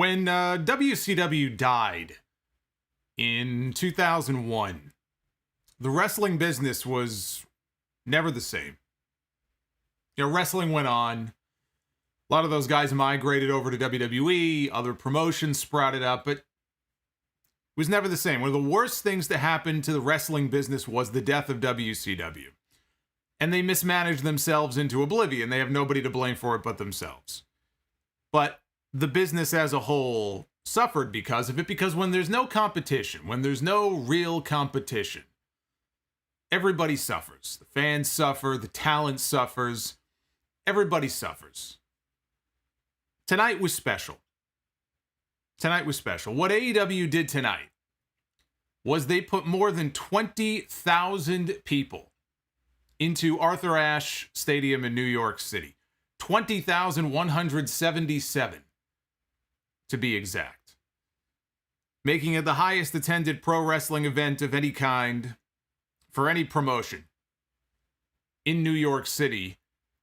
When WCW died in 2001, the wrestling business was never the same. You know, wrestling went on. A lot of those guys migrated over to WWE. Other promotions sprouted up, but it was never the same. One of the worst things that happened to the wrestling business was the death of WCW. And they mismanaged themselves into oblivion. They have nobody to blame for it but themselves. But the business as a whole suffered because of it, because when there's no competition, when there's no real competition, everybody suffers. The fans suffer, the talent suffers, everybody suffers. Tonight was special. Tonight was special. What AEW did tonight was they put more than 20,000 people into Arthur Ashe Stadium in New York City. 20,177 to be exact. Making it the highest attended pro wrestling event of any kind for any promotion in New York City,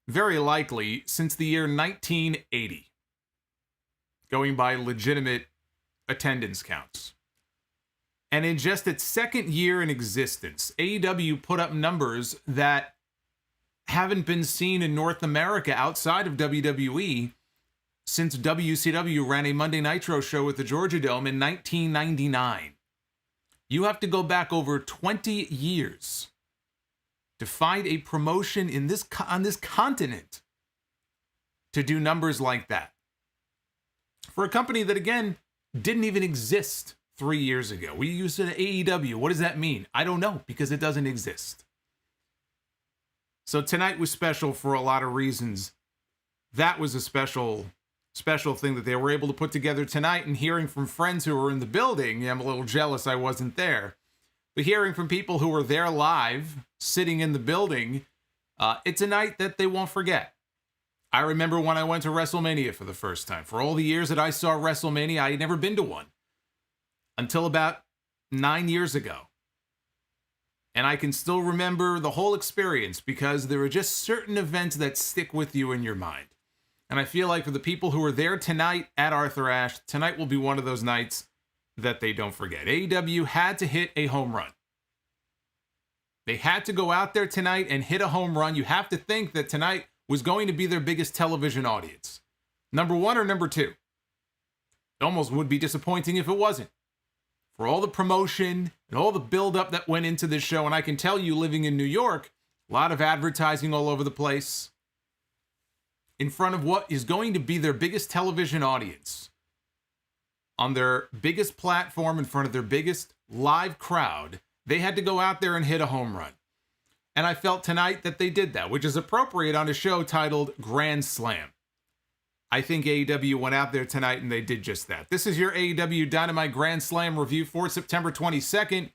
very likely since the year 1980, going by legitimate attendance counts. And in just its second year in existence, AEW put up numbers that haven't been seen in North America outside of WWE since WCW ran a Monday Nitro show at the Georgia Dome in 1999. You have to go back over 20 years to find a promotion on this continent to do numbers like that. For a company that, again, didn't even exist 3 years ago. We used an AEW. What does that mean? I don't know, because it doesn't exist. So tonight was special for a lot of reasons. That was a special thing that they were able to put together tonight, and hearing from friends who were in the building, I'm a little jealous I wasn't there, but hearing from people who were there live, sitting in the building, it's a night that they won't forget. I remember when I went to WrestleMania for the first time. For all the years that I saw WrestleMania, I had never been to one until about 9 years ago. And I can still remember the whole experience because there are just certain events that stick with you in your mind. And I feel like for the people who are there tonight at Arthur Ashe, tonight will be one of those nights that they don't forget. AEW had to hit a home run. They had to go out there tonight and hit a home run. You have to think that tonight was going to be their biggest television audience. Number one or number two? It almost would be disappointing if it wasn't. For all the promotion and all the build-up that went into this show, and I can tell you, living in New York, a lot of advertising all over the place, in front of what is going to be their biggest television audience, on their biggest platform, in front of their biggest live crowd, they had to go out there and hit a home run. And I felt tonight that they did that, which is appropriate on a show titled Grand Slam. I think AEW went out there tonight and they did just that. This is your AEW Dynamite Grand Slam review for September 22nd,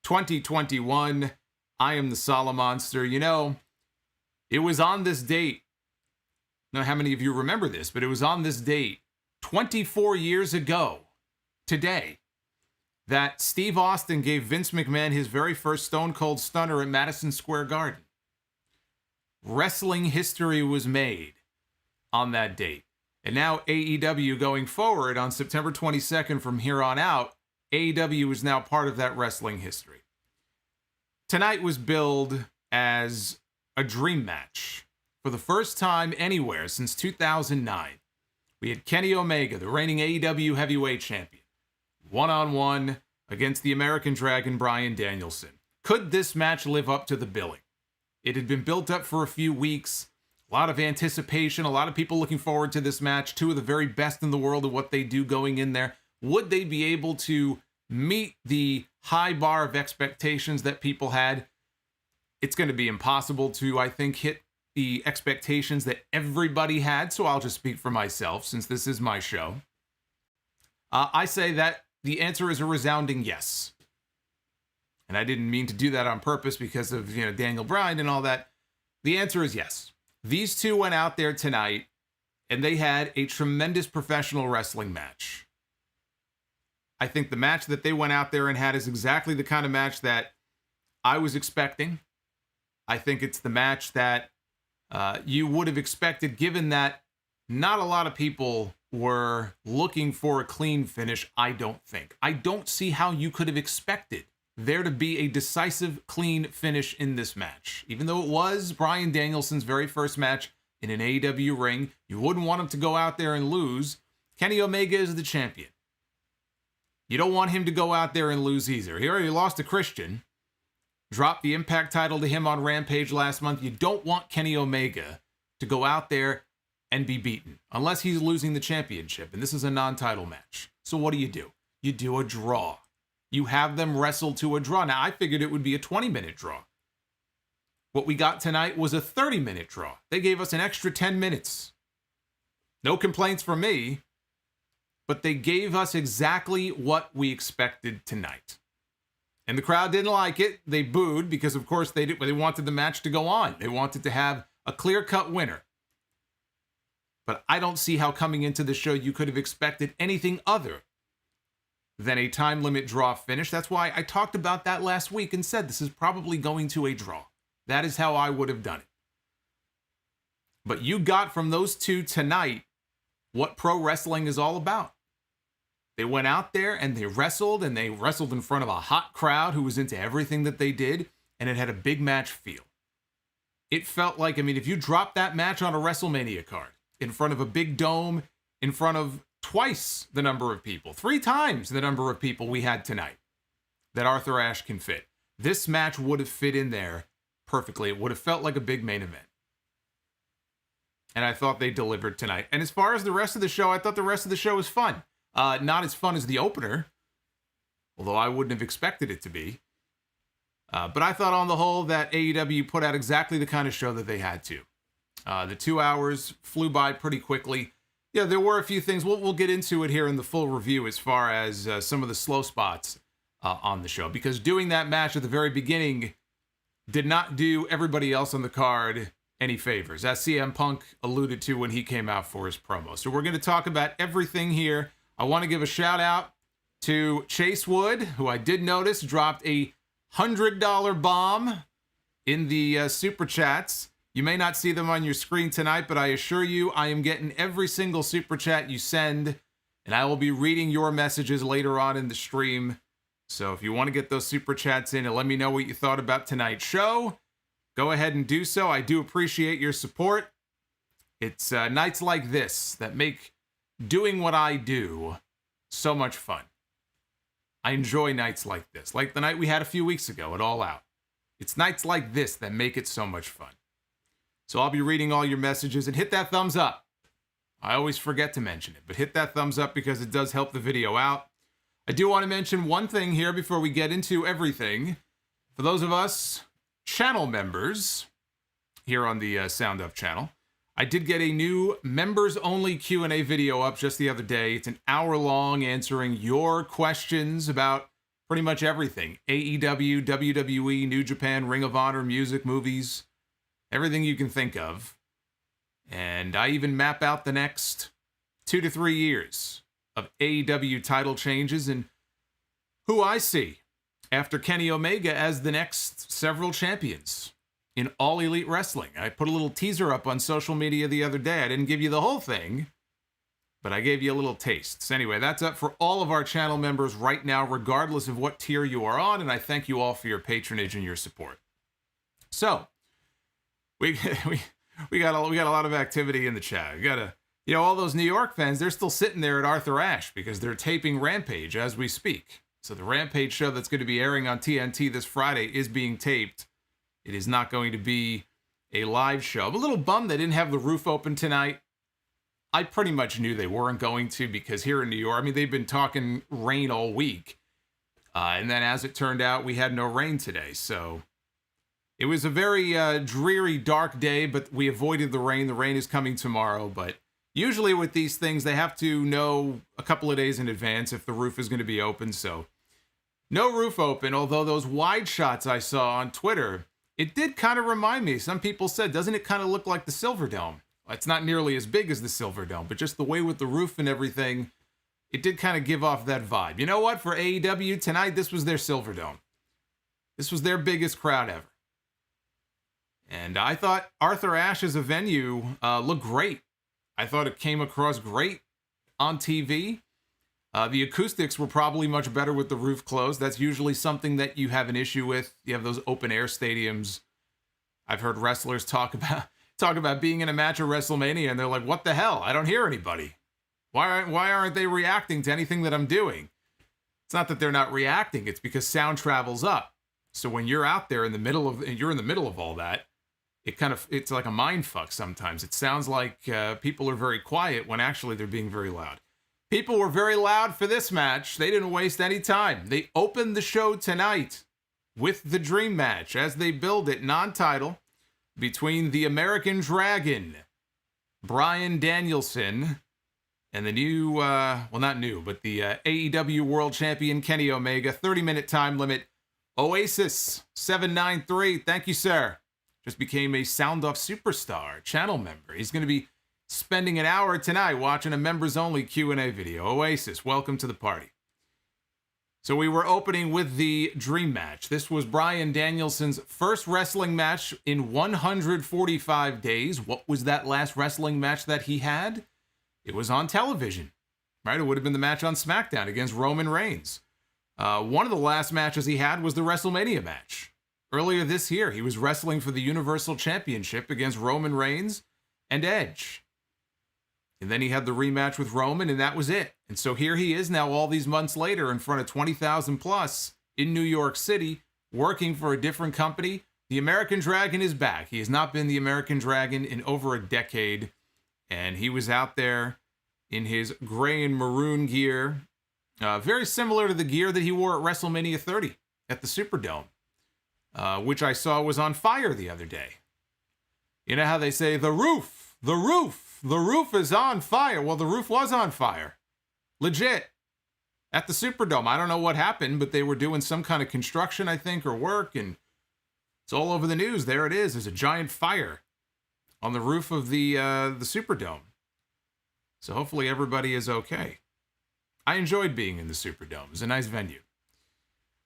2021. I am the Solomonster. You know, it was on this date. I don't know how many of you remember this, but it was on this date 24 years ago today that Steve Austin gave Vince McMahon his very first Stone Cold Stunner at Madison Square Garden. Wrestling history was made on that date. And now AEW going forward on September 22nd from here on out, AEW is now part of that wrestling history. Tonight was billed as a dream match. For the first time anywhere since 2009, we had Kenny Omega, the reigning AEW heavyweight champion, one-on-one against the American Dragon, Bryan Danielson. Could this match live up to the billing? It had been built up for a few weeks. A lot of anticipation, a lot of people looking forward to this match. Two of the very best in the world at what they do going in there. Would they be able to meet the high bar of expectations that people had? It's going to be impossible to, I think, hit the expectations that everybody had, so I'll just speak for myself since this is my show. I say that the answer is a resounding yes. And I didn't mean to do that on purpose because of, Daniel Bryan and all that. The answer is yes. These two went out there tonight and they had a tremendous professional wrestling match. I think the match that they went out there and had is exactly the kind of match that I was expecting. I think it's the match that you would have expected, given that not a lot of people were looking for a clean finish, I don't think. I don't see how you could have expected there to be a decisive, clean finish in this match. Even though it was Bryan Danielson's very first match in an AEW ring, you wouldn't want him to go out there and lose. Kenny Omega is the champion. You don't want him to go out there and lose either. He already lost to Christian. Dropped the Impact title to him on Rampage last month. You don't want Kenny Omega to go out there and be beaten, unless he's losing the championship, and this is a non-title match. So what do? You do a draw. You have them wrestle to a draw. Now, I figured it would be a 20-minute draw. What we got tonight was a 30-minute draw. They gave us an extra 10 minutes. No complaints from me, but they gave us exactly what we expected tonight. And the crowd didn't like it. They booed because, of course, they wanted the match to go on. They wanted to have a clear-cut winner. But I don't see how coming into the show you could have expected anything other than a time limit draw finish. That's why I talked about that last week and said this is probably going to a draw. That is how I would have done it. But you got from those two tonight what pro wrestling is all about. They went out there and they wrestled in front of a hot crowd who was into everything that they did, and it had a big match feel. It felt like, if you drop that match on a WrestleMania card, in front of a big dome, in front of twice the number of people, 3 times the number of people we had tonight that Arthur Ashe can fit, this match would have fit in there perfectly. It would have felt like a big main event. And I thought they delivered tonight. And as far as the rest of the show, I thought the rest of the show was fun. Not as fun as the opener, although I wouldn't have expected it to be. But I thought on the whole that AEW put out exactly the kind of show that they had to. The 2 hours flew by pretty quickly. Yeah, there were a few things. We'll get into it here in the full review as far as some of the slow spots on the show. Because doing that match at the very beginning did not do everybody else on the card any favors, as CM Punk alluded to when he came out for his promo. So we're going to talk about everything here. I want to give a shout out to Chase Wood, who I did notice dropped a $100 bomb in the Super Chats. You may not see them on your screen tonight, but I assure you I am getting every single Super Chat you send, and I will be reading your messages later on in the stream. So if you want to get those Super Chats in and let me know what you thought about tonight's show, go ahead and do so. I do appreciate your support. It's nights like this that make doing what I do so much fun. I enjoy nights like this, like the night we had a few weeks ago at All Out. It's nights like this that make it so much fun. So I'll be reading all your messages, and hit that thumbs up. I always forget to mention it, but hit that thumbs up because it does help the video out. I do want to mention one thing here before we get into everything. For those of us channel members here on the Sound Up channel, I did get a new members-only Q&A video up just the other day. It's an hour long answering your questions about pretty much everything. AEW, WWE, New Japan, Ring of Honor, music, movies, everything you can think of. And I even map out the next 2 to 3 years of AEW title changes and who I see after Kenny Omega as the next several champions in All Elite Wrestling. I put a little teaser up on social media the other day. I didn't give you the whole thing, but I gave you a little taste. So anyway, that's up for all of our channel members right now, regardless of what tier you are on, and I thank you all for your patronage and your support. So, we got a lot of activity in the chat. We got all those New York fans, they're still sitting there at Arthur Ashe because they're taping Rampage as we speak. So the Rampage show that's going to be airing on TNT this Friday is being taped. It is not going to be a live show. I'm a little bummed they didn't have the roof open tonight. I pretty much knew they weren't going to because here in New York, they've been talking rain all week. And then as it turned out, we had no rain today. So it was a very dreary, dark day, but we avoided the rain. The rain is coming tomorrow. But usually with these things, they have to know a couple of days in advance if the roof is going to be open. So no roof open, although those wide shots I saw on Twitter, it did kind of remind me. Some people said, doesn't it kind of look like the Silverdome? It's not nearly as big as the Silverdome, but just the way with the roof and everything, it did kind of give off that vibe. You know what? For AEW tonight, this was their Silverdome. This was their biggest crowd ever. And I thought Arthur Ashe as a venue looked great. I thought it came across great on TV. The acoustics were probably much better with the roof closed. That's usually something that you have an issue with. You have those open air stadiums. I've heard wrestlers talk about being in a match at WrestleMania, and they're like, what the hell? I don't hear anybody. Why aren't they reacting to anything that I'm doing? It's not that they're not reacting. It's because sound travels up. So when you're out there in the middle of all that, it's like a mind fuck sometimes. It sounds like people are very quiet when actually they're being very loud. People were very loud for this match. They didn't waste any time. They opened the show tonight with the Dream Match as they build it, non-title, between the American Dragon, Bryan Danielson, and the new, the AEW World Champion, Kenny Omega. 30-minute time limit. Oasis 793, thank you, sir. Just became a Sound Off Superstar channel member. He's going to be spending an hour tonight watching a members-only Q&A video. Oasis, welcome to the party. So we were opening with the Dream Match. This was Bryan Danielson's first wrestling match in 145 days. What was that last wrestling match that he had? It was on television, right? It would have been the match on SmackDown against Roman Reigns. One of the last matches he had was the WrestleMania match. Earlier this year, he was wrestling for the Universal Championship against Roman Reigns and Edge. And then he had the rematch with Roman, and that was it. And so here he is now all these months later in front of 20,000 plus in New York City, working for a different company. The American Dragon is back. He has not been the American Dragon in over a decade. And he was out there in his gray and maroon gear, very similar to the gear that he wore at WrestleMania 30 at the Superdome, which I saw was on fire the other day. You know how they say, the roof is on fire. Well, the roof was on fire. Legit. At the Superdome. I don't know what happened, but they were doing some kind of construction, I think, or work, and it's all over the news. There it is. There's a giant fire on the roof of the Superdome. So hopefully everybody is okay. I enjoyed being in the Superdome. It was a nice venue.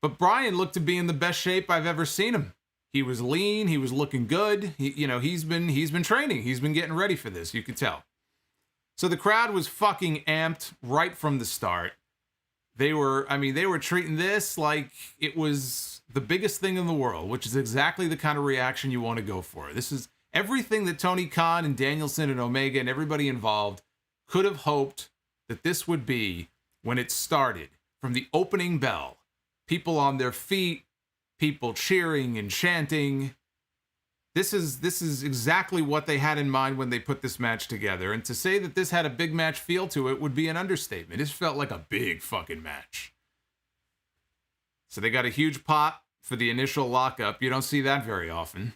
But Bryan looked to be in the best shape I've ever seen him. He was lean. He was looking good. He's been training. He's been getting ready for this. You could tell. So the crowd was fucking amped right from the start. They were treating this like it was the biggest thing in the world, which is exactly the kind of reaction you want to go for. This is everything that Tony Khan and Danielson and Omega and everybody involved could have hoped that this would be when it started. From the opening bell, people on their feet, people cheering and chanting. This is exactly what they had in mind when they put this match together. And to say that this had a big match feel to it would be an understatement. This felt like a big fucking match. So they got a huge pop for the initial lockup. You don't see that very often.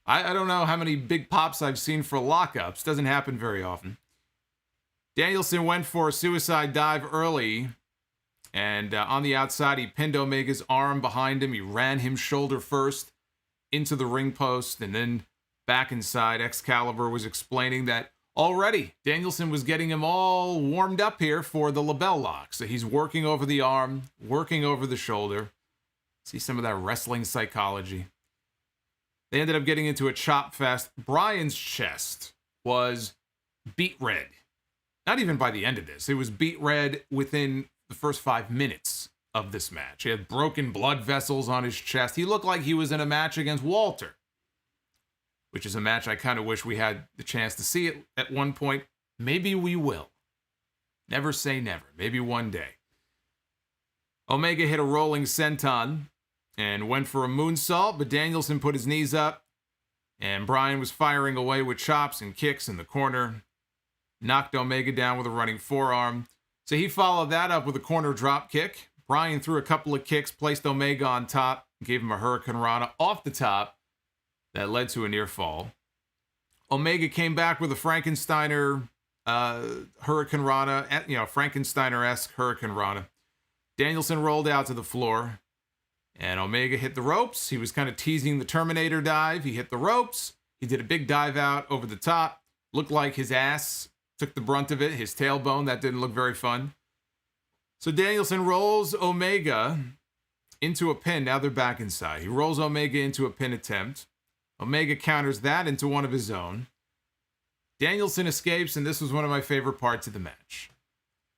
I don't know how many big pops I've seen for lockups. Doesn't happen very often. Danielson went for a suicide dive early. And on the outside, he pinned Omega's arm behind him. He ran him shoulder first into the ring post and then back inside. Excalibur was explaining that already Danielson was getting him all warmed up here for the label lock. So he's working over the arm, working over the shoulder. See some of that wrestling psychology. They ended up getting into a chop fest. Bryan's chest was beet red. Not even by the end of this. It was beet red within the first 5 minutes of this match. He had broken blood vessels on his chest. He looked like he was in a match against Walter, which is a match I kind of wish we had the chance to see it at one point. Maybe we will. Never say never. Maybe one day. Omega hit a rolling senton and went for a moonsault, but Danielson put his knees up, and Bryan was firing away with chops and kicks in the corner. Knocked Omega down with a running forearm. So he followed that up with a corner drop kick. Bryan threw a couple of kicks, placed Omega on top, gave him a Hurricane Rana off the top that led to a near fall. Omega came back with a Frankensteiner Hurricane Rana, Frankensteiner-esque Hurricane Rana. Danielson rolled out to the floor, and Omega hit the ropes. He was kind of teasing the Terminator dive. He hit the ropes. He did a big dive out over the top. Looked like his ass took the brunt of it, his tailbone. That didn't look very fun. So Danielson rolls Omega into a pin. Now they're back inside. He rolls Omega into a pin attempt. Omega counters that into one of his own. Danielson escapes, and this was one of my favorite parts of the match.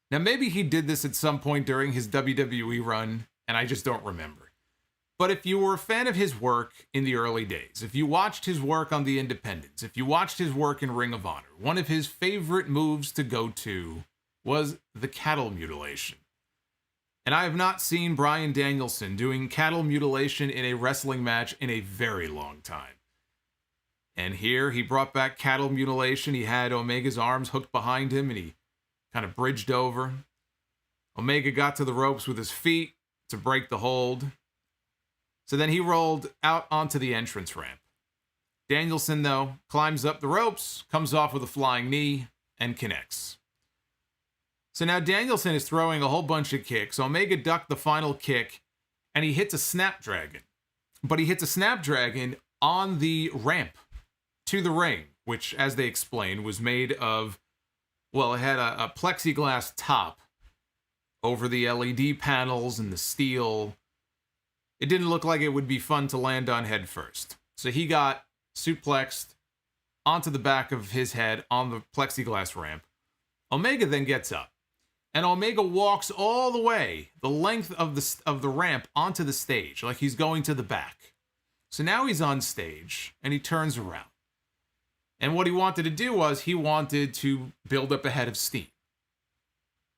Now, maybe he did this at some point during his WWE run, and I just don't remember. But if you were a fan of his work in the early days, if you watched his work on the Independents, if you watched his work in Ring of Honor, one of his favorite moves to go to was the cattle mutilation. And I have not seen Bryan Danielson doing cattle mutilation in a wrestling match in a very long time. And here he brought back cattle mutilation. He had Omega's arms hooked behind him and he kind of bridged over. Omega got to the ropes with his feet to break the hold. So then he rolled out onto the entrance ramp. Danielson, though, climbs up the ropes, comes off with a flying knee, and connects. So now Danielson is throwing a whole bunch of kicks. Omega ducked the final kick, and he hits a Snapdragon. But he hits a Snapdragon on the ramp to the ring, which, as they explained, was made of, well, it had a plexiglass top over the LED panels and the steel. It didn't look like it would be fun to land on head first. So he got suplexed onto the back of his head on the plexiglass ramp. Omega then gets up. And Omega walks all the way, the length of the ramp onto the stage, like he's going to the back. So now he's on stage, and he turns around. And what he wanted to do was he wanted to build up a head of steam.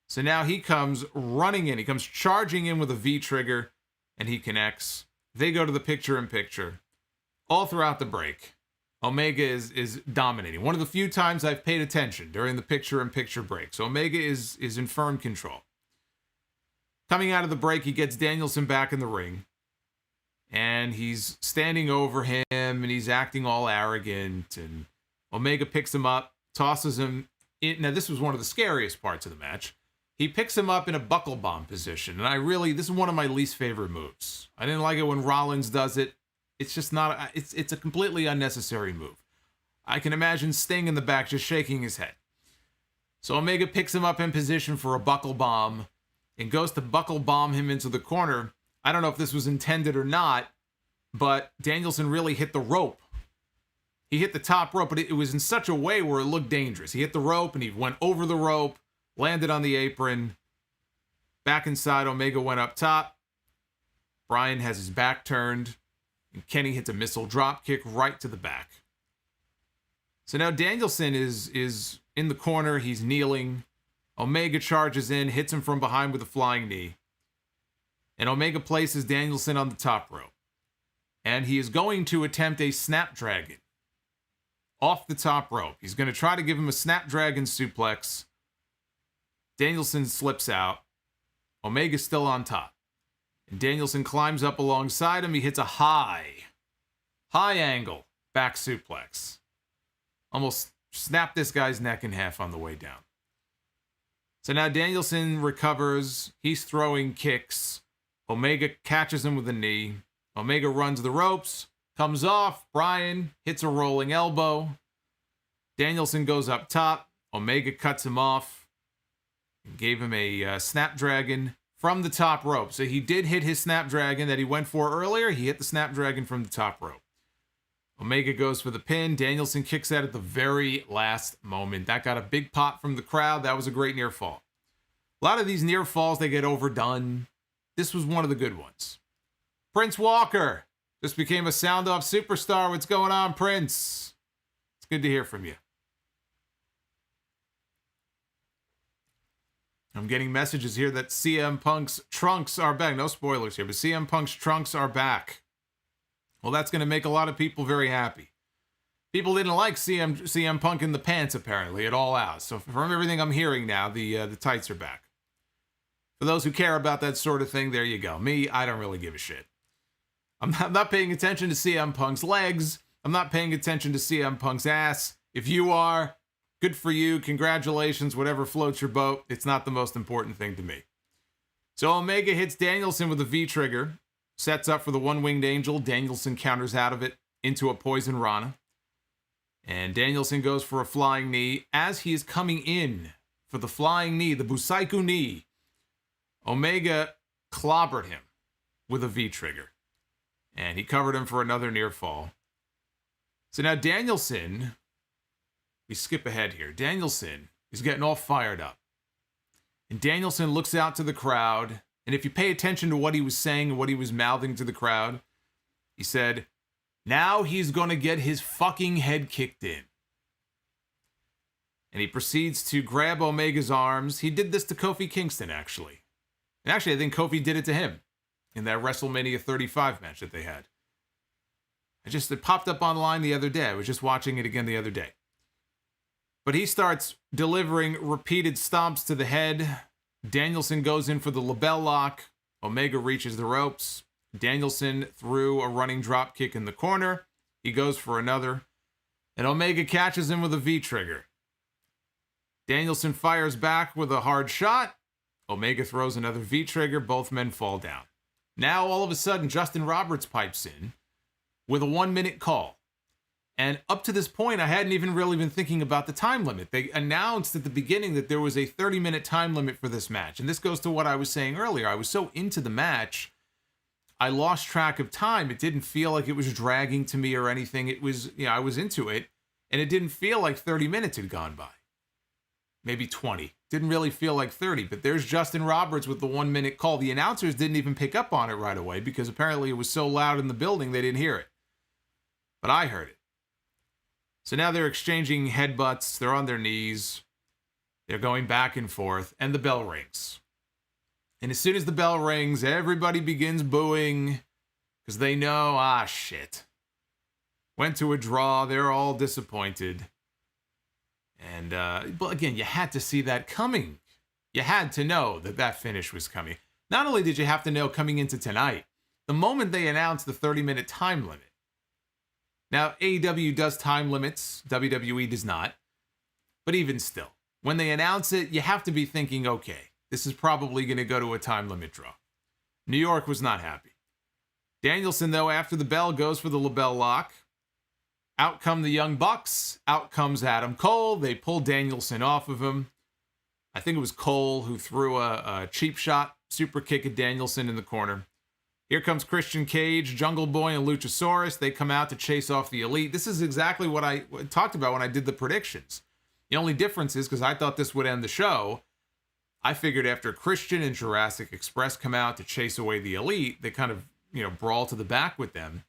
So now he comes running in. He comes charging in with a V-trigger, and he connects. They go to the picture-in-picture. All throughout the break, Omega is dominating. One of the few times I've paid attention during the picture-in-picture break. So Omega is in firm control. Coming out of the break, he gets Danielson back in the ring. And he's standing over him, and he's acting all arrogant. And Omega picks him up, tosses him in. Now, this was one of the scariest parts of the match. He picks him up in a buckle bomb position. And this is one of my least favorite moves. I didn't like it when Rollins does it. It's just not, it's a completely unnecessary move. I can imagine Sting in the back just shaking his head. So Omega picks him up in position for a buckle bomb and goes to buckle bomb him into the corner. I don't know if this was intended or not, but Danielson really hit the rope. He hit the top rope, but it was in such a way where it looked dangerous. He hit the rope and he went over the rope, landed on the apron. Back inside, Omega went up top. Bryan has his back turned. And Kenny hits a missile drop kick right to the back. So now Danielson is in the corner. He's kneeling. Omega charges in, hits him from behind with a flying knee. And Omega places Danielson on the top rope. And he is going to attempt a Snapdragon off the top rope. He's going to try to give him a Snapdragon suplex. Danielson slips out. Omega's still on top. And Danielson climbs up alongside him. He hits a high angle back suplex. Almost snapped this guy's neck in half on the way down. So now Danielson recovers. He's throwing kicks. Omega catches him with a knee. Omega runs the ropes. Comes off. Bryan hits a rolling elbow. Danielson goes up top. Omega cuts him off. And gave him a Snapdragon from the top rope. So he did hit his Snapdragon that he went for earlier. He hit the Snapdragon from the top rope. Omega goes for the pin. Danielson kicks out at the very last moment. That got a big pop from the crowd. That was a great near fall. A lot of these near falls, they get overdone. This was one of the good ones. Prince Walker just became a Sound Off superstar. What's going on, Prince? It's good to hear from you. I'm getting messages here that CM Punk's trunks are back. No spoilers here, but CM Punk's trunks are back. Well, that's going to make a lot of people very happy. People didn't like CM Punk in the pants, apparently, at All Out. So from everything I'm hearing now, the tights are back. For those who care about that sort of thing, there you go. Me, I don't really give a shit. I'm not paying attention to CM Punk's legs. I'm not paying attention to CM Punk's ass. If you are, good for you. Congratulations. Whatever floats your boat. It's not the most important thing to me. So Omega hits Danielson with a V-trigger. Sets up for the one-winged angel. Danielson counters out of it into a poison Rana. And Danielson goes for a flying knee. As he is coming in for the flying knee, the Busaiku knee, Omega clobbered him with a V-trigger. And he covered him for another near fall. So now Danielson, we skip ahead here. Danielson is getting all fired up. And Danielson looks out to the crowd. And if you pay attention to what he was saying and what he was mouthing to the crowd, he said, now he's going to get his fucking head kicked in. And he proceeds to grab Omega's arms. He did this to Kofi Kingston, actually. And actually, I think Kofi did it to him in that WrestleMania 35 match that they had. It popped up online the other day. I was just watching it again the other day. But he starts delivering repeated stomps to the head. Danielson goes in for the label lock. Omega reaches the ropes. Danielson threw a running drop kick in the corner. He goes for another. And Omega catches him with a V-trigger. Danielson fires back with a hard shot. Omega throws another V-trigger. Both men fall down. Now, all of a sudden, Justin Roberts pipes in with a 1-minute call. And up to this point, I hadn't even really been thinking about the time limit. They announced at the beginning that there was a 30-minute time limit for this match. And this goes to what I was saying earlier. I was so into the match, I lost track of time. It didn't feel like it was dragging to me or anything. It was, I was into it, and it didn't feel like 30 minutes had gone by. Maybe 20. Didn't really feel like 30, but there's Justin Roberts with the 1-minute call. The announcers didn't even pick up on it right away because apparently it was so loud in the building they didn't hear it. But I heard it. So now they're exchanging headbutts. They're on their knees. They're going back and forth, and the bell rings. And as soon as the bell rings, everybody begins booing because they know, shit. Went to a draw. They're all disappointed. And, but again, you had to see that coming. You had to know that finish was coming. Not only did you have to know coming into tonight, the moment they announced the 30-minute time limit. Now, AEW does time limits. WWE does not. But even still, when they announce it, you have to be thinking, okay, this is probably going to go to a time limit draw. New York was not happy. Danielson, though, after the bell, goes for the label lock. Out come the Young Bucks. Out comes Adam Cole. They pull Danielson off of him. I think it was Cole who threw a cheap shot, super kick at Danielson in the corner. Here comes Christian Cage, Jungle Boy, and Luchasaurus. They come out to chase off the Elite. This is exactly what I talked about when I did the predictions. The only difference is, because I thought this would end the show, I figured after Christian and Jurassic Express come out to chase away the Elite, they kind of, brawl to the back with them.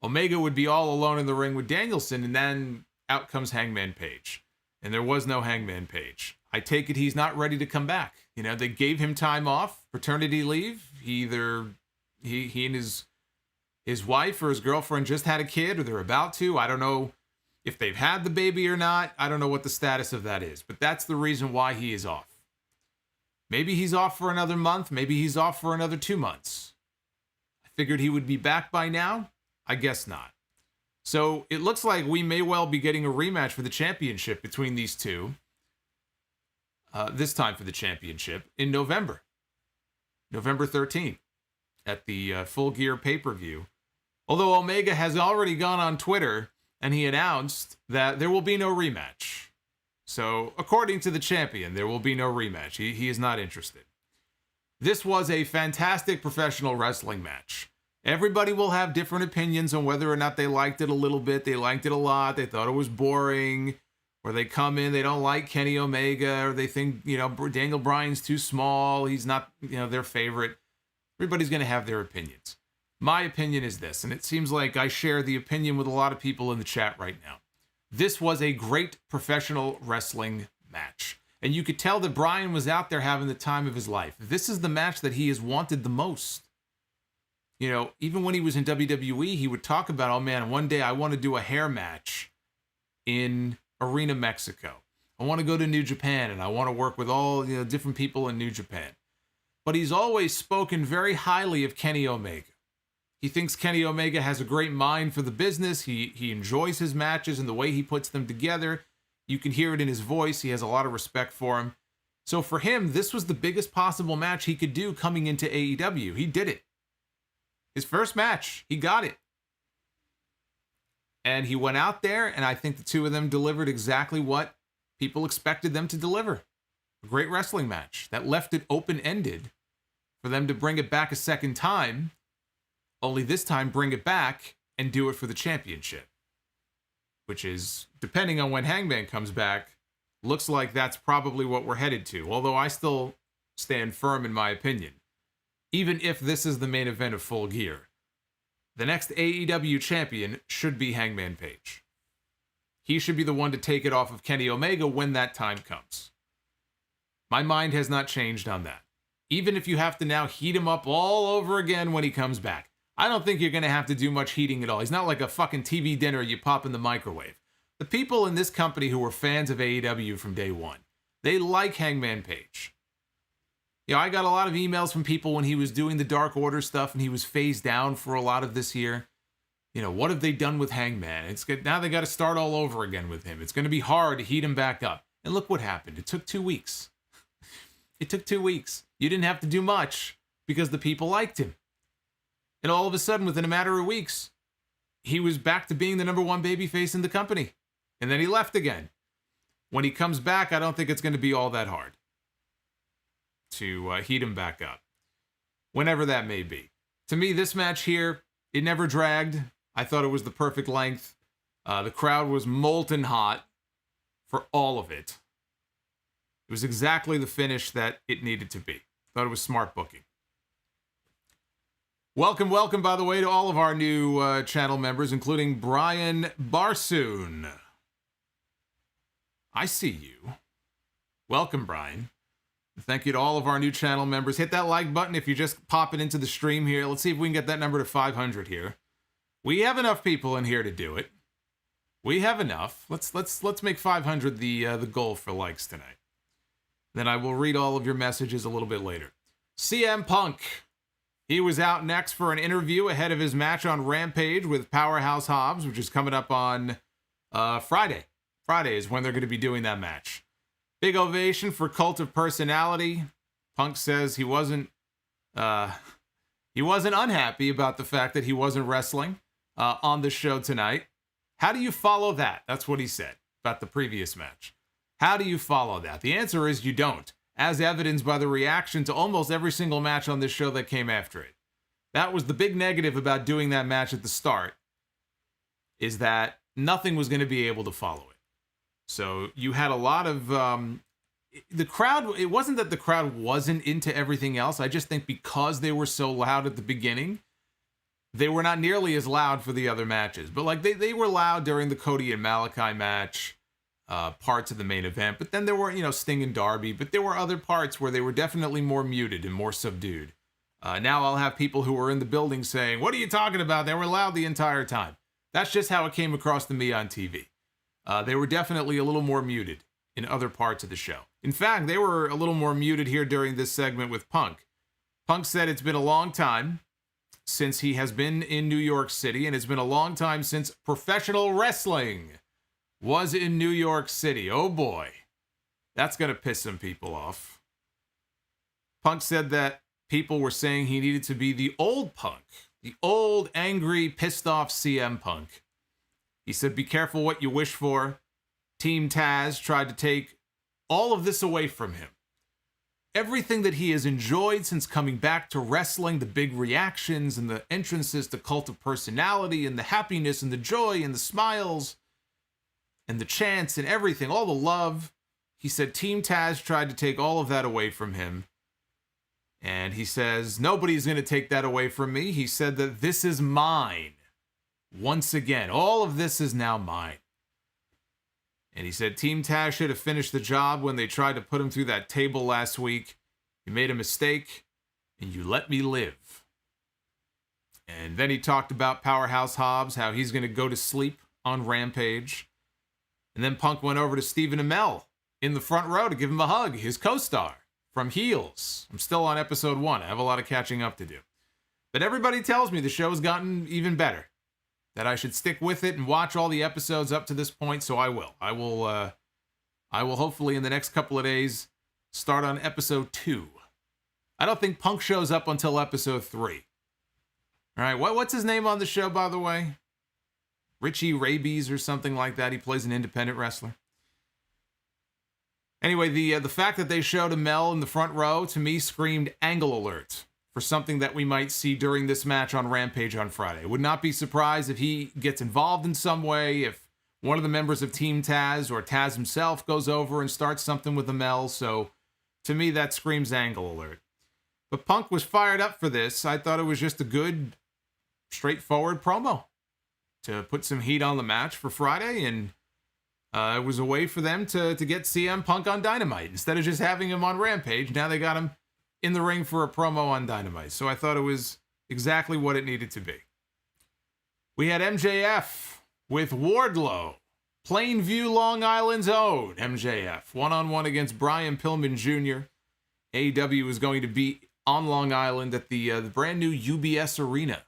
Omega would be all alone in the ring with Danielson, and then out comes Hangman Page. And there was no Hangman Page. I take it he's not ready to come back. They gave him time off, paternity leave. He and his wife or his girlfriend just had a kid, or they're about to. I don't know if they've had the baby or not. I don't know what the status of that is, but that's the reason why he is off. Maybe he's off for another month. Maybe he's off for another 2 months. I figured he would be back by now. I guess not. So it looks like we may well be getting a rematch for the championship between these two. This time for the championship in November. November 13th at the Full Gear pay-per-view. Although Omega has already gone on Twitter and he announced that there will be no rematch. So according to the champion, there will be no rematch. He is not interested. This was a fantastic professional wrestling match. Everybody will have different opinions on whether or not they liked it a little bit, they liked it a lot, they thought it was boring, or they come in, they don't like Kenny Omega, or they think, Daniel Bryan's too small, he's not, their favorite. Everybody's going to have their opinions. My opinion is this, and it seems like I share the opinion with a lot of people in the chat right now. This was a great professional wrestling match. And you could tell that Bryan was out there having the time of his life. This is the match that he has wanted the most. Even when he was in WWE, he would talk about, oh man, one day I want to do a hair match in Arena Mexico. I want to go to New Japan and I want to work with all different people in New Japan. But he's always spoken very highly of Kenny Omega. He thinks Kenny Omega has a great mind for the business. He enjoys his matches and the way he puts them together. You can hear it in his voice. He has a lot of respect for him. So for him, this was the biggest possible match he could do coming into AEW. He did it. His first match, he got it. And he went out there, and I think the two of them delivered exactly what people expected them to deliver. A great wrestling match that left it open-ended for them to bring it back a second time, only this time bring it back and do it for the championship, which is, depending on when Hangman comes back, looks like that's probably what we're headed to. Although I still stand firm in my opinion. Even if this is the main event of Full Gear, the next AEW champion should be Hangman Page. He should be the one to take it off of Kenny Omega when that time comes. My mind has not changed on that. Even if you have to now heat him up all over again when he comes back. I don't think you're going to have to do much heating at all. He's not like a fucking TV dinner you pop in the microwave. The people in this company who were fans of AEW from day one, they like Hangman Page. You know, I got a lot of emails from people when he was doing the Dark Order stuff and he was phased down for a lot of this year. You know, what have they done with Hangman? It's good. Now they got to start all over again with him. It's going to be hard to heat him back up. And look what happened. It took 2 weeks. It took 2 weeks. You didn't have to do much because the people liked him. And all of a sudden, within a matter of weeks, he was back to being the number one babyface in the company. And then he left again. When he comes back, I don't think it's going to be all that hard to heat him back up, whenever that may be. To me, this match here, it never dragged. I thought it was the perfect length. The crowd was molten hot for all of it. It was exactly the finish that it needed to be. Thought it was smart booking. Welcome, by the way, to all of our new channel members, including Brian Barsoon. I see you. Welcome, Brian. Thank you to all of our new channel members. Hit that like button if you're just popping into the stream here. Let's see if we can get that number to 500 here. We have enough people in here to do it. We have enough. Let's make 500 the goal for likes tonight. Then I will read all of your messages a little bit later. CM Punk. He was out next for an interview ahead of his match on Rampage with Powerhouse Hobbs, which is coming up on Friday. Friday is when they're going to be doing that match. Big ovation for Cult of Personality. Punk says he wasn't unhappy about the fact that he wasn't wrestling on the show tonight. How do you follow that? That's what he said about the previous match. How do you follow that? The answer is you don't, as evidenced by the reaction to almost every single match on this show that came after it. That was the big negative about doing that match at the start, is that nothing was going to be able to follow it. So you had a lot of the crowd. It wasn't that the crowd wasn't into everything else. I just think because they were so loud at the beginning, they were not nearly as loud for the other matches. But like they were loud during the Cody and Malakai match, parts of the main event. But then there were, you know, Sting and Darby. But there were other parts where they were definitely more muted and more subdued. Now I'll have people who were in the building saying, "What are you talking about? They were loud the entire time." That's just how it came across to me on TV. They were definitely a little more muted in other parts of the show. In fact, they were a little more muted here during this segment with Punk. Punk said it's been a long time since he has been in New York City, and it's been a long time since professional wrestling was in New York City. Oh boy, that's going to piss some people off. Punk said that people were saying he needed to be the old Punk, the old, angry, pissed off CM Punk. He said, be careful what you wish for. Team Taz tried to take all of this away from him. Everything that he has enjoyed since coming back to wrestling, the big reactions and the entrances to Cult of Personality and the happiness and the joy and the smiles and the chants and everything, all the love. He said Team Taz tried to take all of that away from him. And he says, nobody's going to take that away from me. He said that this is mine. Once again, all of this is now mine. And he said Team Taz should have finished the job when they tried to put him through that table last week. You made a mistake, and you let me live. And then he talked about Powerhouse Hobbs, how he's going to go to sleep on Rampage. And then Punk went over to Stephen Amell in the front row to give him a hug, his co-star from Heels. I'm still on episode 1. I have a lot of catching up to do. But everybody tells me the show's gotten even better, that I should stick with it and watch all the episodes up to this point, so I will. I will hopefully in the next couple of days start on episode 2. I don't think Punk shows up until episode 3. All right, what's his name on the show, by the way? Richie Rabies or something like that. He plays an independent wrestler. Anyway, the fact that they showed Amell in the front row, to me, screamed angle alert for something that we might see during this match on Rampage on Friday. Would not be surprised if he gets involved in some way, if one of the members of Team Taz or Taz himself goes over and starts something with Amell, so to me that screams angle alert. But Punk was fired up for this. I thought it was just a good, straightforward promo to put some heat on the match for Friday, and it was a way for them to get CM Punk on Dynamite. Instead of just having him on Rampage, now they got him in the ring for a promo on Dynamite. So I thought it was exactly what it needed to be. We had MJF with Wardlow, Plainview, Long Island's own MJF, one-on-one against Brian Pillman Jr. AEW is going to be on Long Island at the brand new UBS Arena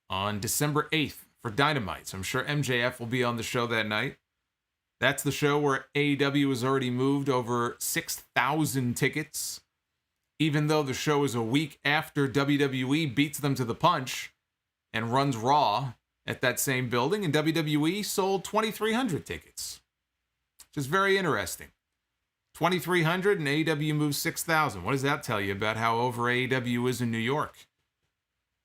on December 8th for Dynamite. So I'm sure MJF will be on the show that night. That's the show where AEW has already moved over 6,000 tickets, even though the show is a week after WWE beats them to the punch and runs Raw at that same building, and WWE sold 2,300 tickets, which is very interesting. 2,300 and AEW moves 6,000. What does that tell you about how over AEW is in New York?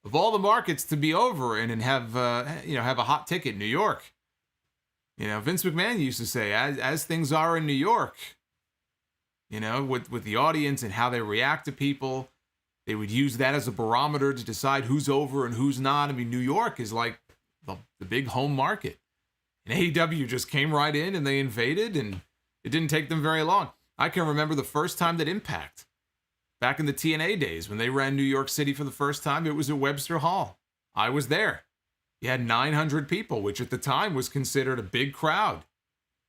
Of all the markets to be over in and have a hot ticket, New York. Vince McMahon used to say, as things are in New York, with the audience and how they react to people, they would use that as a barometer to decide who's over and who's not. I mean, New York is like the big home market. And AEW just came right in and they invaded, and it didn't take them very long. I can remember the first time that Impact, back in the TNA days, when they ran New York City for the first time, it was at Webster Hall. I was there. You had 900 people, which at the time was considered a big crowd.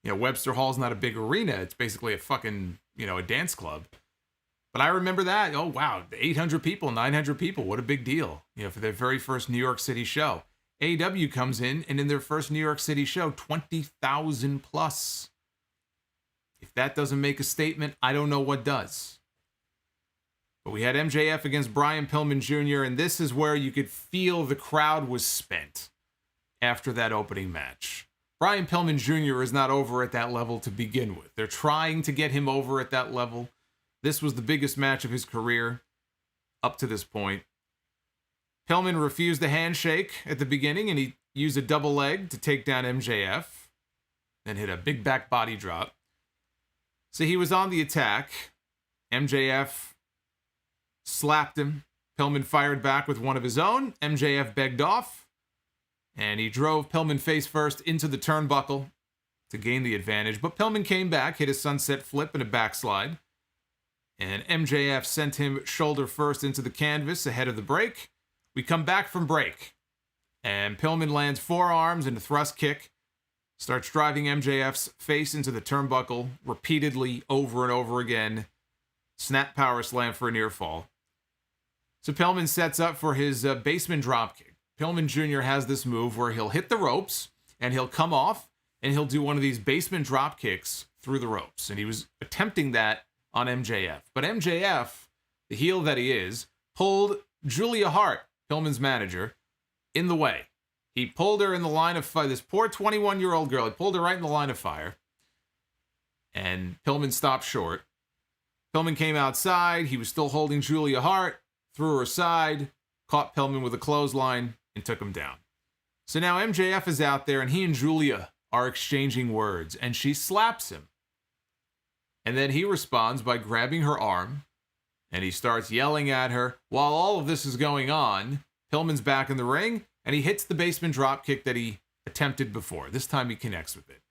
Webster Hall's not a big arena. It's basically a fucking, a dance club. But I remember that. Oh, wow, 800 people, 900 people. What a big deal, for their very first New York City show. AEW comes in, and in their first New York City show, 20,000 plus. If that doesn't make a statement, I don't know what does. But we had MJF against Brian Pillman Jr., and this is where you could feel the crowd was spent after that opening match. Brian Pillman Jr. is not over at that level to begin with. They're trying to get him over at that level. This was the biggest match of his career up to this point. Pillman refused the handshake at the beginning, and he used a double leg to take down MJF, then hit a big back body drop. So he was on the attack. MJF slapped him. Pillman fired back with one of his own. MJF begged off, and he drove Pillman face first into the turnbuckle to gain the advantage. But Pillman came back, hit a sunset flip and a backslide, and MJF sent him shoulder first into the canvas ahead of the break. We come back from break, and Pillman lands forearms and a thrust kick, starts driving MJF's face into the turnbuckle repeatedly over and over again. Snap power slam for a near fall. So Pillman sets up for his basement dropkick. Pillman Jr. has this move where he'll hit the ropes, and he'll come off, and he'll do one of these basement drop kicks through the ropes. And he was attempting that on MJF. But MJF, the heel that he is, pulled Julia Hart, Pillman's manager, in the way. He pulled her in the line of fire. This poor 21-year-old girl, he pulled her right in the line of fire. And Pillman stopped short. Pillman came outside. He was still holding Julia Hart, threw her aside, caught Pillman with a clothesline, and took him down. So now MJF is out there, and he and Julia are exchanging words, and she slaps him. And then he responds by grabbing her arm, and he starts yelling at her. While all of this is going on, Pillman's back in the ring, and he hits the basement dropkick that he attempted before. This time he connects with it,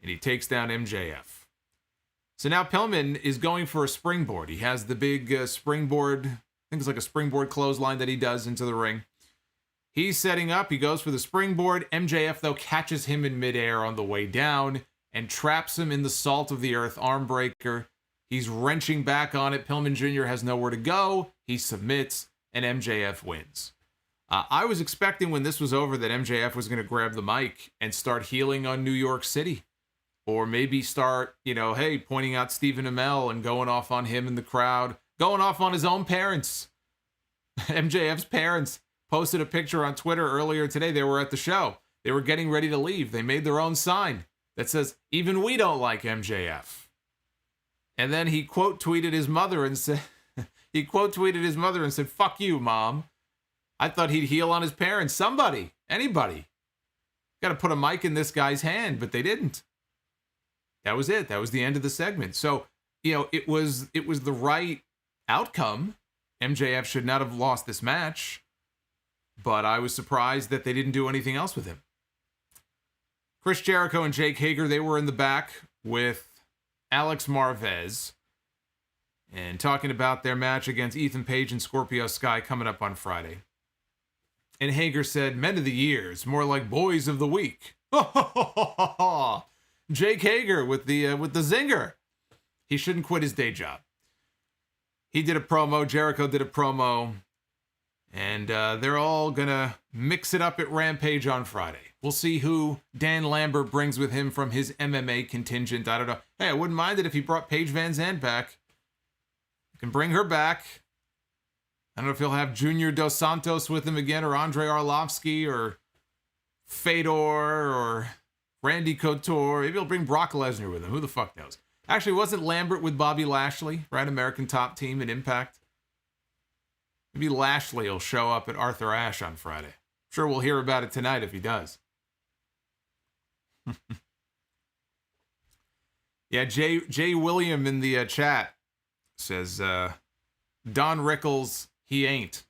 and he takes down MJF. So now Pillman is going for a springboard. He has the big springboard, I think it's like a springboard clothesline that he does into the ring. He's setting up. He goes for the springboard. MJF, though, catches him in midair on the way down and traps him in the salt of the earth arm breaker. He's wrenching back on it. Pillman Jr. has nowhere to go. He submits, and MJF wins. I was expecting when this was over that MJF was going to grab the mic and start healing on New York City. Or maybe start, pointing out Stephen Amell and going off on him in the crowd. Going off on his own parents. MJF's parents posted a picture on Twitter earlier today. They were at the show. They were getting ready to leave. They made their own sign that says, "Even we don't like MJF." And then he quote tweeted his mother and said, "Fuck you, Mom." I thought he'd heel on his parents. Somebody, anybody. Got to put a mic in this guy's hand, but they didn't. That was it. That was the end of the segment. So, it was the right outcome. MJF should not have lost this match, but I was surprised that they didn't do anything else with him. Chris Jericho and Jake Hager, they were in the back with Alex Marvez and talking about their match against Ethan Page and Scorpio Sky coming up on Friday. And Hager said, men of the years, more like boys of the week. Jake Hager with the zinger. He shouldn't quit his day job. He did a promo. Jericho did a promo. And they're all going to mix it up at Rampage on Friday. We'll see who Dan Lambert brings with him from his MMA contingent. I don't know. Hey, I wouldn't mind it if he brought Paige Van Zandt back. You can bring her back. I don't know if he'll have Junior Dos Santos with him again, or Andrei Arlovsky, or Fedor, or Randy Couture. Maybe he'll bring Brock Lesnar with him. Who the fuck knows? Actually, wasn't Lambert with Bobby Lashley, right? American Top Team and Impact. Maybe Lashley will show up at Arthur Ashe on Friday. Sure, we'll hear about it tonight if he does. Yeah, Jay William in the chat says, Don Rickles, he ain't.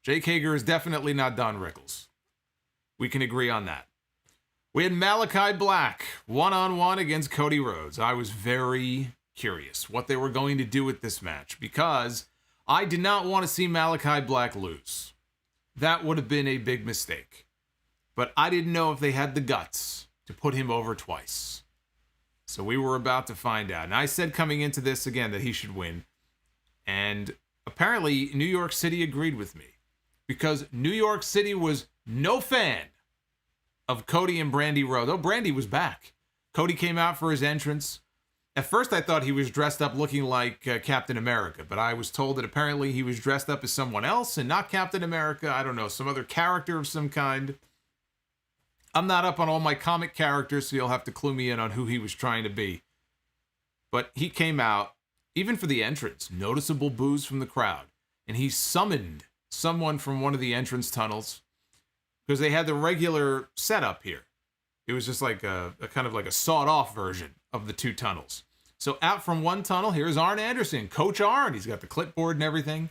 Jake Hager is definitely not Don Rickles. We can agree on that. We had Malakai Black one-on-one against Cody Rhodes. I was very curious what they were going to do with this match, because I did not want to see Malakai Black lose. That would have been a big mistake. But I didn't know if they had the guts to put him over twice. So we were about to find out. And I said coming into this again that he should win. And apparently New York City agreed with me, because New York City was no fan of Cody and Brandy Rhodes. Oh, Brandy was back. Cody came out for his entrance. At first I thought he was dressed up looking like Captain America, but I was told that apparently he was dressed up as someone else and not Captain America. I don't know, some other character of some kind. I'm not up on all my comic characters, so you'll have to clue me in on who he was trying to be. But he came out, even for the entrance, noticeable boos from the crowd. And he summoned someone from one of the entrance tunnels, because they had the regular setup here. It was just like a kind of like a sawed-off version of the two tunnels. So out from one tunnel, here's Arn Anderson, Coach Arn. He's got the clipboard and everything.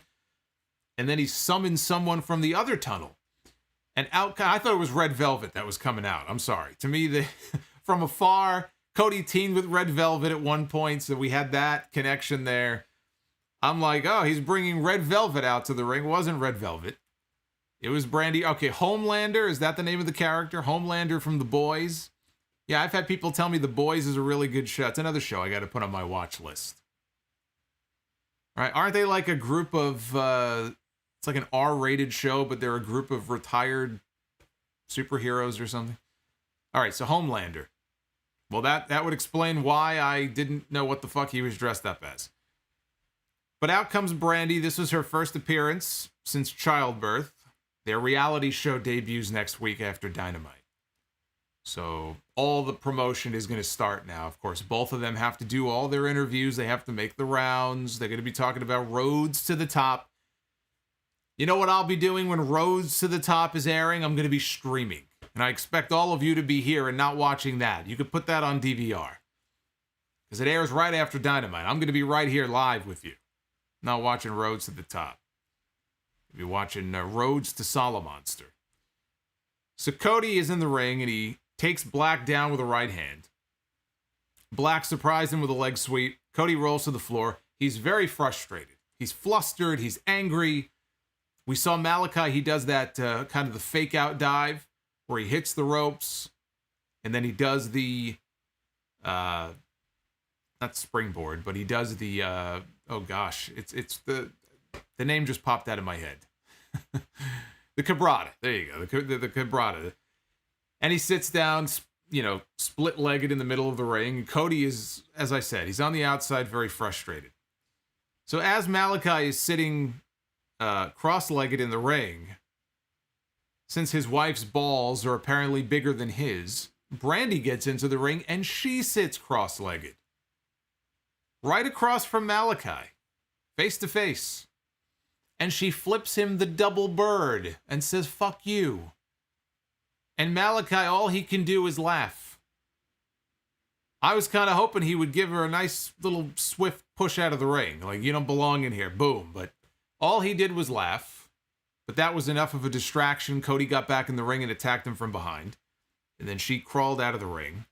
And then he summoned someone from the other tunnel. And out, I thought it was Red Velvet that was coming out. I'm sorry. To me, from afar, Cody teamed with Red Velvet at one point, so we had that connection there. I'm like, oh, he's bringing Red Velvet out to the ring. It wasn't Red Velvet. It was Brandy. Okay, Homelander, is that the name of the character? Homelander from The Boys. Yeah, I've had people tell me The Boys is a really good show. It's another show I got to put on my watch list. Right? Aren't they like a group of, it's like an R-rated show, but they're a group of retired superheroes or something? All right, so Homelander. Well, that would explain why I didn't know what the fuck he was dressed up as. But out comes Brandy. This was her first appearance since childbirth. Their reality show debuts next week after Dynamite. So all the promotion is going to start now. Of course, both of them have to do all their interviews. They have to make the rounds. They're going to be talking about Rhodes to the Top. You know what I'll be doing when Rhodes to the Top is airing? I'm going to be streaming. And I expect all of you to be here and not watching that. You could put that on DVR, because it airs right after Dynamite. I'm going to be right here live with you. Not watching Rhodes to the Top. Be watching Rhodes to Solomonster. So Cody is in the ring, and he takes Black down with a right hand. Black surprised him with a leg sweep. Cody rolls to the floor. He's very frustrated. He's flustered. He's angry. We saw Malakai. He does that kind of the fake out dive where he hits the ropes, and then he does the not springboard, but he does the oh gosh, it's the name just popped out of my head. The Cabrata. There you go. The Cabrata. And he sits down, split-legged in the middle of the ring. Cody is, as I said, he's on the outside, very frustrated. So as Malakai is sitting cross-legged in the ring, since his wife's balls are apparently bigger than his, Brandy gets into the ring and she sits cross-legged. Right across from Malakai. Face to face. And she flips him the double bird and says, fuck you. And Malakai, all he can do is laugh. I was kind of hoping he would give her a nice little swift push out of the ring. Like, you don't belong in here. Boom. But all he did was laugh. But that was enough of a distraction. Cody got back in the ring and attacked him from behind. And then she crawled out of the ring.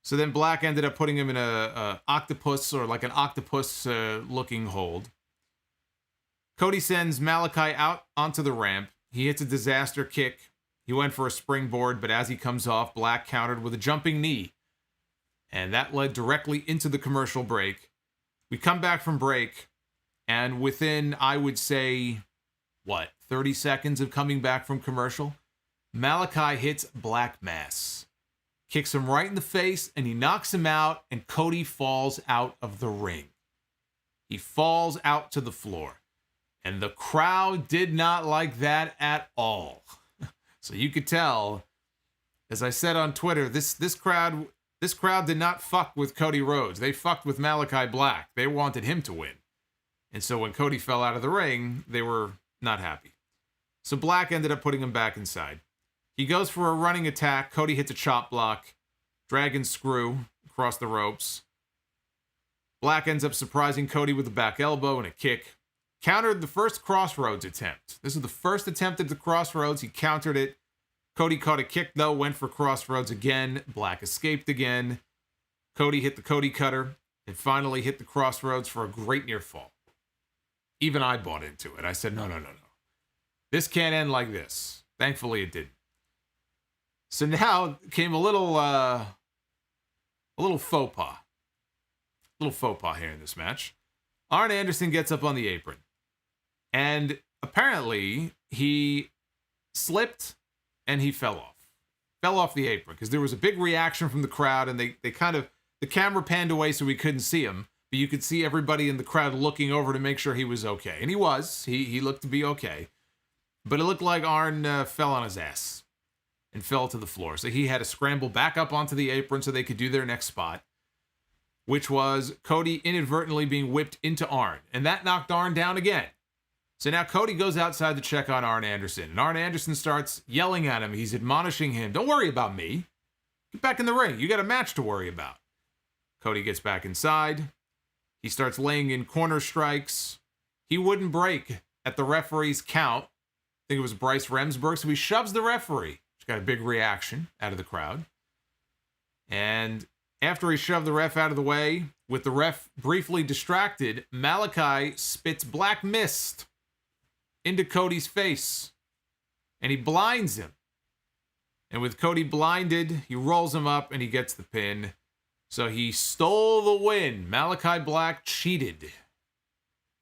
So then Black ended up putting him in a octopus, or like an octopus looking hold. Cody sends Malakai out onto the ramp. He hits a disaster kick. He went for a springboard, but as he comes off, Black countered with a jumping knee. And that led directly into the commercial break. We come back from break, and within, I would say, 30 seconds of coming back from commercial, Malakai hits Black Mass. Kicks him right in the face, and he knocks him out, and Cody falls out of the ring. He falls out to the floor. And the crowd did not like that at all. So you could tell, as I said on Twitter, this crowd did not fuck with Cody Rhodes. They fucked with Malakai Black. They wanted him to win. And so when Cody fell out of the ring, they were not happy. So Black ended up putting him back inside. He goes for a running attack. Cody hits a chop block. Dragon screw across the ropes. Black ends up surprising Cody with a back elbow and a kick. Countered the first Crossroads attempt. This is the first attempt at the Crossroads. He countered it. Cody caught a kick, though, went for Crossroads again. Black escaped again. Cody hit the Cody Cutter and finally hit the Crossroads for a great near fall. Even I bought into it. I said, no. This can't end like this. Thankfully, it didn't. So now came a little faux pas. A little faux pas here in this match. Arn Anderson gets up on the apron. And apparently, he slipped and he fell off. Fell off the apron because there was a big reaction from the crowd, and they kind of, the camera panned away so we couldn't see him, but you could see everybody in the crowd looking over to make sure he was okay. And he was. He looked to be okay. But it looked like Arn fell on his ass and fell to the floor. So he had to scramble back up onto the apron so they could do their next spot, which was Cody inadvertently being whipped into Arn. And that knocked Arn down again. So now Cody goes outside to check on Arn Anderson. And Arn Anderson starts yelling at him. He's admonishing him. Don't worry about me. Get back in the ring. You got a match to worry about. Cody gets back inside. He starts laying in corner strikes. He wouldn't break at the referee's count. I think it was Bryce Remsburg. So he shoves the referee, which got a big reaction out of the crowd. And after he shoved the ref out of the way, with the ref briefly distracted, Malakai spits black mist into Cody's face, and he blinds him. And with Cody blinded, he rolls him up, and he gets the pin. So he stole the win. Malakai Black cheated.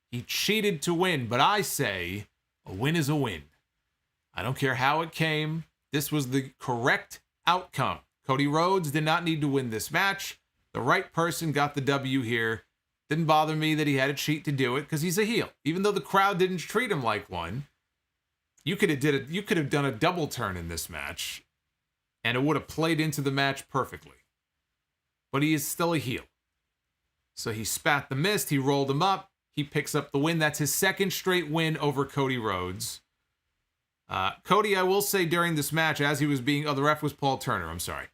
He cheated to win, but I say a win is a win. I don't care how it came. This was the correct outcome. Cody Rhodes did not need to win this match. The right person got the W here. Didn't bother me that he had to cheat to do it because he's a heel. Even though the crowd didn't treat him like one, you could have done a double turn in this match, and it would have played into the match perfectly. But he is still a heel. So he spat the mist. He rolled him up. He picks up the win. That's his second straight win over Cody Rhodes. Cody, I will say during this match, as he was being, the ref was Paul Turner. I'm sorry.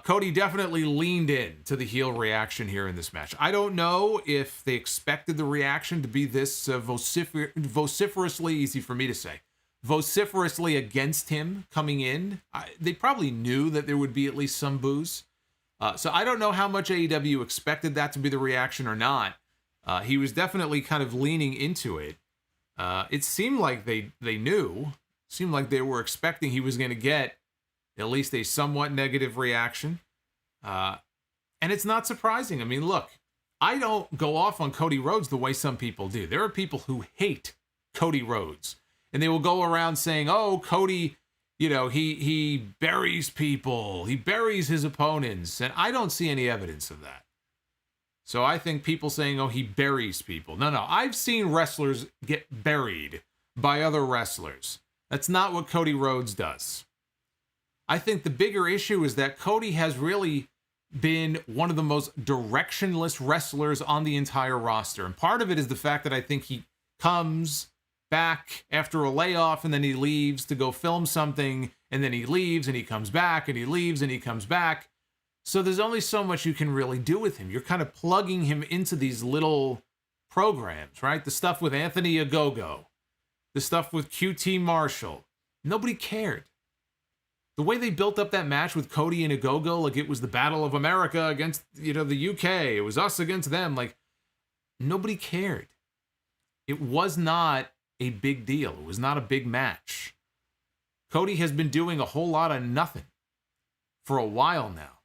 Cody definitely leaned in to the heel reaction here in this match. I don't know if they expected the reaction to be this vociferously, easy for me to say, vociferously against him coming in. They probably knew that there would be at least some boos. So I don't know how much AEW expected that to be the reaction or not. He was definitely kind of leaning into it. It seemed like they knew. Seemed like they were expecting he was going to get at least a somewhat negative reaction. And it's not surprising. I mean, look, I don't go off on Cody Rhodes the way some people do. There are people who hate Cody Rhodes. And they will go around saying, oh, Cody, you know, he buries people. He buries his opponents. And I don't see any evidence of that. So I think people saying, oh, he buries people. No. I've seen wrestlers get buried by other wrestlers. That's not what Cody Rhodes does. I think the bigger issue is that Cody has really been one of the most directionless wrestlers on the entire roster. And part of it is the fact that I think he comes back after a layoff, and then he leaves to go film something, and then he leaves and he comes back, and he leaves and he comes back. So there's only so much you can really do with him. You're kind of plugging him into these little programs, right? The stuff with Anthony Ogogo, the stuff with QT Marshall. Nobody cared. The way they built up that match with Cody and Ogogo, like it was the Battle of America against, the UK. It was us against them. Like, nobody cared. It was not a big deal. It was not a big match. Cody has been doing a whole lot of nothing for a while now.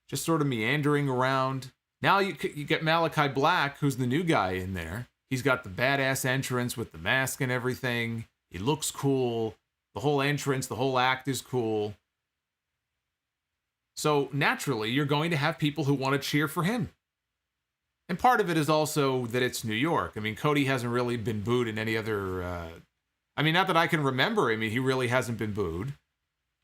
Just sort of meandering around. Now you get Malakai Black, who's the new guy in there. He's got the badass entrance with the mask and everything. He looks cool. The whole entrance, the whole act is cool. So naturally, you're going to have people who want to cheer for him. And part of it is also that it's New York. I mean, Cody hasn't really been booed in any other... not that I can remember. I mean, he really hasn't been booed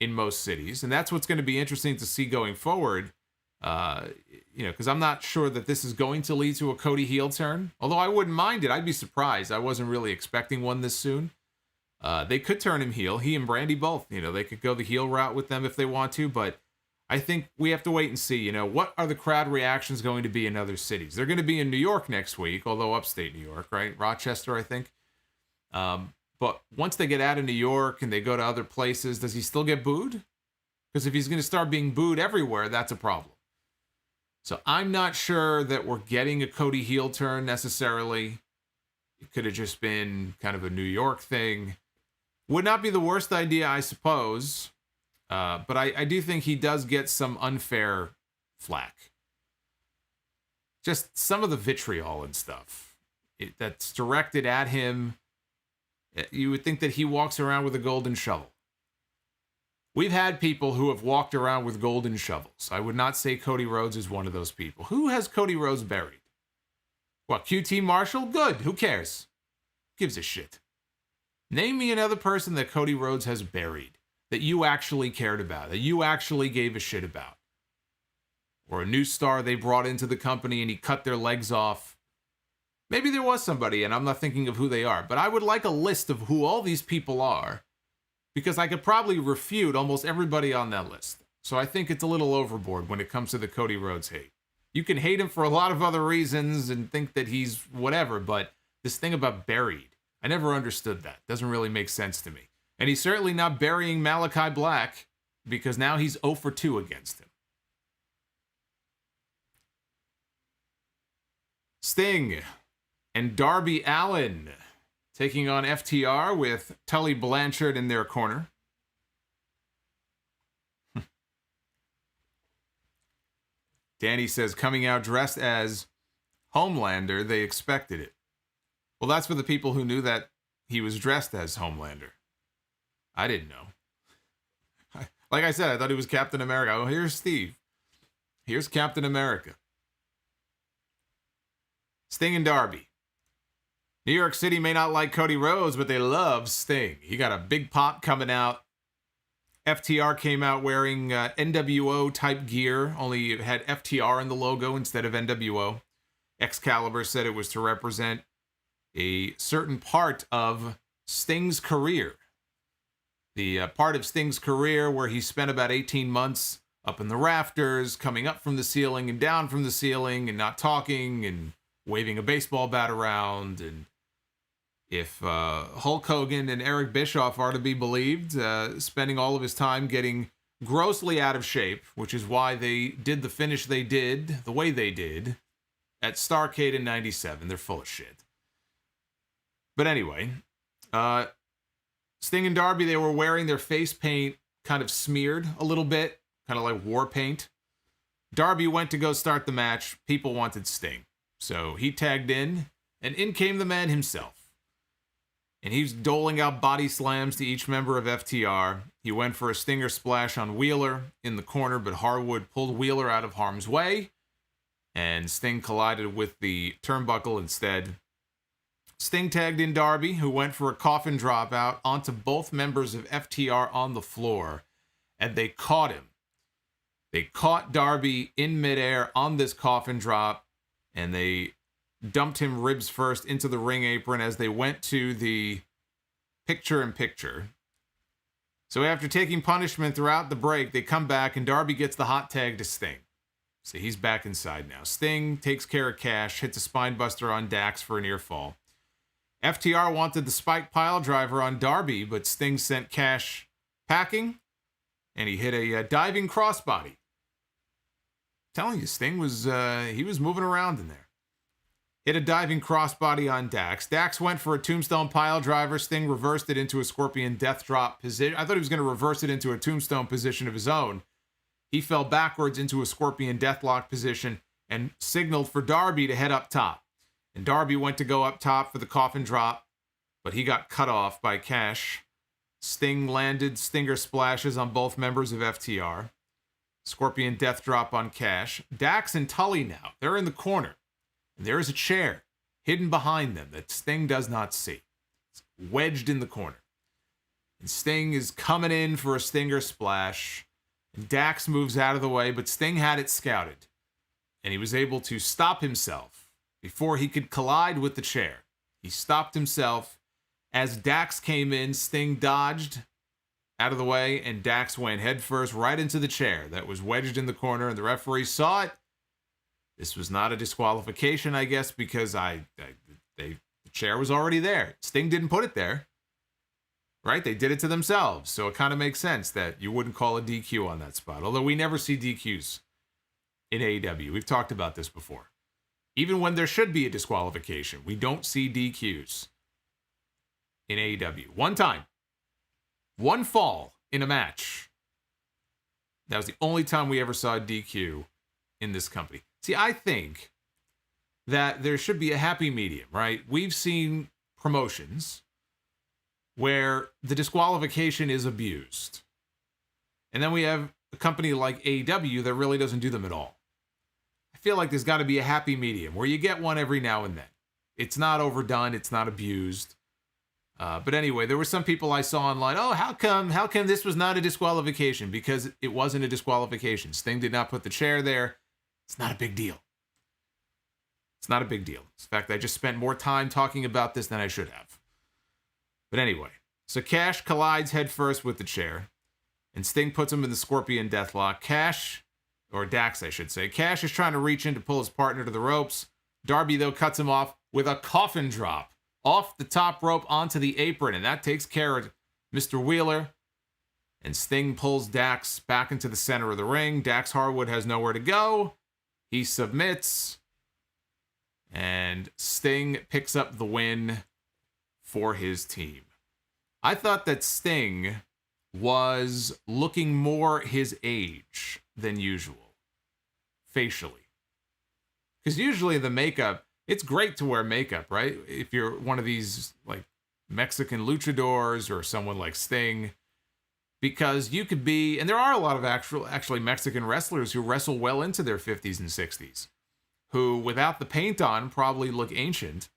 in most cities. And that's what's going to be interesting to see going forward. Because I'm not sure that this is going to lead to a Cody heel turn. Although I wouldn't mind it. I'd be surprised. I wasn't really expecting one this soon. They could turn him heel. He and Brandy both. They could go the heel route with them if they want to. But I think we have to wait and see. What are the crowd reactions going to be in other cities? They're going to be in New York next week, although upstate New York, right? Rochester, I think. But once they get out of New York and they go to other places, does he still get booed? Because if he's going to start being booed everywhere, that's a problem. So I'm not sure that we're getting a Cody heel turn necessarily. It could have just been kind of a New York thing. Would not be the worst idea, I suppose. But I do think he does get some unfair flack. Just some of the vitriol and stuff that's directed at him. You would think that he walks around with a golden shovel. We've had people who have walked around with golden shovels. I would not say Cody Rhodes is one of those people. Who has Cody Rhodes buried? What, QT Marshall? Good. Who cares? Gives a shit. Name me another person that Cody Rhodes has buried that you actually cared about, that you actually gave a shit about. Or a new star they brought into the company and he cut their legs off. Maybe there was somebody and I'm not thinking of who they are, but I would like a list of who all these people are because I could probably refute almost everybody on that list. So I think it's a little overboard when it comes to the Cody Rhodes hate. You can hate him for a lot of other reasons and think that he's whatever, but this thing about buried, I never understood that. Doesn't really make sense to me. And he's certainly not burying Malakai Black because now he's 0 for 2 against him. Sting and Darby Allin taking on FTR with Tully Blanchard in their corner. Danny says, coming out dressed as Homelander, they expected it. Well, that's for the people who knew that he was dressed as Homelander. I didn't know. Like I said, I thought he was Captain America. Oh, here's Steve. Here's Captain America. Sting and Darby. New York City may not like Cody Rhodes, but they love Sting. He got a big pop coming out. FTR came out wearing NWO type gear, only it had FTR in the logo instead of NWO. Excalibur said it was to represent a certain part of Sting's career. The part of Sting's career where he spent about 18 months up in the rafters, coming up from the ceiling and down from the ceiling and not talking and waving a baseball bat around. And if Hulk Hogan and Eric Bischoff are to be believed, spending all of his time getting grossly out of shape, which is why they did the finish they did, the way they did, at Starrcade in 97. They're full of shit. But anyway, Sting and Darby, they were wearing their face paint kind of smeared a little bit, kind of like war paint. Darby went to go start the match. People wanted Sting. So he tagged in, and in came the man himself. And he's doling out body slams to each member of FTR. He went for a stinger splash on Wheeler in the corner, but Harwood pulled Wheeler out of harm's way, and Sting collided with the turnbuckle instead. Sting tagged in Darby, who went for a coffin drop out onto both members of FTR on the floor, and they caught him. They caught Darby in midair on this coffin drop, and they dumped him ribs first into the ring apron as they went to the picture-in-picture. So after taking punishment throughout the break, they come back and Darby gets the hot tag to Sting. So he's back inside now. Sting takes care of Cash, hits a spine buster on Dax for a near fall. FTR wanted the spike pile driver on Darby, but Sting sent Cash packing, and he hit a diving crossbody. I'm telling you, Sting was he was moving around in there. Hit a diving crossbody on Dax. Dax went for a tombstone pile driver. Sting reversed it into a scorpion death drop position. I thought he was going to reverse it into a tombstone position of his own. He fell backwards into a scorpion deathlock position and signaled for Darby to head up top. And Darby went to go up top for the coffin drop, but he got cut off by Cash. Sting landed stinger splashes on both members of FTR. Scorpion death drop on Cash. Dax and Tully now, they're in the corner. And there is a chair hidden behind them that Sting does not see. It's wedged in the corner. And Sting is coming in for a stinger splash. And Dax moves out of the way, but Sting had it scouted. And he was able to stop himself before he could collide with the chair. He stopped himself. As Dax came in, Sting dodged out of the way, and Dax went headfirst right into the chair that was wedged in the corner, and the referee saw it. This was not a disqualification, I guess, because the chair was already there. Sting didn't put it there, right? They did it to themselves, so it kind of makes sense that you wouldn't call a DQ on that spot, although we never see DQs in AEW. We've talked about this before. Even when there should be a disqualification, we don't see DQs in AEW. One time. One fall in a match. That was the only time we ever saw a DQ in this company. See, I think that there should be a happy medium, right? We've seen promotions where the disqualification is abused. And then we have a company like AEW that really doesn't do them at all. I feel like there's got to be a happy medium where you get one every now and then. It's not overdone. It's not abused. But anyway, there were some people I saw online. Oh, how come this was not a disqualification? Because it wasn't a disqualification. Sting did not put the chair there. It's not a big deal. It's not a big deal. In fact, I just spent more time talking about this than I should have. But anyway, so Cash collides headfirst with the chair, and Sting puts him in the Scorpion Deathlock. Cash, or Dax, I should say. Cash is trying to reach in to pull his partner to the ropes. Darby, though, cuts him off with a coffin drop off the top rope onto the apron, and that takes care of Mr. Wheeler. And Sting pulls Dax back into the center of the ring. Dax Harwood has nowhere to go. He submits, and Sting picks up the win for his team. I thought that Sting was looking more his age than usual, facially. Because usually the makeup, it's great to wear makeup, right? If you're one of these like Mexican luchadors or someone like Sting, because you could be, and there are a lot of actually Mexican wrestlers who wrestle well into their 50s and 60s, who without the paint on probably look ancient,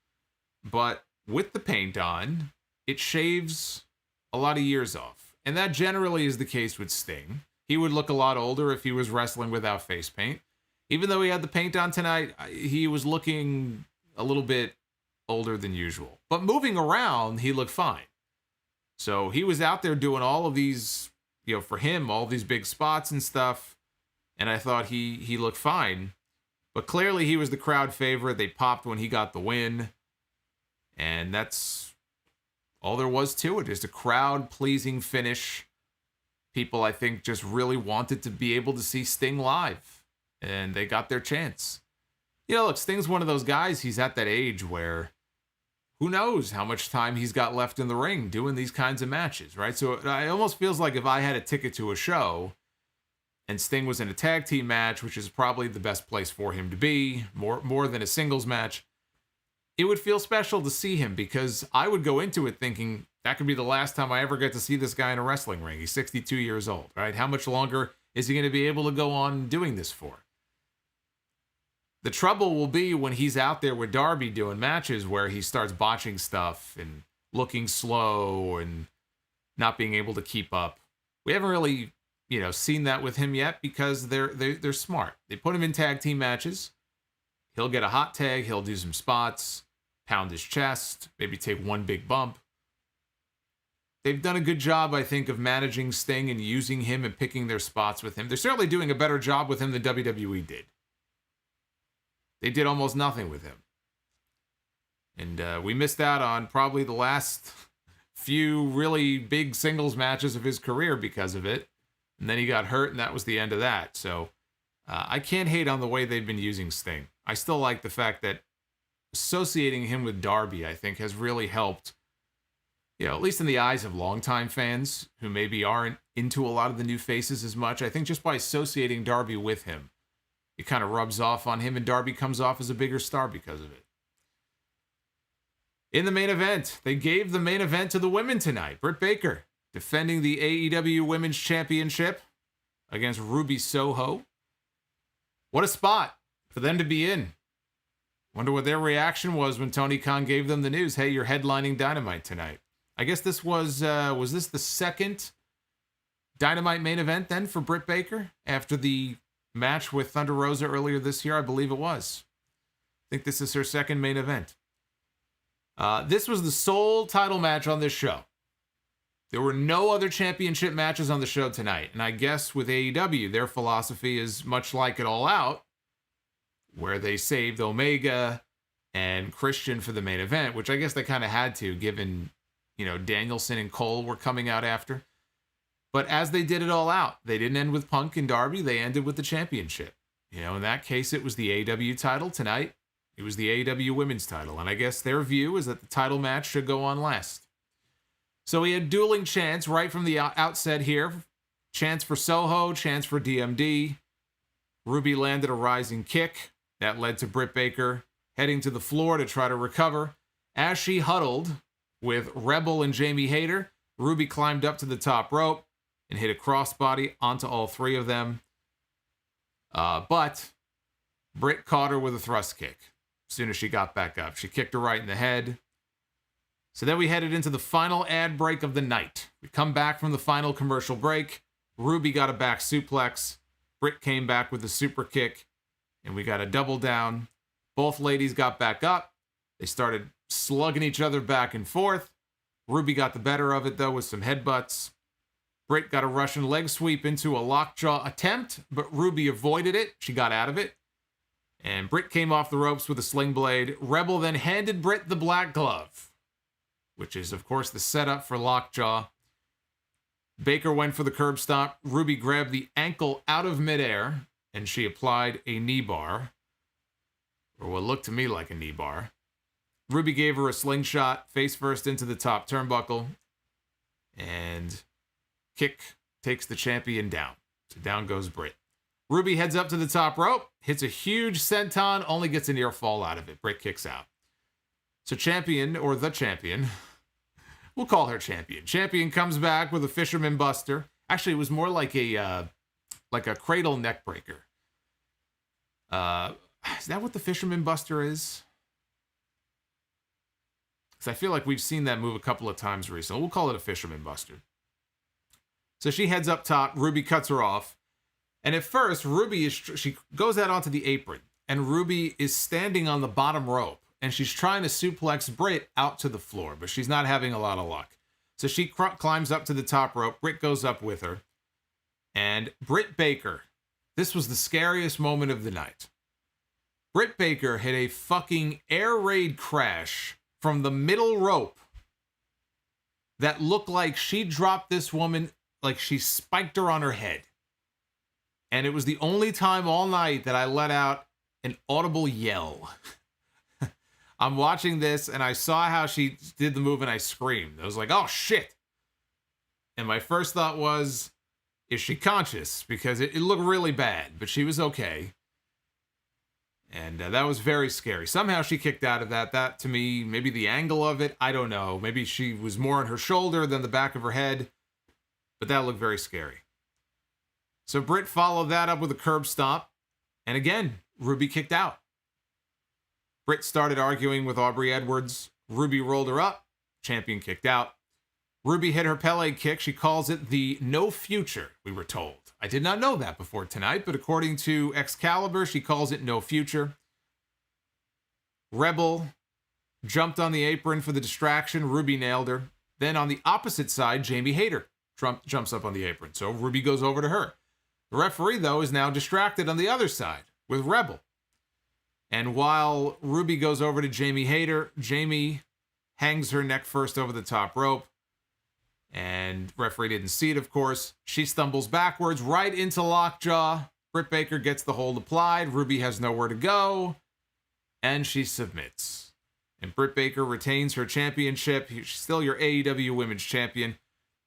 but with the paint on, it shaves a lot of years off. And that generally is the case with Sting. He would look a lot older if he was wrestling without face paint. Even though he had the paint on tonight, he was looking a little bit older than usual. But moving around, he looked fine. So he was out there doing all of these, for him, all these big spots and stuff. And I thought he looked fine. But clearly he was the crowd favorite. They popped when he got the win. And that's all there was to it. Just a crowd-pleasing finish. People, I think, just really wanted to be able to see Sting live. And they got their chance. Look, Sting's one of those guys, he's at that age where who knows how much time he's got left in the ring doing these kinds of matches, right? So it almost feels like if I had a ticket to a show and Sting was in a tag team match, which is probably the best place for him to be, more than a singles match, it would feel special to see him because I would go into it thinking that could be the last time I ever get to see this guy in a wrestling ring. He's 62 years old, right? How much longer is he going to be able to go on doing this for? The trouble will be when he's out there with Darby doing matches where he starts botching stuff and looking slow and not being able to keep up. We haven't really, seen that with him yet because they're smart. They put him in tag team matches He'll get a hot tag. He'll do some spots, pound his chest, maybe take one big bump. They've done a good job, I think, of managing Sting and using him and picking their spots with him. They're certainly doing a better job with him than WWE did. They did almost nothing with him. And we missed out on probably the last few really big singles matches of his career because of it. And then he got hurt, and that was the end of that. So I can't hate on the way they've been using Sting. I still like the fact that associating him with Darby, I think, has really helped, at least in the eyes of longtime fans who maybe aren't into a lot of the new faces as much. I think just by associating Darby with him, it kind of rubs off on him, and Darby comes off as a bigger star because of it. In the main event, they gave the main event to the women tonight. Britt Baker defending the AEW Women's Championship against Ruby Soho. What a spot for them to be in. Wonder what their reaction was when Tony Khan gave them the news, hey, you're headlining Dynamite tonight. I guess this was this the second Dynamite main event then for Britt Baker after the match with Thunder Rosa earlier this year? I believe it was. I think this is her second main event. This was the sole title match on this show. There were no other championship matches on the show tonight. And I guess with AEW, their philosophy is much like it All Out, where they saved Omega and Christian for the main event, which I guess they kind of had to, given, Danielson and Cole were coming out after. But as they did it All Out, they didn't end with Punk and Darby. They ended with the championship. In that case, it was the AEW title. Tonight, it was the AEW women's title. And I guess their view is that the title match should go on last. So we had dueling chants right from the outset here. Chants for Soho, chants for DMD. Ruby landed a rising kick. That led to Britt Baker heading to the floor to try to recover. As she huddled with Rebel and Jamie Hayter, Ruby climbed up to the top rope and hit a crossbody onto all three of them. But Britt caught her with a thrust kick as soon as she got back up. She kicked her right in the head. So then we headed into the final ad break of the night. We come back from the final commercial break. Ruby got a back suplex. Britt came back with a super kick. And we got a double down. Both ladies got back up. They started slugging each other back and forth. Ruby got the better of it, though, with some headbutts. Britt got a Russian leg sweep into a lockjaw attempt, but Ruby avoided it. She got out of it. And Britt came off the ropes with a sling blade. Rebel then handed Britt the black glove, which is, of course, the setup for lockjaw. Baker went for the curb stomp. Ruby grabbed the ankle out of midair, and she applied a knee bar, or what looked to me like a knee bar. Ruby gave her a slingshot, face first into the top turnbuckle, and kick takes the champion down. So down goes Britt. Ruby heads up to the top rope, hits a huge senton, only gets a near fall out of it. Britt kicks out. So champion, or the champion, we'll call her champion. Champion comes back with a fisherman buster. Actually, it was more like a cradle neck breaker. Is that what the fisherman buster is? Because I feel like we've seen that move a couple of times recently. We'll call it a fisherman buster. So she heads up top. Ruby cuts her off. And at first, she goes out onto the apron. And Ruby is standing on the bottom rope. And she's trying to suplex Britt out to the floor. But she's not having a lot of luck. So she climbs up to the top rope. Britt goes up with her. And Britt Baker, this was the scariest moment of the night. Britt Baker hit a fucking air raid crash from the middle rope that looked like she dropped this woman, like she spiked her on her head. And it was the only time all night that I let out an audible yell. I'm watching this and I saw how she did the move and I screamed. I was like, oh shit. And my first thought was, is she conscious? Because it looked really bad, but she was okay. And that was very scary. Somehow she kicked out of that. That, to me, maybe the angle of it, I don't know. Maybe she was more on her shoulder than the back of her head. But that looked very scary. So Britt followed that up with a curb stomp. And again, Ruby kicked out. Britt started arguing with Aubrey Edwards. Ruby rolled her up. Champion kicked out. Ruby hit her Pele kick. She calls it the No Future, we were told. I did not know that before tonight, but according to Excalibur, she calls it No Future. Rebel jumped on the apron for the distraction. Ruby nailed her. Then on the opposite side, Jamie Hayter jumps up on the apron. So Ruby goes over to her. The referee, though, is now distracted on the other side with Rebel. And while Ruby goes over to Jamie Hayter, Jamie hangs her neck first over the top rope. And referee didn't see it, of course. She stumbles backwards right into lockjaw. Britt Baker gets the hold applied. Ruby has nowhere to go. And she submits. And Britt Baker retains her championship. She's still your AEW Women's Champion.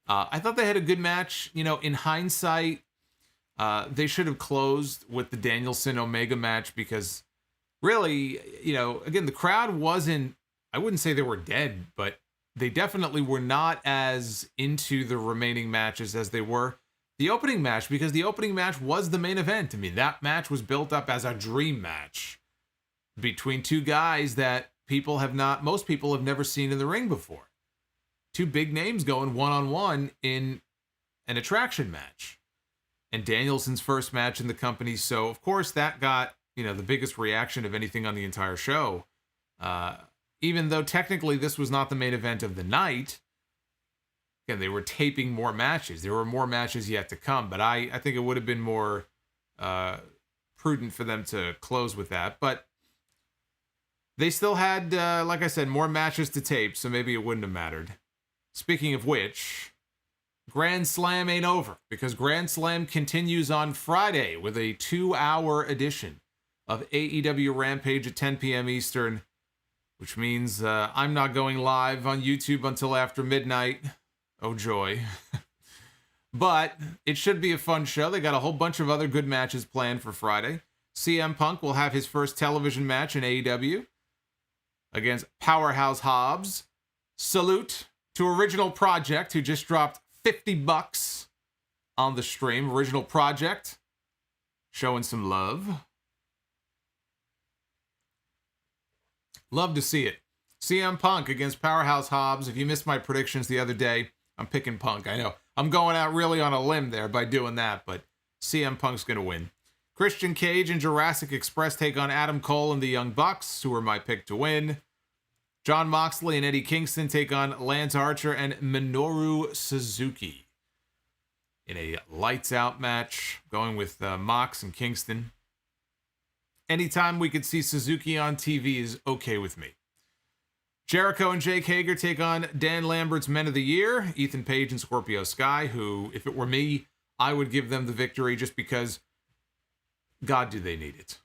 I thought they had a good match. You know, in hindsight, they should have closed with the Danielson-Omega match because really, you know, again, the crowd wasn't, I wouldn't say they were dead, but they definitely were not as into the remaining matches as they were the opening match, because the opening match was the main event. I mean, that match was built up as a dream match between two guys that most people have never seen in the ring before. Two big names going one-on-one in an attraction match. And Danielson's first match in the company, so of course that got, you know, the biggest reaction of anything on the entire show. Even though technically this was not the main event of the night. Again, they were taping more matches. There were more matches yet to come, but I think it would have been more prudent for them to close with that. But they still had, like I said, more matches to tape, so maybe it wouldn't have mattered. Speaking of which, Grand Slam ain't over, because Grand Slam continues on Friday with a 2-hour edition of AEW Rampage at 10 p.m. Eastern, which means I'm not going live on YouTube until after midnight. Oh, joy. But it should be a fun show. They got a whole bunch of other good matches planned for Friday. CM Punk will have his first television match in AEW against Powerhouse Hobbs. Salute to Original Project, who just dropped $50 on the stream. Original Project showing some love. Love to see it. CM Punk against Powerhouse Hobbs. If you missed my predictions the other day, I'm picking Punk. I know I'm going out really on a limb there by doing that, but CM Punk's going to win. Christian Cage and Jurassic Express take on Adam Cole and the Young Bucks, who are my pick to win. Jon Moxley and Eddie Kingston take on Lance Archer and Minoru Suzuki in a lights-out match, going with Mox and Kingston. Anytime we could see Suzuki on TV is okay with me. Jericho and Jake Hager take on Dan Lambert's Men of the Year, Ethan Page and Scorpio Sky, who, if it were me, I would give them the victory just because, God, do they need it.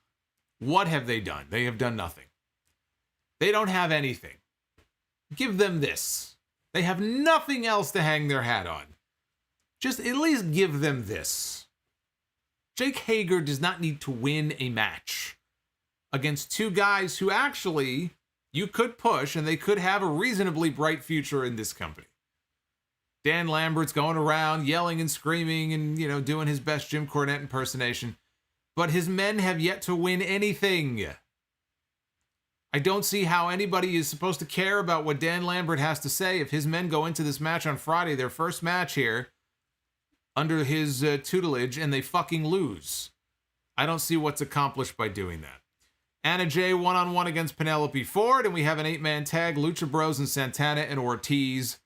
What have they done? They have done nothing. They don't have anything. Give them this. They have nothing else to hang their hat on. Just at least give them this. Jake Hager does not need to win a match against two guys who actually you could push and they could have a reasonably bright future in this company. Dan Lambert's going around yelling and screaming and, you know, doing his best Jim Cornette impersonation, but his men have yet to win anything. I don't see how anybody is supposed to care about what Dan Lambert has to say if his men go into this match on Friday, their first match here, under his tutelage, and they fucking lose. I don't see what's accomplished by doing that. Anna Jay one-on-one against Penelope Ford, and we have an 8-man tag. Lucha Bros and Santana and Ortiz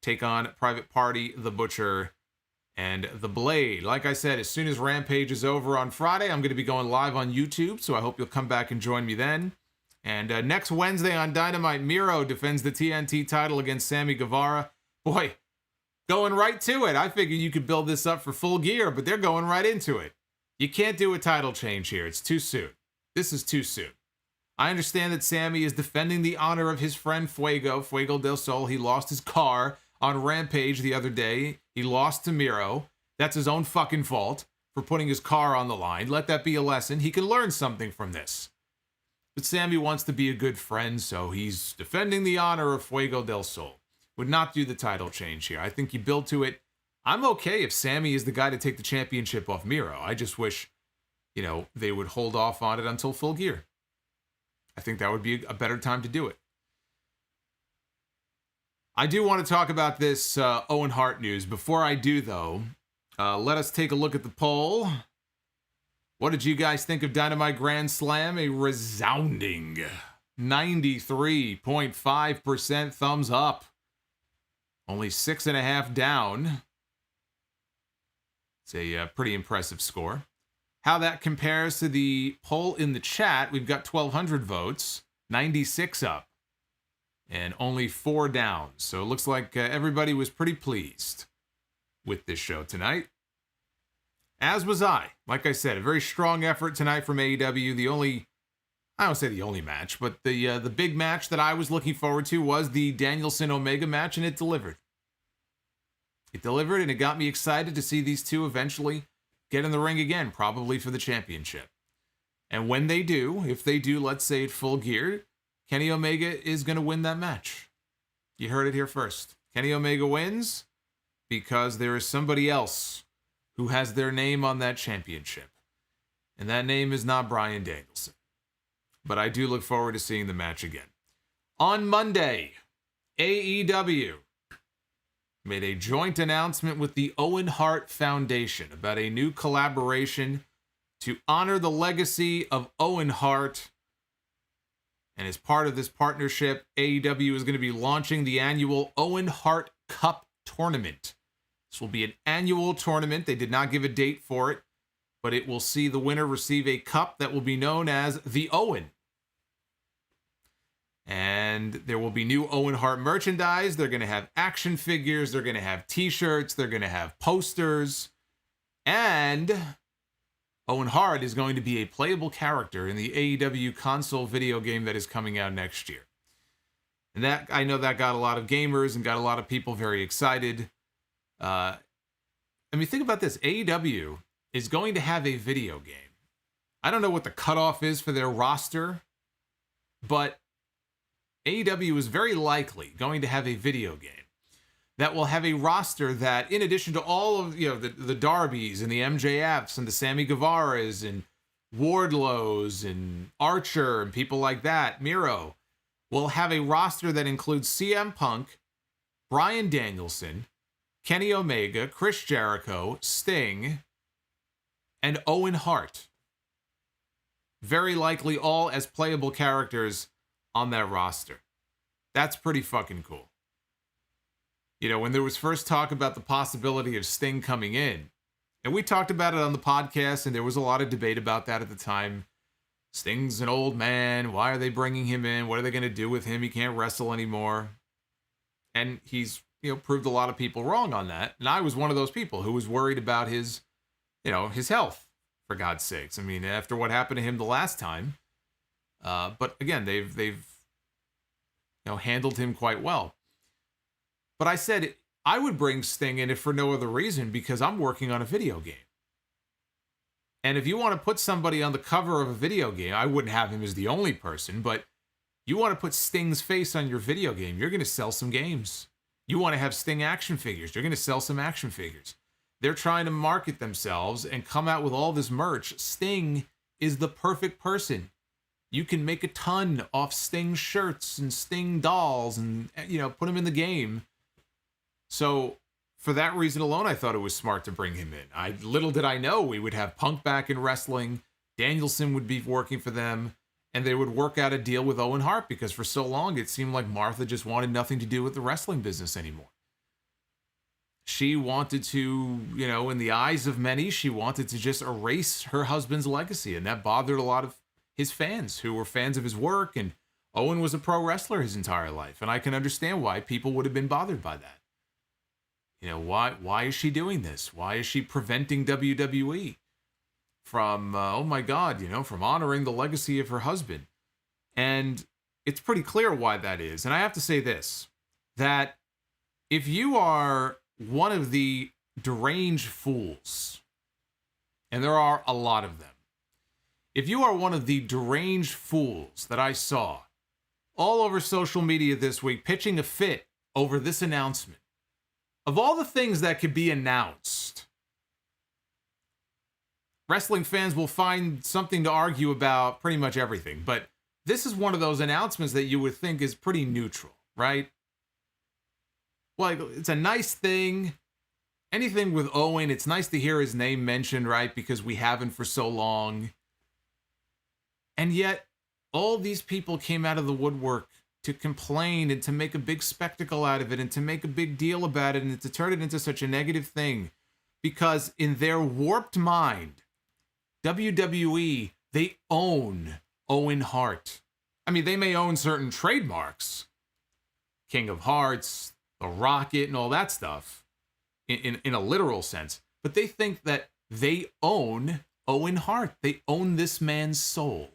take on Private Party, The Butcher, and The Blade. Like I said, as soon as Rampage is over on Friday, I'm going to be going live on YouTube, so I hope you'll come back and join me then. And next Wednesday on Dynamite, Miro defends the TNT title against Sammy Guevara. Boy, going right to it. I figured you could build this up for Full Gear, but they're going right into it. You can't do a title change here. It's too soon. This is too soon. I understand that Sammy is defending the honor of his friend Fuego del Sol. He lost his car on Rampage the other day. He lost to Miro. That's his own fucking fault for putting his car on the line. Let that be a lesson. He can learn something from this. But Sammy wants to be a good friend, so he's defending the honor of Fuego del Sol. Would not do the title change here. I think you build to it. I'm okay if Sammy is the guy to take the championship off Miro. I just wish, you know, they would hold off on it until Full Gear. I think that would be a better time to do it. I do want to talk about this Owen Hart news. Before I do, though, let us take a look at the poll. What did you guys think of Dynamite Grand Slam? A resounding 93.5% thumbs up. Only 6.5 down. It's a pretty impressive score. How that compares to the poll in the chat, we've got 1,200 votes, 96 up, and only 4 down. So it looks like everybody was pretty pleased with this show tonight. As was I. Like I said, a very strong effort tonight from AEW. I don't say the only match, but the big match that I was looking forward to was the Danielson Omega match, and it delivered. It delivered, and it got me excited to see these two eventually get in the ring again, probably for the championship. And when they do, if they do, let's say at Full Gear, Kenny Omega is going to win that match. You heard it here first. Kenny Omega wins because there is somebody else who has their name on that championship. And that name is not Bryan Danielson. But I do look forward to seeing the match again. On Monday, AEW made a joint announcement with the Owen Hart Foundation about a new collaboration to honor the legacy of Owen Hart. And as part of this partnership, AEW is going to be launching the annual Owen Hart Cup tournament. This will be an annual tournament. They did not give a date for it, but it will see the winner receive a cup that will be known as the Owen. And there will be new Owen Hart merchandise. They're going to have action figures. They're going to have t-shirts. They're going to have posters. And Owen Hart is going to be a playable character in the AEW console video game that is coming out next year. And that, I know that got a lot of gamers and got a lot of people very excited. I mean, think about this. AEW is going to have a video game. I don't know what the cutoff is for their roster, but AEW is very likely going to have a video game that will have a roster that, in addition to all of the Darbys and the MJFs and the Sammy Guevaras and Wardlows and Archer and people like that, Miro, will have a roster that includes CM Punk, Bryan Danielson, Kenny Omega, Chris Jericho, Sting, and Owen Hart. Very likely all as playable characters on that roster. That's pretty fucking cool. You know, when there was first talk about the possibility of Sting coming in, and we talked about it on the podcast, and there was a lot of debate about that at the time. Sting's an old man. Why are they bringing him in? What are they going to do with him? He can't wrestle anymore. And he's, proved a lot of people wrong on that. And I was one of those people who was worried about his health, for God's sakes. I mean, after what happened to him the last time. But again, they've handled him quite well. But I said I would bring Sting in if for no other reason because I'm working on a video game. And if you want to put somebody on the cover of a video game, I wouldn't have him as the only person, but you want to put Sting's face on your video game, you're going to sell some games. You want to have Sting action figures, you're going to sell some action figures. They're trying to market themselves and come out with all this merch. Sting is the perfect person. You can make a ton off Sting shirts and Sting dolls and, put them in the game. So for that reason alone, I thought it was smart to bring him in. Little did I know we would have Punk back in wrestling. Danielson would be working for them, and they would work out a deal with Owen Hart because for so long it seemed like Martha just wanted nothing to do with the wrestling business anymore. She wanted to, in the eyes of many, she wanted to just erase her husband's legacy, and that bothered a lot of his fans who were fans of his work, and Owen was a pro wrestler his entire life, and I can understand why people would have been bothered by that. Why is she doing this? Why is she preventing WWE from, from honoring the legacy of her husband? And it's pretty clear why that is. And I have to say this, that if you are one of the deranged fools, and there are a lot of them, if you are one of the deranged fools that I saw all over social media this week pitching a fit over this announcement, of all the things that could be announced, wrestling fans will find something to argue about pretty much everything. But this is one of those announcements that you would think is pretty neutral, right? Well, it's a nice thing. Anything with Owen, it's nice to hear his name mentioned, right? Because we haven't for so long. And yet, all these people came out of the woodwork to complain and to make a big spectacle out of it and to make a big deal about it and to turn it into such a negative thing. Because in their warped mind, WWE, they own Owen Hart. I mean, they may own certain trademarks, King of Hearts, the Rocket, and all that stuff, in a literal sense. But they think that they own Owen Hart. They own this man's soul.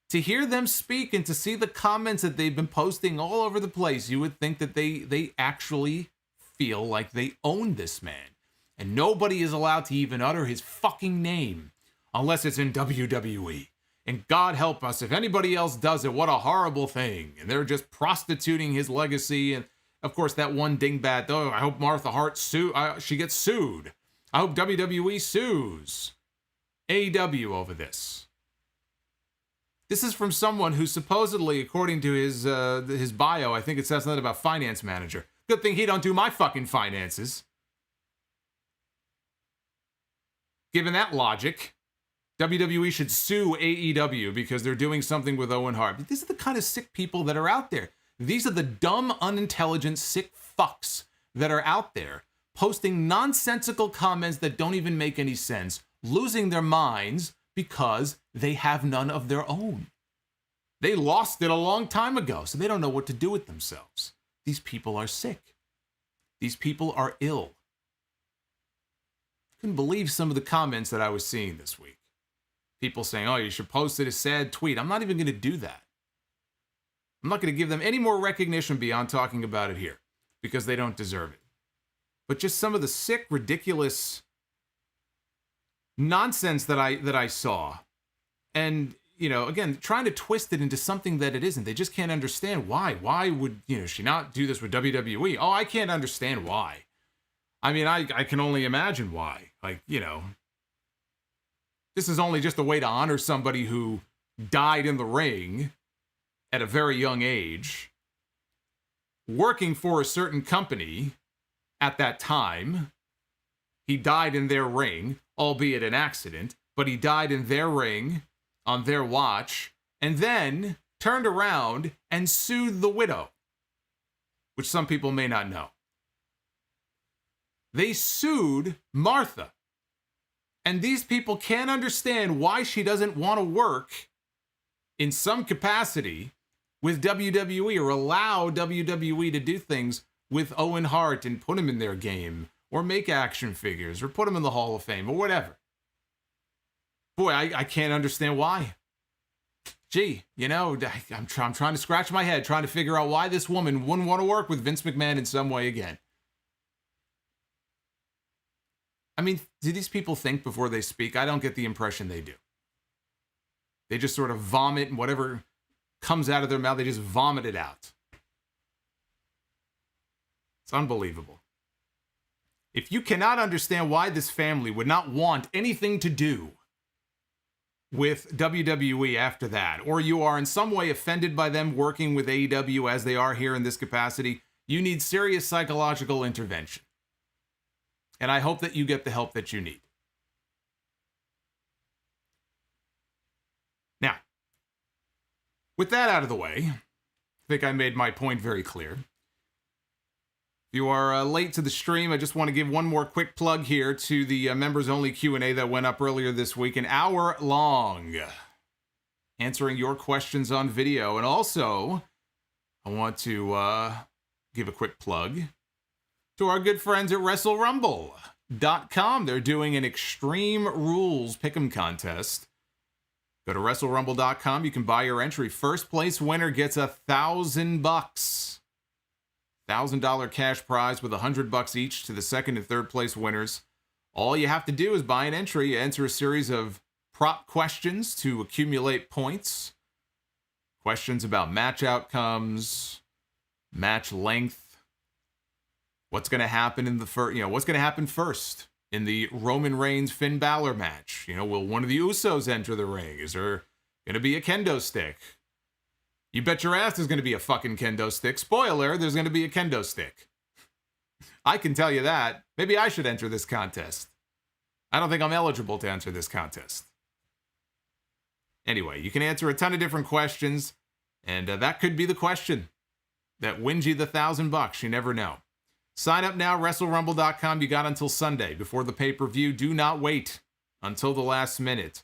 To hear them speak and to see the comments that they've been posting all over the place, you would think that they actually feel like they own this man. And nobody is allowed to even utter his fucking name unless it's in WWE. And God help us, if anybody else does it, what a horrible thing. And they're just prostituting his legacy. And of course, that one dingbat, though, I hope Martha Hart she gets sued. I hope WWE sues AEW over this. This is from someone who supposedly, according to his bio, I think it says something about finance manager. Good thing he don't do my fucking finances. Given that logic, WWE should sue AEW because they're doing something with Owen Hart. But these are the kind of sick people that are out there. These are the dumb, unintelligent, sick fucks that are out there posting nonsensical comments that don't even make any sense, losing their minds because they have none of their own. They lost it a long time ago, so they don't know what to do with themselves. These people are sick. These people are ill. Couldn't believe some of the comments that I was seeing this week. People saying, oh, you should post it a sad tweet. I'm not even going to do that. I'm not going to give them any more recognition beyond talking about it here because they don't deserve it. But just some of the sick, ridiculous nonsense that I saw. And, you know, again, trying to twist it into something that it isn't. They just can't understand why. Why would, she not do this with WWE? Oh, I can't understand why. I mean, I can only imagine why. Like, this is only just a way to honor somebody who died in the ring at a very young age, working for a certain company at that time. He died in their ring, albeit an accident, but he died in their ring on their watch, and then turned around and sued the widow, which some people may not know. They sued Martha. And these people can't understand why she doesn't want to work in some capacity with WWE or allow WWE to do things with Owen Hart and put him in their game or make action figures or put him in the Hall of Fame or whatever. Boy, I can't understand why. Gee, I'm trying to scratch my head trying to figure out why this woman wouldn't want to work with Vince McMahon in some way again. I mean, do these people think before they speak? I don't get the impression they do. They just sort of vomit, and whatever comes out of their mouth, they just vomit it out. It's unbelievable. If you cannot understand why this family would not want anything to do with WWE after that, or you are in some way offended by them working with AEW as they are here in this capacity, you need serious psychological intervention. And I hope that you get the help that you need. Now, with that out of the way, I think I made my point very clear. If you are late to the stream, I just want to give one more quick plug here to the members-only Q&A that went up earlier this week, an hour long, answering your questions on video. And also, I want to give a quick plug to our good friends at WrestleRumble.com. They're doing an Extreme Rules Pick'em contest. Go to WrestleRumble.com. You can buy your entry. First place winner gets $1,000. $1,000 cash prize with $100 each to the second and third place winners. All you have to do is buy an entry, answer a series of prop questions to accumulate points. Questions about match outcomes, match length. What's going to happen in the first, what's going to happen first in the Roman Reigns Finn Balor match? Will one of the Usos enter the ring? Is there going to be a kendo stick? You bet your ass there's going to be a fucking kendo stick. Spoiler, there's going to be a kendo stick. I can tell you that. Maybe I should enter this contest. I don't think I'm eligible to enter this contest. Anyway, you can answer a ton of different questions, and that could be the question that wins you the $1,000. You never know. Sign up now, WrestleRumble.com. You got until Sunday before the pay-per-view. Do not wait until the last minute.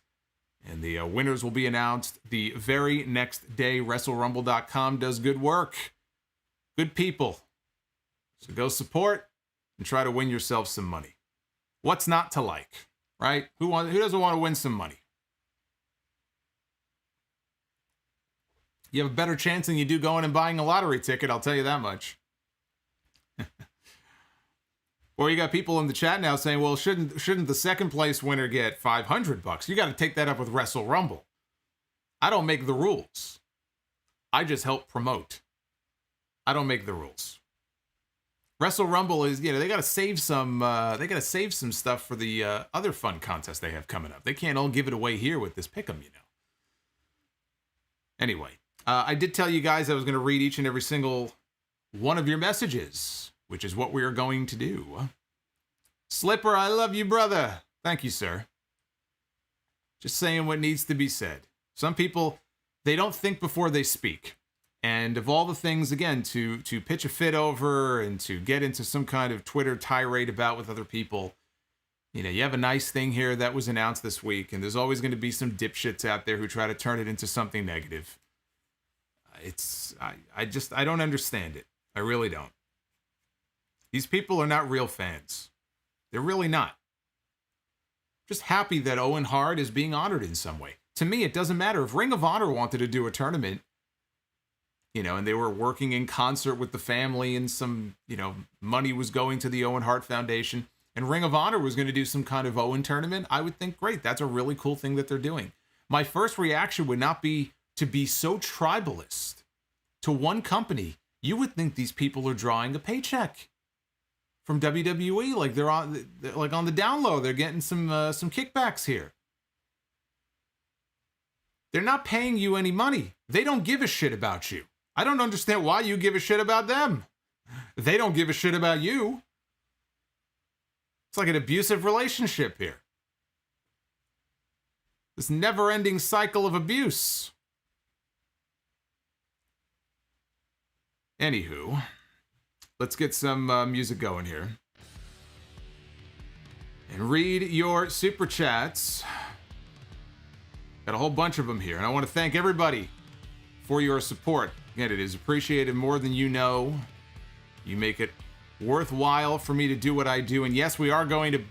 And the winners will be announced the very next day. WrestleRumble.com does good work. Good people. So go support and try to win yourself some money. What's not to like, right? Who doesn't want to win some money? You have a better chance than you do going and buying a lottery ticket, I'll tell you that much. Or you got people in the chat now saying, well, shouldn't the second place winner get $500? You got to take that up with Wrestle Rumble. I don't make the rules. I just help promote. I don't make the rules. Wrestle Rumble is, they got to save some stuff for the other fun contests they have coming up. They can't all give it away here with this pick'em, Anyway, I did tell you guys I was going to read each and every single one of your messages, which is what we are going to do. Slipper, I love you, brother. Thank you, sir. Just saying what needs to be said. Some people, they don't think before they speak. And of all the things, again, to pitch a fit over and to get into some kind of Twitter tirade about with other people, you have a nice thing here that was announced this week, and there's always going to be some dipshits out there who try to turn it into something negative. I don't understand it. I really don't. These people are not real fans. They're really not. Just happy that Owen Hart is being honored in some way. To me, it doesn't matter. If Ring of Honor wanted to do a tournament, and they were working in concert with the family and some, money was going to the Owen Hart Foundation, and Ring of Honor was going to do some kind of Owen tournament, I would think, great, that's a really cool thing that they're doing. My first reaction would not be to be so tribalist to one company. You would think these people are drawing a paycheck from WWE, like they're on the down low. They're getting some kickbacks here. They're not paying you any money. They don't give a shit about you. I don't understand why you give a shit about them. They don't give a shit about you. It's like an abusive relationship here. This never-ending cycle of abuse. Anywho, let's get some music going here. And read your super chats. Got a whole bunch of them here. And I want to thank everybody for your support. Again, it is appreciated more than you know. You make it worthwhile for me to do what I do. And yes, we are going to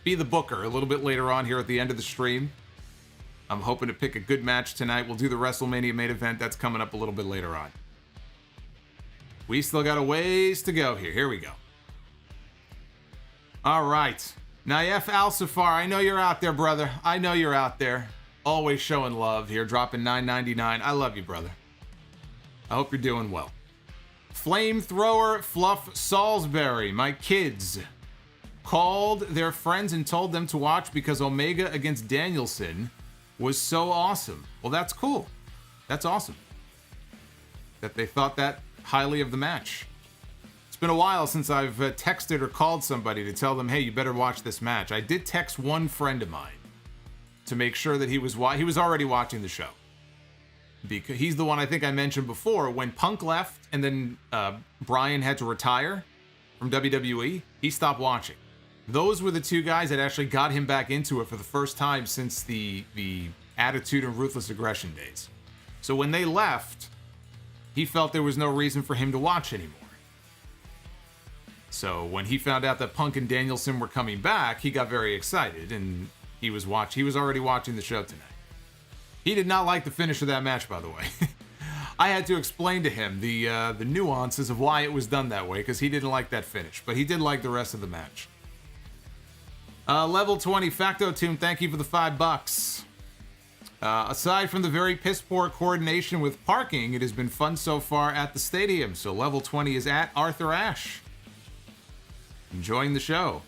be the booker a little bit later on here at the end of the stream. I'm hoping to pick a good match tonight. We'll do the WrestleMania main event. That's coming up a little bit later on. We still got a ways to go here. Here we go. All right. Naif Al-Safar, I know you're out there, brother. I know you're out there. Always showing love here, dropping $9.99. I love you, brother. I hope you're doing well. Flamethrower Fluff Salisbury, my kids called their friends and told them to watch because Omega against Danielson was so awesome. Well, that's cool. That's awesome. That they thought that highly of the match. It's been a while since I've texted or called somebody to tell them, hey, you better watch this match. I did text one friend of mine to make sure that he was already watching the show. Because he's the one I think I mentioned before, when Punk left and then Bryan had to retire from WWE, he stopped watching. Those were the two guys that actually got him back into it for the first time since the Attitude and Ruthless Aggression days. So when they left, he felt there was no reason for him to watch anymore. So when he found out that Punk and Danielson were coming back, he got very excited, and he was already watching the show tonight. He did not like the finish of that match, by the way. I had to explain to him the nuances of why it was done that way, because he didn't like that finish, but he did like the rest of the match. Level 20 Facto Tomb, thank you for the $5. Aside from the very piss poor coordination with parking, it has been fun so far at the stadium. So level 20 is at Arthur Ashe. Enjoying the show.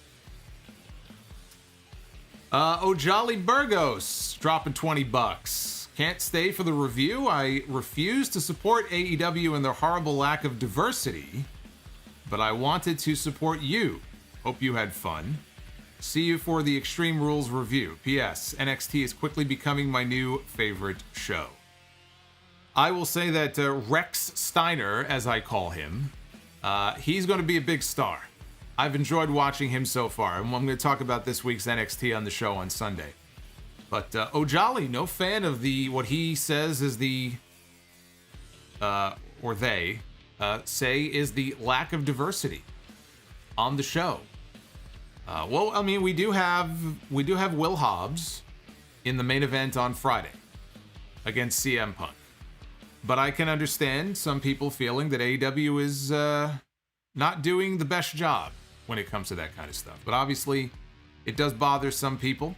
Ojali Burgos dropping $20. Can't stay for the review. I refuse to support AEW and their horrible lack of diversity, but I wanted to support you. Hope you had fun. See you for the Extreme Rules review. P.S. NXT is quickly becoming my new favorite show. I will say that Rex Steiner, as I call him, he's going to be a big star. I've enjoyed watching him so far. I'm going to talk about this week's NXT on the show on Sunday. But O'Jolly, no fan of what he says is the, or they say is the lack of diversity on the show. Well, I mean, we do have Will Hobbs in the main event on Friday against CM Punk. But I can understand some people feeling that AEW is not doing the best job when it comes to that kind of stuff. But obviously, it does bother some people.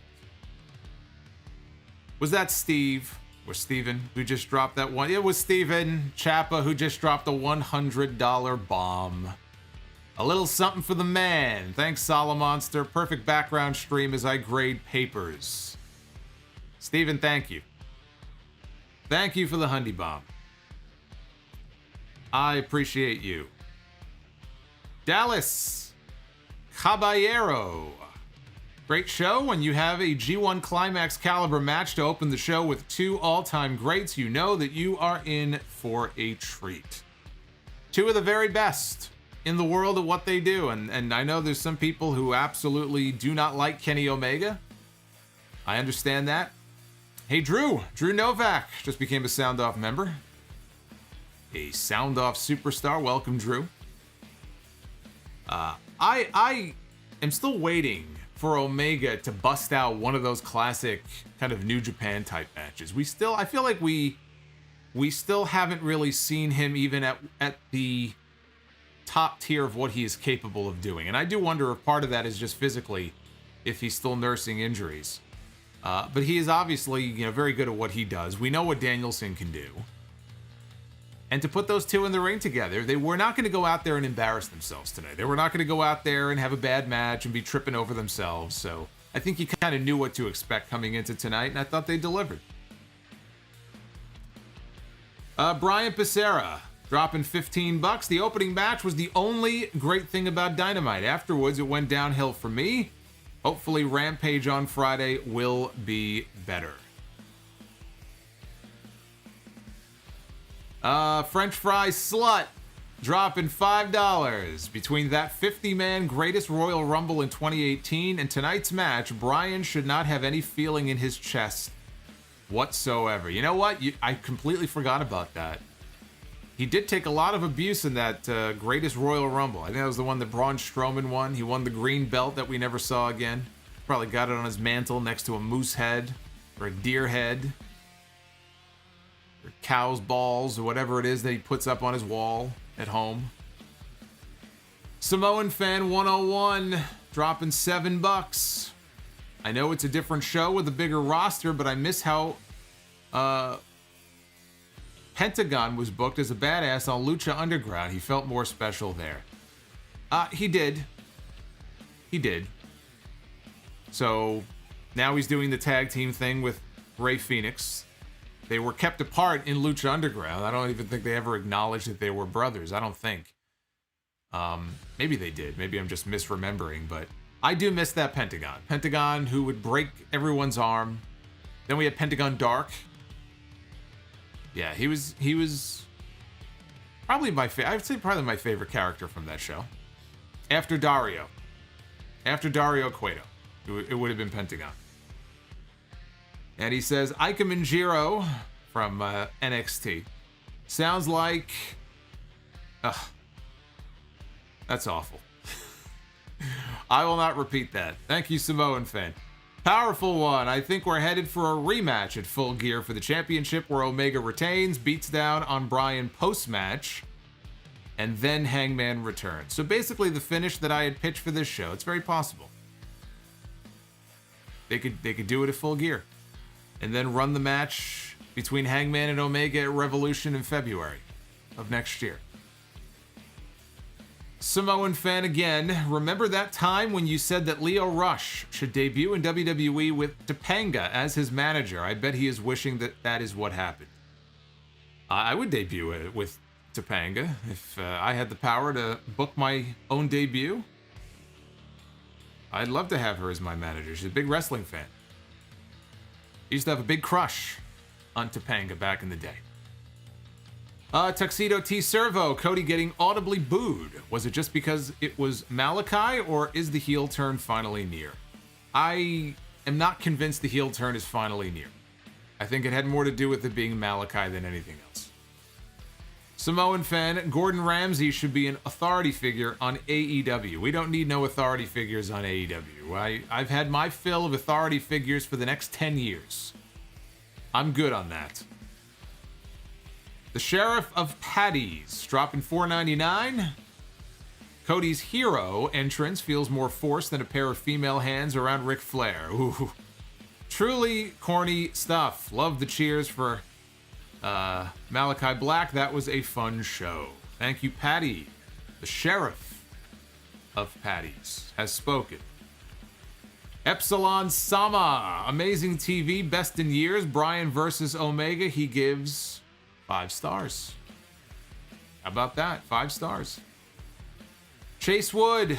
Was that Steve or Steven who just dropped that one? It was Steven Chappa who just dropped a $100 bomb. A little something for the man. Thanks, Solomonster. Perfect background stream as I grade papers. Steven, thank you. Thank you for the Hundy bomb. I appreciate you. Dallas Caballero. Great show. When you have a G1 Climax caliber match to open the show with two all-time greats, you know that you are in for a treat. Two of the very best in the world at what they do. And I know there's some people who absolutely do not like Kenny Omega. I understand that. Hey, Drew Novak just became a Sound Off member. A Sound Off superstar. Welcome, Drew. I am still waiting for Omega to bust out one of those classic kind of New Japan type matches. I feel like we still haven't really seen him even at the top tier of what he is capable of doing. And I do wonder if part of that is just physically, if he's still nursing injuries. But he is obviously, very good at what he does. We know what Danielson can do. And to put those two in the ring together, they were not going to go out there and embarrass themselves tonight. They were not going to go out there and have a bad match and be tripping over themselves. So I think you kind of knew what to expect coming into tonight, and I thought they delivered. Brian Pissarra dropping $15. The opening match was the only great thing about Dynamite. Afterwards, it went downhill for me. Hopefully, Rampage on Friday will be better. French Fry Slut dropping $5. Between that 50-man greatest Royal Rumble in 2018 and tonight's match, Bryan should not have any feeling in his chest whatsoever. You know what? I completely forgot about that. He did take a lot of abuse in that greatest Royal Rumble. I think that was the one that Braun Strowman won. He won the green belt that we never saw again. Probably got it on his mantle next to a moose head or a deer head. Or cow's balls, or whatever it is that he puts up on his wall at home. Samoan Fan 101 dropping $7. I know it's a different show with a bigger roster, but I miss how Pentagon was booked as a badass on Lucha Underground. He felt more special there. He did. So now he's doing the tag team thing with Rey Fenix. They were kept apart in Lucha Underground. I don't even think they ever acknowledged that they were brothers. I don't think. Maybe they did. Maybe I'm just misremembering, but I do miss that Pentagon. Pentagon who would break everyone's arm. Then we had Pentagon Dark. Yeah, he was probably I would say probably my favorite character from that show. After Dario Cueto, it would have been Pentagon. And he says, Ika Minjiro from NXT. Sounds like... that's awful. I will not repeat that. Thank you, Samoan Fan. Powerful one. I think we're headed for a rematch at Full Gear for the championship where Omega retains, beats down on Bryan post-match, and then Hangman returns. So basically the finish that I had pitched for this show, it's very possible. They could do it at Full Gear. And then run the match between Hangman and Omega at Revolution in February of next year. Samoan Fan again. Remember that time when you said that Lio Rush should debut in WWE with Topanga as his manager? I bet he is wishing that is what happened. I would debut with Topanga if I had the power to book my own debut. I'd love to have her as my manager. She's a big wrestling fan. I used to have a big crush on Topanga back in the day. Tuxedo T Servo, Cody getting audibly booed. Was it just because it was Malakai, or is the heel turn finally near? I am not convinced the heel turn is finally near. I think it had more to do with it being Malakai than anything else. Samoan fan, Gordon Ramsay should be an authority figure on AEW. We don't need no authority figures on AEW. I've had my fill of authority figures for the next 10 years. I'm good on that. The Sheriff of Patties, dropping $4.99. Cody's hero entrance feels more forced than a pair of female hands around Ric Flair. Ooh. Truly corny stuff. Love the cheers for Malakai Black. That was a fun show. Thank you, Patty. The Sheriff of Patties has spoken. Epsilon Sama, amazing TV, best in years. Bryan versus Omega, he gives 5 stars. How about that? 5 stars. Chase Wood,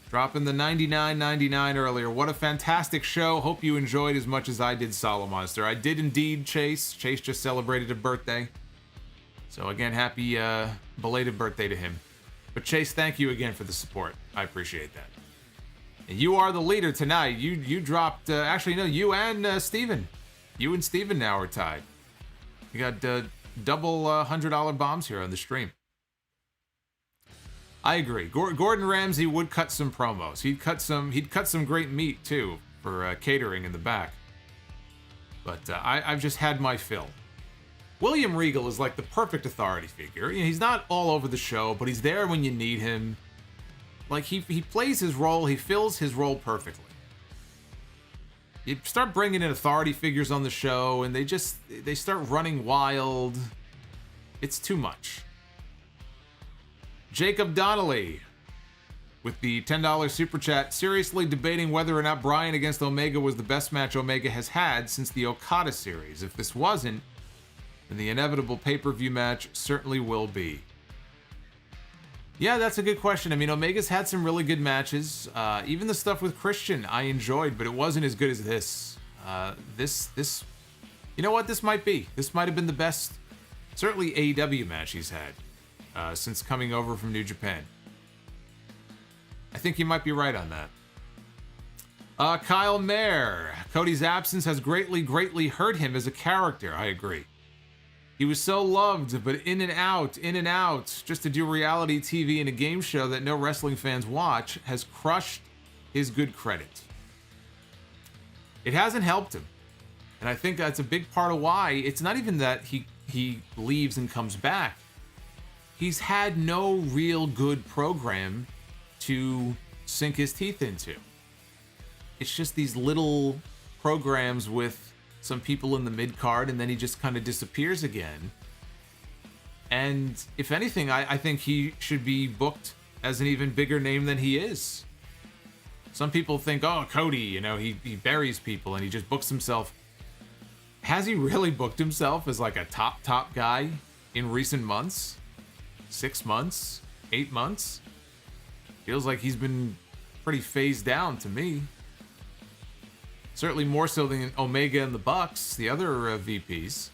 dropping the $99.99 earlier. What a fantastic show. Hope you enjoyed as much as I did Solomonster. I did indeed, Chase. Chase just celebrated a birthday. So again, happy belated birthday to him. But Chase, thank you again for the support. I appreciate that. And you are the leader tonight. You dropped, actually, no, you and Steven. You and Steven now are tied. You got double $100 bombs here on the stream. I agree. Gordon Ramsay would cut some promos. He'd cut some great meat too for catering in the back. But I've just had my fill. William Regal is like the perfect authority figure. You know, he's not all over the show, but he's there when you need him. Like he plays his role. He fills his role perfectly. You start bringing in authority figures on the show, and they start running wild. It's too much. Jacob Donnelly with the $10 super chat, seriously debating whether or not Bryan against Omega was the best match Omega has had since the Okada series. If this wasn't, then the inevitable pay-per-view match certainly will be. Yeah, that's a good question. I mean, Omega's had some really good matches. Even the stuff with Christian I enjoyed, but it wasn't as good as this. This, you know what? This might have been the best, certainly AEW match he's had since coming over from New Japan. I think you might be right on that. Kyle Mayer, Cody's absence has greatly hurt him as a character. I agree. He was so loved, but in and out, just to do reality TV and a game show that no wrestling fans watch has crushed his good credit. It hasn't helped him. And I think that's a big part of why. It's not even that he leaves and comes back. He's had no real good program to sink his teeth into. It's just these little programs with some people in the mid-card, and then he just kind of disappears again. And if anything, I think he should be booked as an even bigger name than he is. Some people think, oh, Cody, you know, he buries people and he just books himself. Has he really booked himself as like a top guy in recent months? 6 months? 8 months? Feels like he's been pretty phased down to me. Certainly more so than Omega and the Bucks, the other VPs.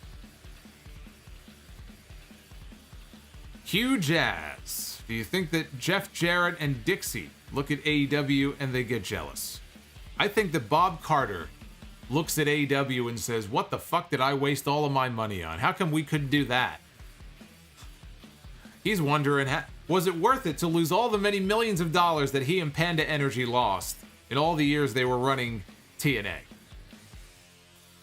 Hugh Jazz. Do you think that Jeff Jarrett and Dixie look at AEW and they get jealous? I think that Bob Carter looks at AEW and says, what the fuck did I waste all of my money on? How come we couldn't do that? He's wondering, was it worth it to lose all the many millions of dollars that he and Panda Energy lost in all the years they were running TNA?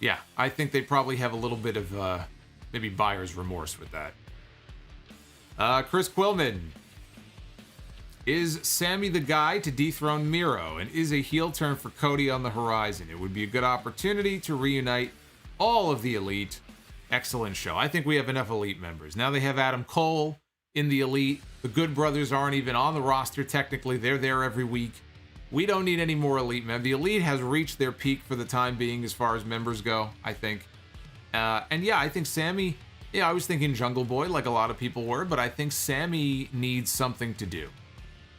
Yeah, I think they probably have a little bit of maybe buyer's remorse with that. Chris Quillman. Is Sammy the guy to dethrone Miro, and is a heel turn for Cody on the horizon? It would be a good opportunity to reunite all of the Elite. Excellent show. I think we have enough Elite members. Now they have Adam Cole in the Elite. The Good Brothers aren't even on the roster technically. They're there every week. We don't need any more Elite members. The Elite has reached their peak for the time being as far as members go, I think. And yeah, I think Sammy, I was thinking Jungle Boy like a lot of people were, but I think Sammy needs something to do.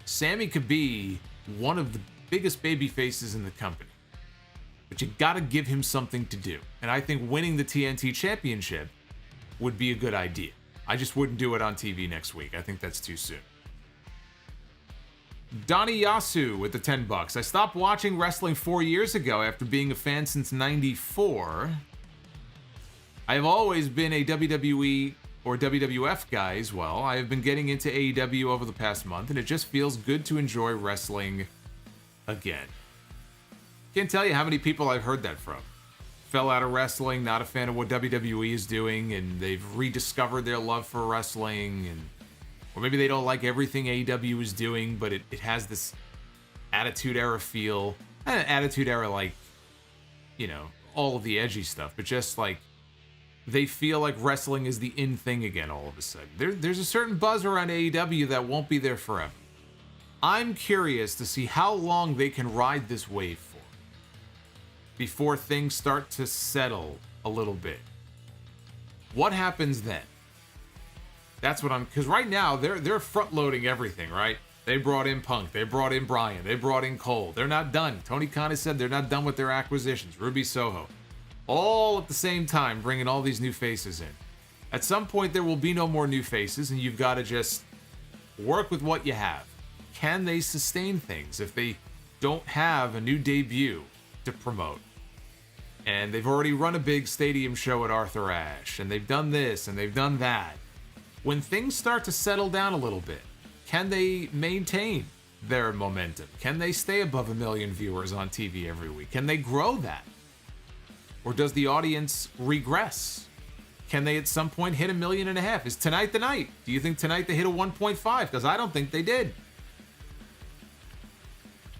Sammy could be one of biggest baby faces in the company. But you gotta give him something to do. And I think winning the TNT Championship would be a good idea. I just wouldn't do it on TV next week. I think that's too soon. Donnie Yasu with the $10. I stopped watching wrestling 4 years ago after being a fan since '94. I have always been a WWE or WWF guy as well. I have been getting into AEW over the past month, and it just feels good to enjoy wrestling again. Can't tell you how many people I've heard that from. Fell out of wrestling, not a fan of what WWE is doing, and they've rediscovered their love for wrestling, and or maybe they don't like everything AEW is doing, but it has this Attitude Era feel. Attitude Era, like, you know, all of the edgy stuff, but just like they feel like wrestling is the in thing again all of a sudden. There's a certain buzz around AEW that won't be there forever. I'm curious to see how long they can ride this wave for before things start to settle a little bit. What happens then? That's what because right now they're front loading everything, right? They brought in Punk, they brought in Bryan, they brought in Cole. They're not done. Tony Khan has said they're not done with their acquisitions. Ruby Soho. All at the same time, bringing all these new faces in. At some point, there will be no more new faces, and you've got to just work with what you have. Can they sustain things if they don't have a new debut to promote? And they've already run a big stadium show at Arthur Ashe, and they've done this, and they've done that. When things start to settle down a little bit, can they maintain their momentum? Can they stay above 1 million viewers on TV every week? Can they grow that? Or does the audience regress? Can they at some point hit 1.5 million? Is tonight the night? Do you think tonight they hit a 1.5? Because I don't think they did.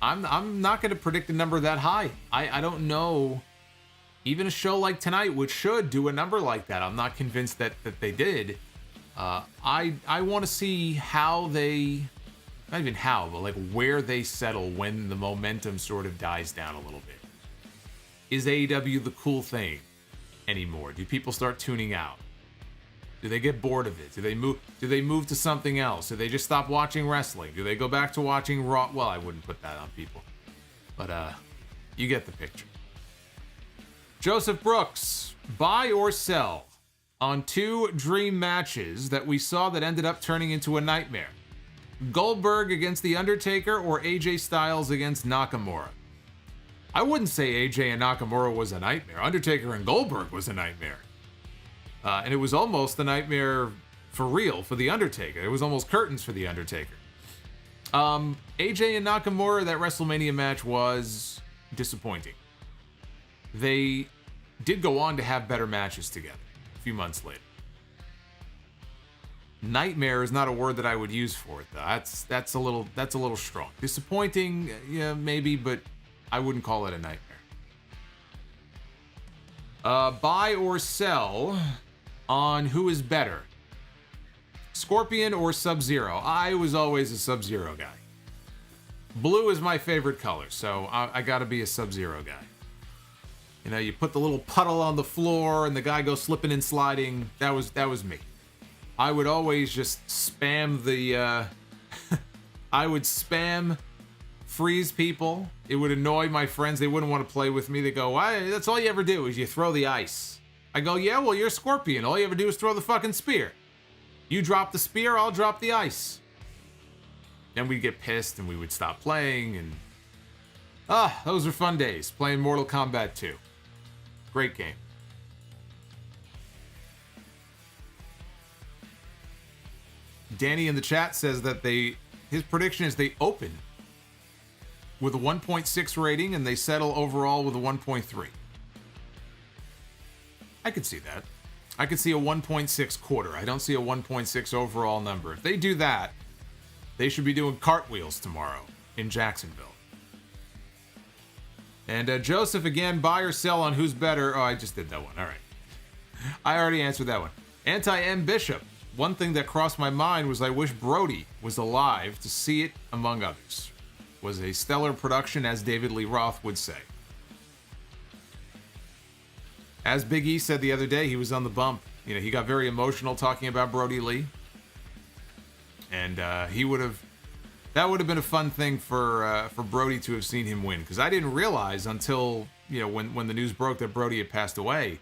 I'm not going to predict a number that high. I don't know. Even a show like tonight, which should do a number like that, I'm not convinced that they did. I want to see how they, not even how, but like where they settle when the momentum sort of dies down a little bit. Is AEW the cool thing anymore? Do people start tuning out? Do they get bored of it? Do they move to something else? Do they just stop watching wrestling? Do they go back to watching Raw? Well, I wouldn't put that on people. But you get the picture. Joseph Brooks, buy or sell on 2 dream matches that we saw that ended up turning into a nightmare. Goldberg against The Undertaker or AJ Styles against Nakamura. I wouldn't say AJ and Nakamura was a nightmare. Undertaker and Goldberg was a nightmare. And it was almost a nightmare for real for The Undertaker. It was almost curtains for The Undertaker. AJ and Nakamura, that WrestleMania match was disappointing. They did go on to have better matches together a few months later. Nightmare is not a word that I would use for it, though. That's a little strong. Disappointing, yeah, maybe, but I wouldn't call it a nightmare. Buy or sell on who is better, Scorpion or Sub-Zero. I was always a Sub-Zero guy. Blue is my favorite color, so I gotta be a Sub-Zero guy. You know, you put the little puddle on the floor and the guy goes slipping and sliding. That was me. I would always just spam the I would spam freeze people. It would annoy my friends. They wouldn't want to play with me. They go, why? That's all you ever do is you throw the ice. I go, yeah, well, you're Scorpion. All you ever do is throw the fucking spear. You drop the spear, I'll drop the ice. Then we'd get pissed and we would stop playing. And those were fun days playing Mortal Kombat 2. Great game. Danny in the chat says that his prediction is they open with a 1.6 rating and they settle overall with a 1.3. I could see that. I could see a 1.6 quarter. I don't see a 1.6 overall number. If they do that, they should be doing cartwheels tomorrow in Jacksonville. And Joseph, again, buy or sell on who's better. Oh, I just did that one. All right. I already answered that one. Anti-M Bishop. One thing that crossed my mind was I wish Brody was alive to see it, among others. Was a stellar production, as David Lee Roth would say. As Big E said the other day, he was on the bump. You know, he got very emotional talking about Brody Lee. And he would have That would have been a fun thing for Brody to have seen him win, because I didn't realize until, you know, when the news broke that Brody had passed away,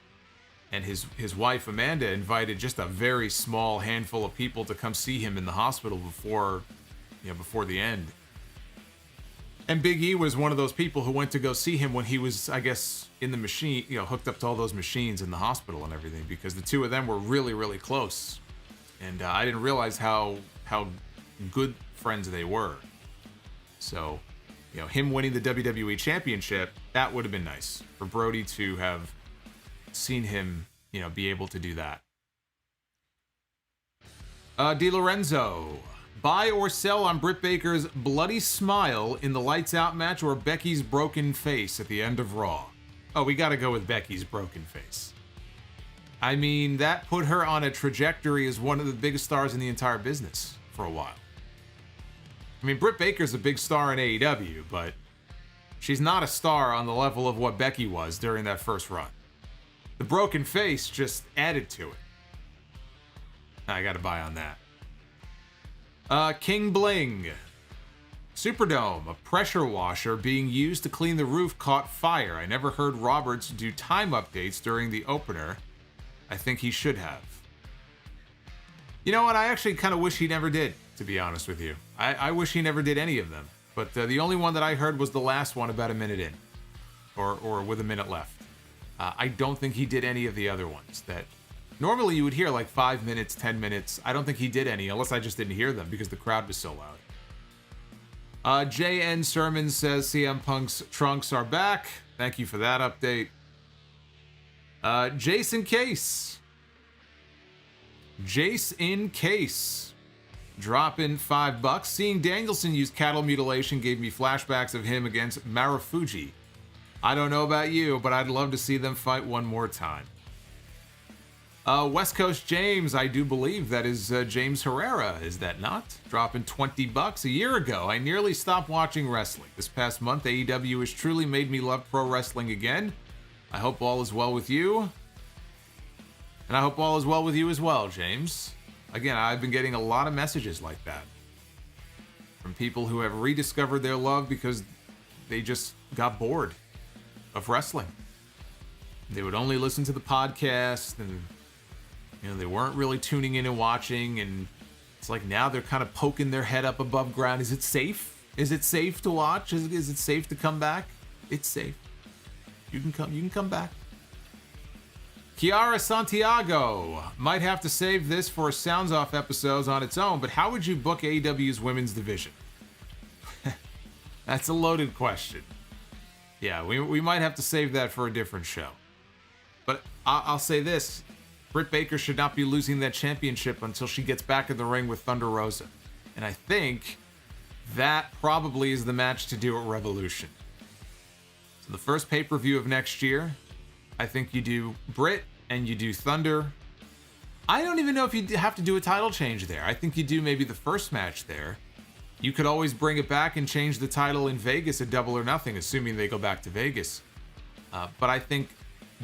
and his wife Amanda invited just a very small handful of people to come see him in the hospital before the end. And Big E was one of those people who went to go see him when he was, I guess, in the machine, you know, hooked up to all those machines in the hospital and everything, because the two of them were really, really close. And I didn't realize how good friends they were. So, you know, him winning the WWE Championship, that would have been nice for Brody to have seen him, you know, be able to do that. Di Lorenzo, buy or sell on Britt Baker's bloody smile in the Lights Out match or Becky's broken face at the end of Raw? Oh, we gotta go with Becky's broken face. I mean, that put her on a trajectory as one of the biggest stars in the entire business for a while. I mean, Britt Baker's a big star in AEW, but she's not a star on the level of what Becky was during that first run. The broken face just added to it. I gotta buy on that. King Bling. Superdome, a pressure washer being used to clean the roof caught fire. I never heard Roberts do time updates during the opener. I think he should have. You know what? I actually kind of wish he never did, to be honest with you. I wish he never did any of them. But the only one that I heard was the last one about a minute in. Or with a minute left. I don't think he did any of the other ones that normally you would hear like 5 minutes, 10 minutes. I don't think he did any, unless I just didn't hear them because the crowd was so loud. JN Sermon says CM Punk's trunks are back. Thank you for that update. Jason Case. Jace in Case. Dropping $5. Seeing Danielson use cattle mutilation gave me flashbacks of him against Marufuji. I don't know about you, but I'd love to see them fight one more time. West Coast James, I do believe that is James Herrera, is that not? Dropping $20 a year ago. I nearly stopped watching wrestling. This past month, AEW has truly made me love pro wrestling again. I hope all is well with you. And I hope all is well with you as well, James. Again, I've been getting a lot of messages like that from people who have rediscovered their love because they just got bored of wrestling. They would only listen to the podcast, and you know, they weren't really tuning in and watching, and it's like now they're kind of poking their head up above ground. Is it safe? Is it safe to watch? Is it safe to come back? It's safe. You can come back. Kiara Santiago, might have to save this for Sounds Off episodes on its own, but how would you book AEW's women's division? That's a loaded question. Yeah, we might have to save that for a different show. But I'll say this. Britt Baker should not be losing that championship until she gets back in the ring with Thunder Rosa. And I think that probably is the match to do at Revolution. So the first pay-per-view of next year, I think you do Britt and you do Thunder. I don't even know if you have to do a title change there. I think you do maybe the first match there. You could always bring it back and change the title in Vegas at Double or Nothing, assuming they go back to Vegas. But I think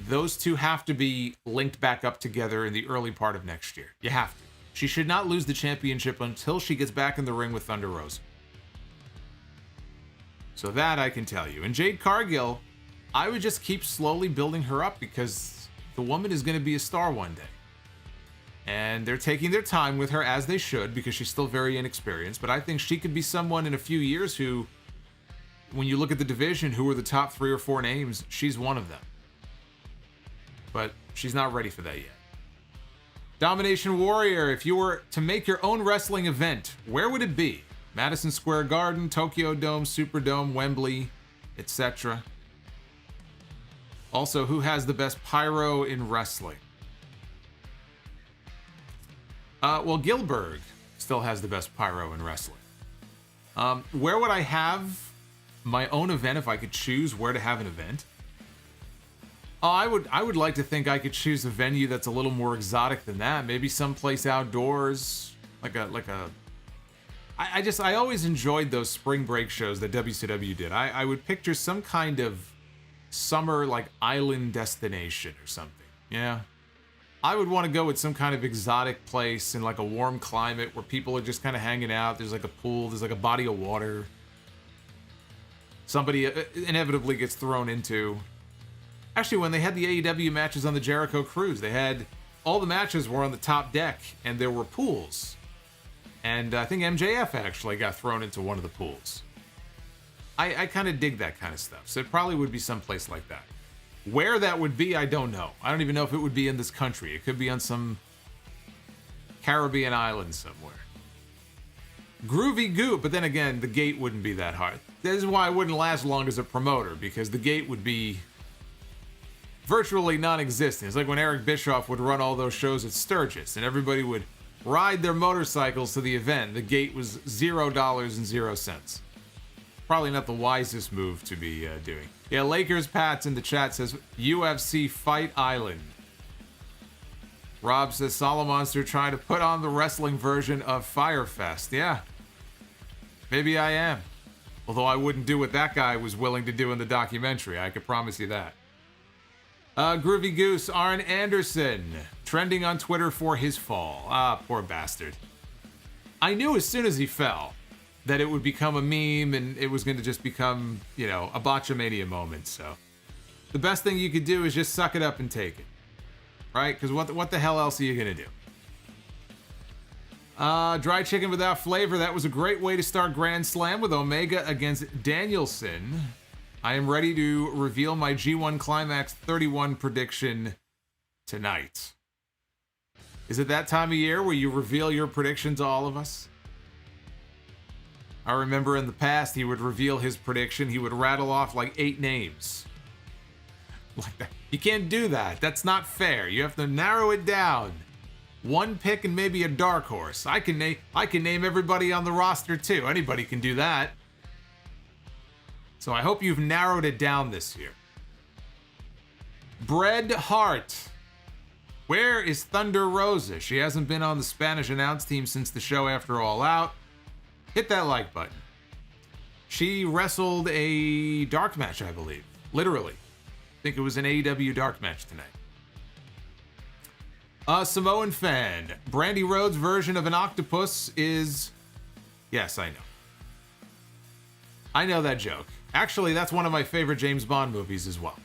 those two have to be linked back up together in the early part of next year. You have to. She should not lose the championship until she gets back in the ring with Thunder Rosa. So that I can tell you. And Jade Cargill, I would just keep slowly building her up because the woman is going to be a star one day. And they're taking their time with her, as they should, because she's still very inexperienced. But I think she could be someone in a few years who, when you look at the division, who are the top 3 or 4 names, she's one of them. But she's not ready for that yet. Domination Warrior, if you were to make your own wrestling event, where would it be? Madison Square Garden, Tokyo Dome, Superdome, Wembley, etc. Also, who has the best pyro in wrestling? Well, Gilbert still has the best pyro in wrestling. Where would I have my own event if I could choose where to have an event? I would like to think I could choose a venue that's a little more exotic than that. Maybe someplace outdoors, I always enjoyed those spring break shows that WCW did. I would picture some kind of summer island destination or something. Yeah. I would want to go with some kind of exotic place in like a warm climate where people are just kind of hanging out. There's like a pool, there's like a body of water. Somebody inevitably gets thrown into. Actually, when they had the AEW matches on the Jericho Cruise, they had all the matches were on the top deck and there were pools. And I think MJF actually got thrown into one of the pools. I kind of dig that kind of stuff. So it probably would be someplace like that. Where that would be, I don't know. I don't even know if it would be in this country. It could be on some Caribbean island somewhere. Groovy Goop, but then again, the gate wouldn't be that hard. This is why I wouldn't last long as a promoter, because the gate would be virtually non-existent. It's like when Eric Bischoff would run all those shows at Sturgis, and everybody would ride their motorcycles to the event. The gate was $0.00. Probably not the wisest move to be doing. Yeah, Lakers Pats in the chat says UFC Fight Island. Rob says Solomonster trying to put on the wrestling version of Firefest. Yeah, maybe I am. Although I wouldn't do what that guy was willing to do in the documentary. I could promise you that. Groovy Goose, Arn Anderson, trending on Twitter for his fall. Ah, poor bastard. I knew as soon as he fell that it would become a meme and it was going to just become, you know, a botchamania moment. So the best thing you could do is just suck it up and take it. Right? Because what the hell else are you going to do? Dry chicken without flavor. That was a great way to start Grand Slam with Omega against Danielson. I am ready to reveal my G1 Climax 31 prediction tonight. Is it that time of year where you reveal your prediction to all of us? I remember in the past he would reveal his prediction. He would rattle off like 8 names. Like that. You can't do that. That's not fair. You have to narrow it down. One pick and maybe a dark horse. I can name everybody on the roster too. Anybody can do that. So I hope you've narrowed it down this year. Bred Hart. Where is Thunder Rosa? She hasn't been on the Spanish announce team since the show after All Out. Hit that like button. She wrestled a dark match, I believe. Literally. I think it was an AEW dark match tonight. Samoan fan. Brandy Rhodes' version of an octopus is... Yes, I know. I know that joke. Actually, that's one of my favorite James Bond movies as well.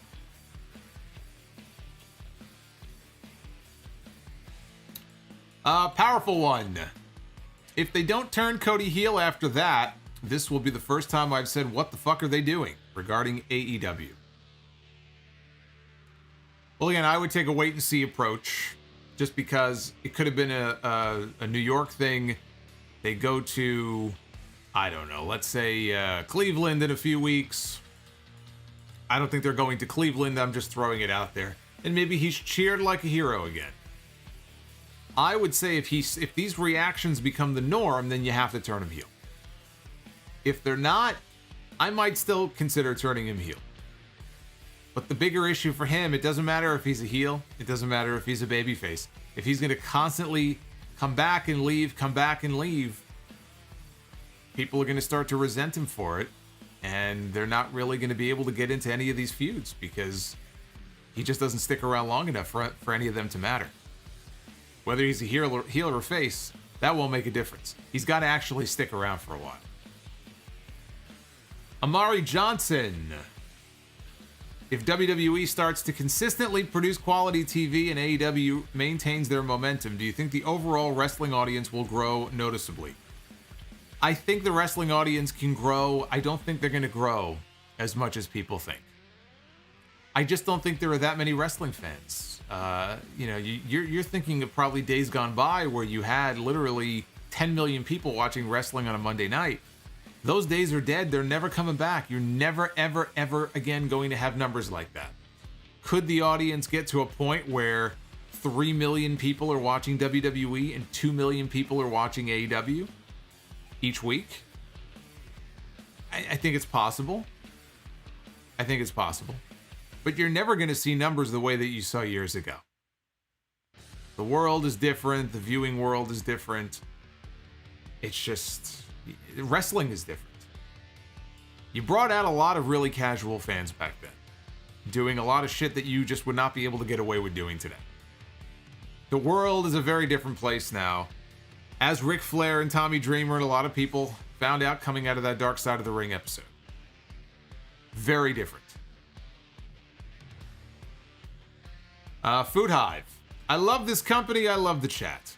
Powerful one. If they don't turn Cody heel after that, this will be the first time I've said, what the fuck are they doing regarding AEW? Well, again, I would take a wait-and-see approach, just because it could have been a New York thing. They go to, I don't know, let's say Cleveland in a few weeks. I don't think they're going to Cleveland. I'm just throwing it out there. And maybe he's cheered like a hero again. I would say if these reactions become the norm, then you have to turn him heel. If they're not, I might still consider turning him heel. But the bigger issue for him, it doesn't matter if he's a heel. It doesn't matter if he's a babyface. If he's going to constantly come back and leave, people are going to start to resent him for it. And they're not really going to be able to get into any of these feuds because he just doesn't stick around long enough for any of them to matter. Whether he's a heel or face, that won't make a difference. He's got to actually stick around for a while. Amari Johnson. If WWE starts to consistently produce quality TV and AEW maintains their momentum, do you think the overall wrestling audience will grow noticeably? I think the wrestling audience can grow. I don't think they're going to grow as much as people think. I just don't think there are that many wrestling fans. You're thinking of probably days gone by where you had literally 10 million people watching wrestling on a Monday night. Those days are dead. They're never coming back. You're never, ever, ever again going to have numbers like that. Could the audience get to a point where 3 million people are watching WWE and 2 million people are watching AEW each week? I think it's possible. But you're never going to see numbers the way that you saw years ago. The world is different. The viewing world is different. It's just... wrestling is different. You brought out a lot of really casual fans back then, doing a lot of shit that you just would not be able to get away with doing today. The world is a very different place now. As Ric Flair and Tommy Dreamer and a lot of people found out coming out of that Dark Side of the Ring episode. Very different. Food Hive. I love this company. I love the chat.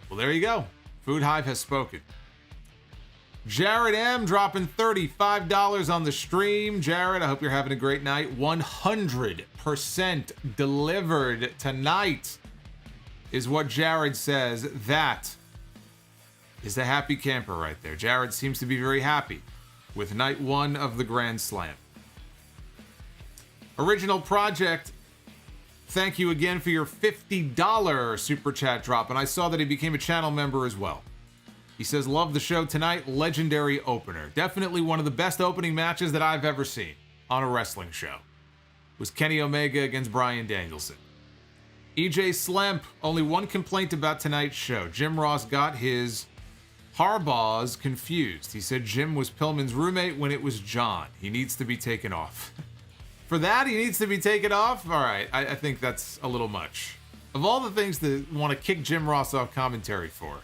Well, there you go. Food Hive has spoken. Jared M. dropping $35 on the stream. Jared, I hope you're having a great night. 100% delivered tonight is what Jared says. That is a happy camper right there. Jared seems to be very happy with night one of the Grand Slam. Original Project, thank you again for your $50 super chat drop. And I saw that he became a channel member as well. He says, love the show tonight. Legendary opener. Definitely one of the best opening matches that I've ever seen on a wrestling show. It was Kenny Omega against Bryan Danielson. EJ Slemp, only one complaint about tonight's show. Jim Ross got his Harbaughs confused. He said Jim was Pillman's roommate when it was John. He needs to be taken off. For that, he needs to be taken off? All right, I think that's a little much. Of all the things to want to kick Jim Ross off commentary for,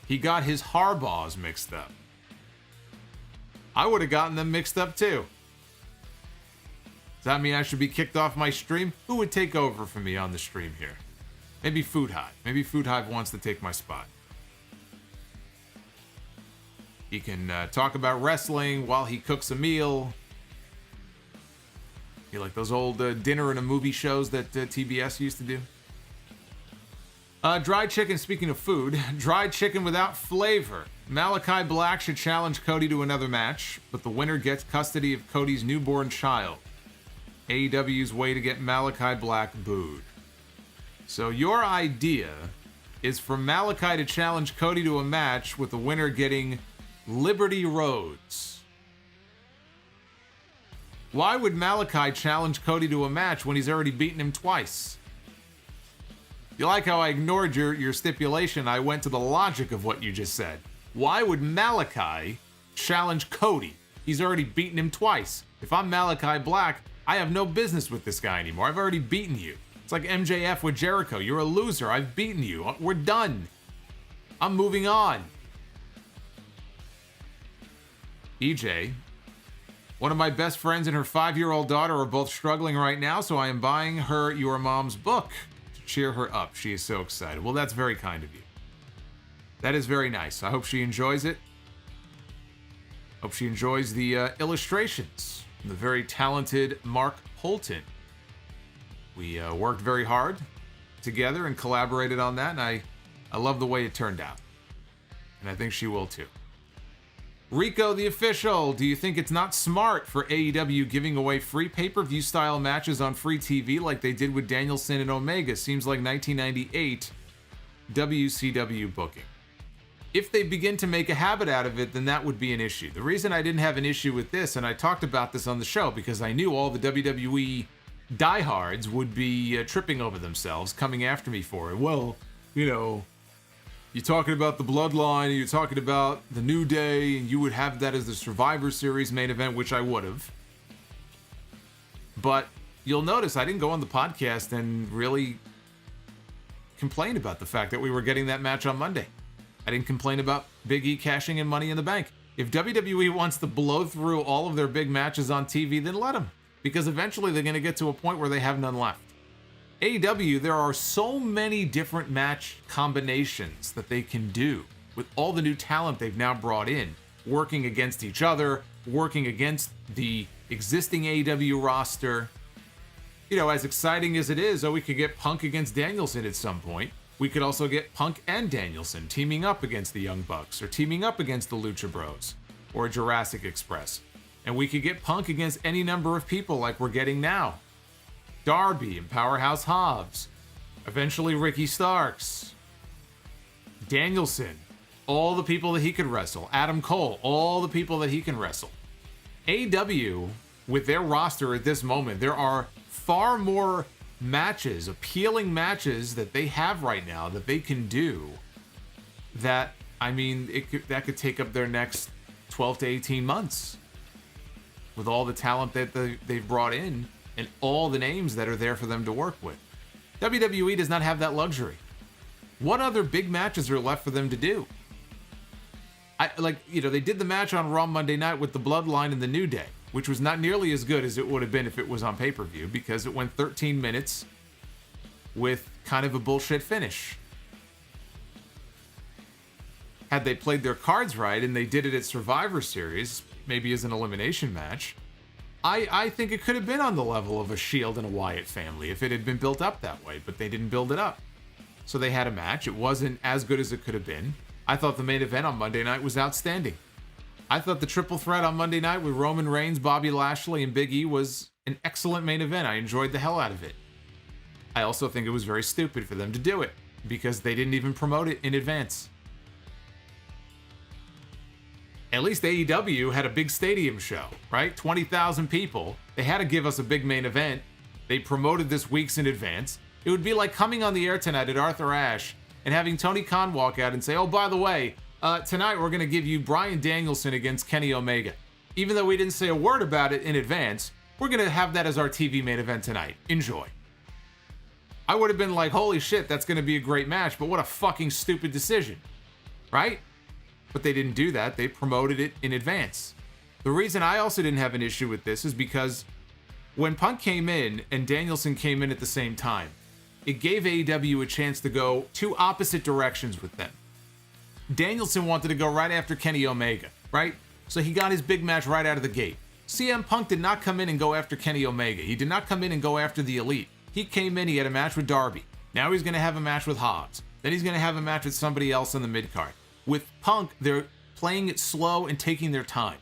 he got his Harbaughs mixed up. I would have gotten them mixed up too. Does that mean I should be kicked off my stream? Who would take over for me on the stream here? Maybe Food Hive. Maybe Food Hive wants to take my spot. He can talk about wrestling while he cooks a meal. You like those old dinner and a movie shows that TBS used to do? Dried chicken, speaking of food, dried chicken without flavor. Malakai Black should challenge Cody to another match, but the winner gets custody of Cody's newborn child. AEW's way to get Malakai Black booed. So your idea is for Malakai to challenge Cody to a match with the winner getting Liberty Rhodes. Why would Malakai challenge Cody to a match when he's already beaten him twice? You like how I ignored your stipulation? I went to the logic of what you just said. Why would Malakai challenge Cody? He's already beaten him twice. If I'm Malakai Black, I have no business with this guy anymore. I've already beaten you. It's like MJF with Jericho. You're a loser. I've beaten you. We're done. I'm moving on. EJ, one of my best friends and her 5-year-old daughter are both struggling right now, so I am buying her Your Mom's book to cheer her up. She is so excited. Well, that's very kind of you. That is very nice. I hope she enjoys it. Hope she enjoys the illustrations from the very talented Mark Holton. We worked very hard together and collaborated on that, and I love the way it turned out. And I think she will too. Rico the Official, do you think it's not smart for AEW giving away free pay-per-view style matches on free TV like they did with Danielson and Omega? Seems like 1998 WCW booking. If they begin to make a habit out of it, then that would be an issue. The reason I didn't have an issue with this, and I talked about this on the show, because I knew all the WWE diehards would be tripping over themselves, coming after me for it. Well, you know, you're talking about the Bloodline, and you're talking about the New Day, and you would have that as the Survivor Series main event, which I would have. But you'll notice I didn't go on the podcast and really complain about the fact that we were getting that match on Monday. I didn't complain about Big E cashing in Money in the Bank. If WWE wants to blow through all of their big matches on TV, then let them. Because eventually they're going to get to a point where they have none left. AEW, there are so many different match combinations that they can do with all the new talent they've now brought in, working against each other, working against the existing AEW roster. You know, as exciting as it is, we could get Punk against Danielson at some point. We could also get Punk and Danielson teaming up against the Young Bucks, or teaming up against the Lucha Bros, or Jurassic Express. And we could get Punk against any number of people like we're getting now. Darby and Powerhouse Hobbs. Eventually Ricky Starks. Danielson. All the people that he could wrestle. Adam Cole. All the people that he can wrestle. AEW, with their roster at this moment, there are far more matches, appealing matches that they have right now that they can do that, I mean, that could take up their next 12 to 18 months with all the talent that they've brought in and all the names that are there for them to work with. WWE does not have that luxury. What other big matches are left for them to do? They did the match on Raw Monday night with the Bloodline and the New Day, which was not nearly as good as it would have been if it was on pay-per-view, because it went 13 minutes with kind of a bullshit finish. Had they played their cards right and they did it at Survivor Series, maybe as an elimination match, I think it could have been on the level of a Shield and a Wyatt family if it had been built up that way, but they didn't build it up. So they had a match. It wasn't as good as it could have been. I thought the main event on Monday night was outstanding. I thought the triple threat on Monday night with Roman Reigns, Bobby Lashley, and Big E was an excellent main event. I enjoyed the hell out of it. I also think it was very stupid for them to do it, because they didn't even promote it in advance. At least AEW had a big stadium show, right? 20,000 people. They had to give us a big main event. They promoted this weeks in advance. It would be like coming on the air tonight at Arthur Ashe and having Tony Khan walk out and say, oh, by the way, tonight we're going to give you Bryan Danielson against Kenny Omega. Even though we didn't say a word about it in advance, we're going to have that as our TV main event tonight. Enjoy. I would have been like, holy shit, that's going to be a great match, but what a fucking stupid decision, right? But they didn't do that. They promoted it in advance. The reason I also didn't have an issue with this is because when Punk came in and Danielson came in at the same time, it gave AEW a chance to go two opposite directions with them. Danielson wanted to go right after Kenny Omega, right? So he got his big match right out of the gate. CM Punk did not come in and go after Kenny Omega. He did not come in and go after the Elite. He came in, he had a match with Darby. Now he's going to have a match with Hobbs. Then he's going to have a match with somebody else in the mid-card. With Punk, they're playing it slow and taking their time.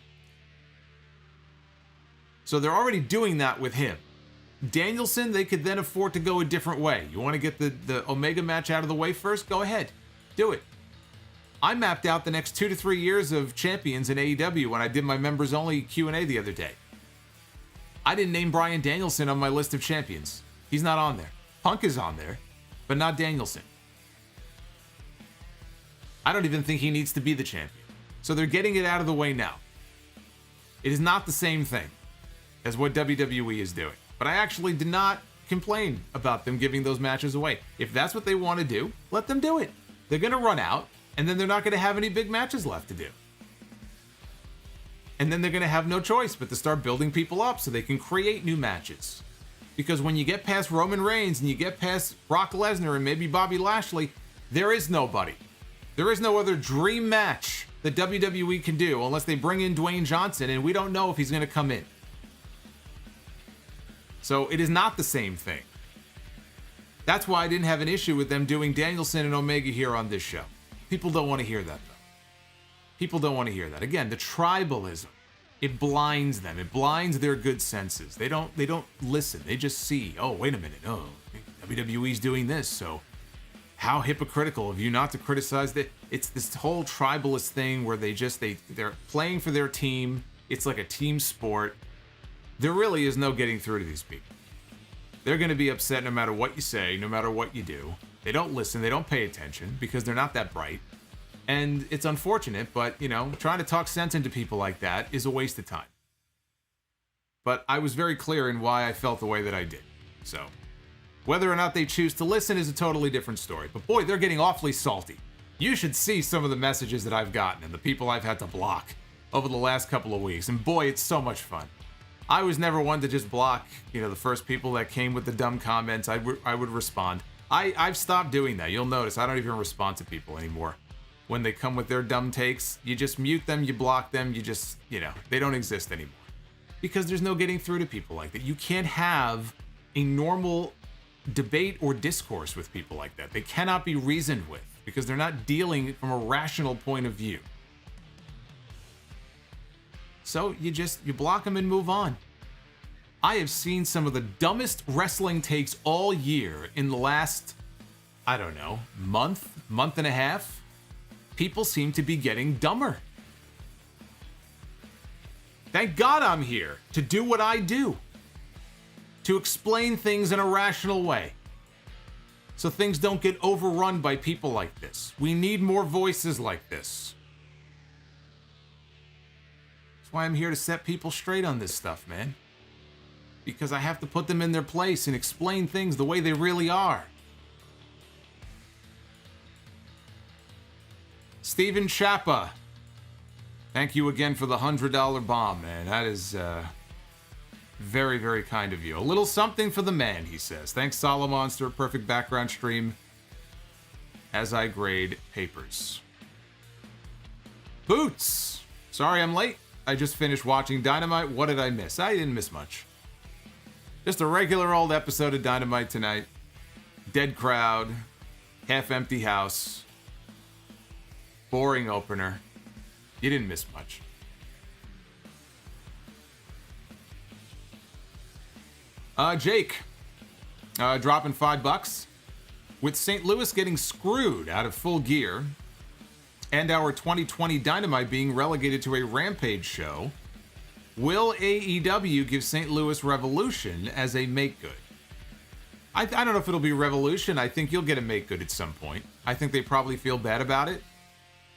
So they're already doing that with him. Danielson, they could then afford to go a different way. You want to get the Omega match out of the way first? Go ahead. Do it. I mapped out the next 2 to 3 years of champions in AEW when I did my members-only Q&A the other day. I didn't name Bryan Danielson on my list of champions. He's not on there. Punk is on there, but not Danielson. I don't even think he needs to be the champion. So they're getting it out of the way now. It is not the same thing as what WWE is doing. But I actually did not complain about them giving those matches away. If that's what they want to do, let them do it. They're going to run out, and then they're not going to have any big matches left to do. And then they're going to have no choice but to start building people up so they can create new matches. Because when you get past Roman Reigns and you get past Brock Lesnar and maybe Bobby Lashley, there is nobody. There is no other dream match that WWE can do unless they bring in Dwayne Johnson, and we don't know if he's going to come in. So it is not the same thing. That's why I didn't have an issue with them doing Danielson and Omega here on this show. People don't want to hear that, though. People don't want to hear that. Again, the tribalism, it blinds them. It blinds their good senses. They don't listen. They just see, oh, wait a minute. Oh, WWE's doing this, so how hypocritical of you not to criticize that. It's this whole tribalist thing where they're playing for their team. It's like a team sport. There really is no getting through to these people. They're going to be upset no matter what you say, no matter what you do. They don't listen. They don't pay attention because they're not that bright. And it's unfortunate, but, trying to talk sense into people like that is a waste of time. But I was very clear in why I felt the way that I did. So whether or not they choose to listen is a totally different story. But boy, they're getting awfully salty. You should see some of the messages that I've gotten and the people I've had to block over the last couple of weeks. And boy, it's so much fun. I was never one to just block, the first people that came with the dumb comments. I would respond. I've stopped doing that. You'll notice I don't even respond to people anymore. When they come with their dumb takes, you just mute them, you block them, you just, they don't exist anymore. Because there's no getting through to people like that. You can't have a normal debate or discourse with people like that. They cannot be reasoned with because they're not dealing from a rational point of view. So you block them and move on. I have seen some of the dumbest wrestling takes all year in the last, month and a half. People seem to be getting dumber. Thank God I'm here to do what I do. To explain things in a rational way. So things don't get overrun by people like this. We need more voices like this. That's why I'm here to set people straight on this stuff, man. because I have to put them in their place and explain things the way they really are. Steven Chappa, thank you again for the $100 bomb, man. That is very, very kind of you. A little something for the man, he says. Thanks, Solomonster. Perfect background stream as I grade papers. Boots, sorry I'm late. I just finished watching Dynamite. What did I miss? I didn't miss much. Just a regular old episode of Dynamite tonight. Dead crowd, half-empty house, boring opener. You didn't miss much. Jake, dropping $5. With St. Louis getting screwed out of Full Gear, and our 2020 Dynamite being relegated to a Rampage show, will AEW give St. Louis Revolution as a make-good? I don't know if it'll be Revolution. I think you'll get a make-good at some point. I think they probably feel bad about it.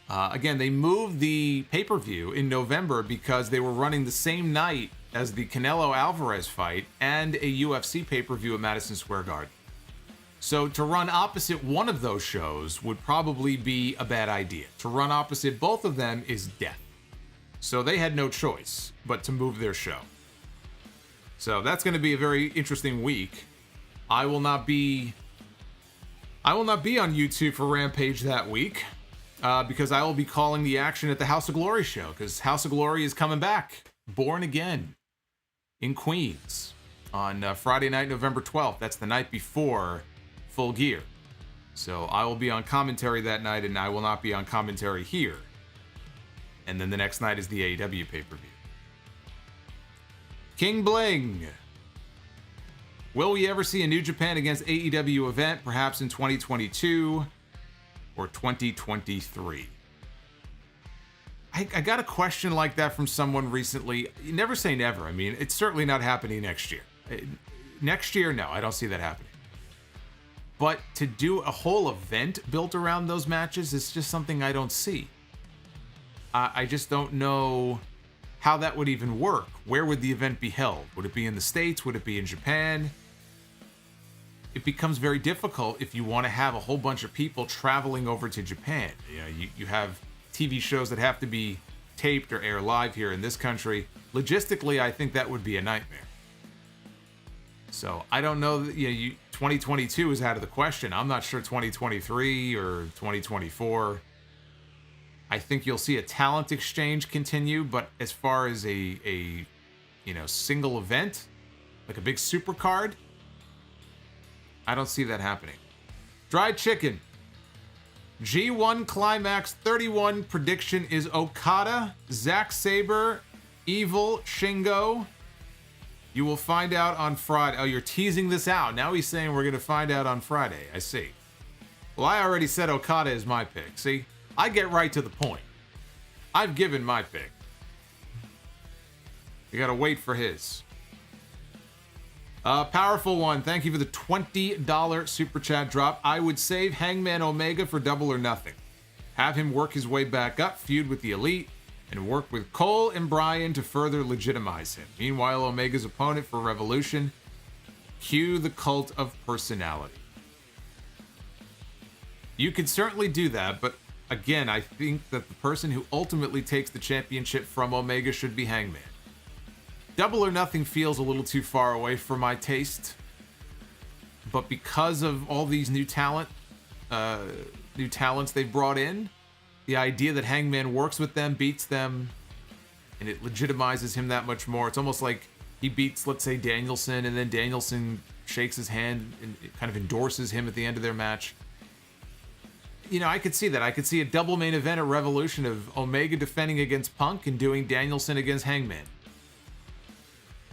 Again, they moved the pay-per-view in November because they were running the same night as the Canelo-Alvarez fight and a UFC pay-per-view at Madison Square Garden. So to run opposite one of those shows would probably be a bad idea. To run opposite both of them is death. So they had no choice but to move their show. So that's going to be a very interesting week. I will not be on YouTube for Rampage that week because I will be calling the action at the House of Glory show, because House of Glory is coming back, Born Again, in Queens on Friday night, November 12th. That's the night before Full Gear. So I will be on commentary that night, and I will not be on commentary here. And then the next night is the AEW pay-per-view. King Bling. Will we ever see a New Japan against AEW event, perhaps in 2022 or 2023? I got a question like that from someone recently. You never say never. I mean, it's certainly not happening next year. Next year, no, I don't see that happening. But to do a whole event built around those matches is just something I don't see. I just don't know how that would even work. Where would the event be held? Would it be in the States? Would it be in Japan? It becomes very difficult if you want to have a whole bunch of people traveling over to Japan. You know, you have TV shows that have to be taped or air live here in this country. Logistically, I think that would be a nightmare. So I don't know that 2022 is out of the question. I'm not sure 2023 or 2024. I think you'll see a talent exchange continue, but as far as a single event, like a big super card, I don't see that happening. Dried Chicken. G1 Climax 31 prediction is Okada, Zack Sabre, Evil, Shingo. You will find out on Friday. Oh, you're teasing this out. Now he's saying we're going to find out on Friday. I see. Well, I already said Okada is my pick. See? I get right to the point. I've given my pick. You got to wait for his. Powerful One, thank you for the $20 super chat drop. I would save Hangman Omega for Double or Nothing. Have him work his way back up, feud with the Elite, and work with Cole and Bryan to further legitimize him. Meanwhile, Omega's opponent for Revolution, cue the Cult of Personality. You could certainly do that, but again, I think that the person who ultimately takes the championship from Omega should be Hangman. Double or Nothing feels a little too far away for my taste, but because of all these new talents they've brought in, the idea that Hangman works with them, beats them, and it legitimizes him that much more. It's almost like he beats, let's say, Danielson, and then Danielson shakes his hand and kind of endorses him at the end of their match. I could see that. I could see a double main event at Revolution of Omega defending against Punk and doing Danielson against Hangman.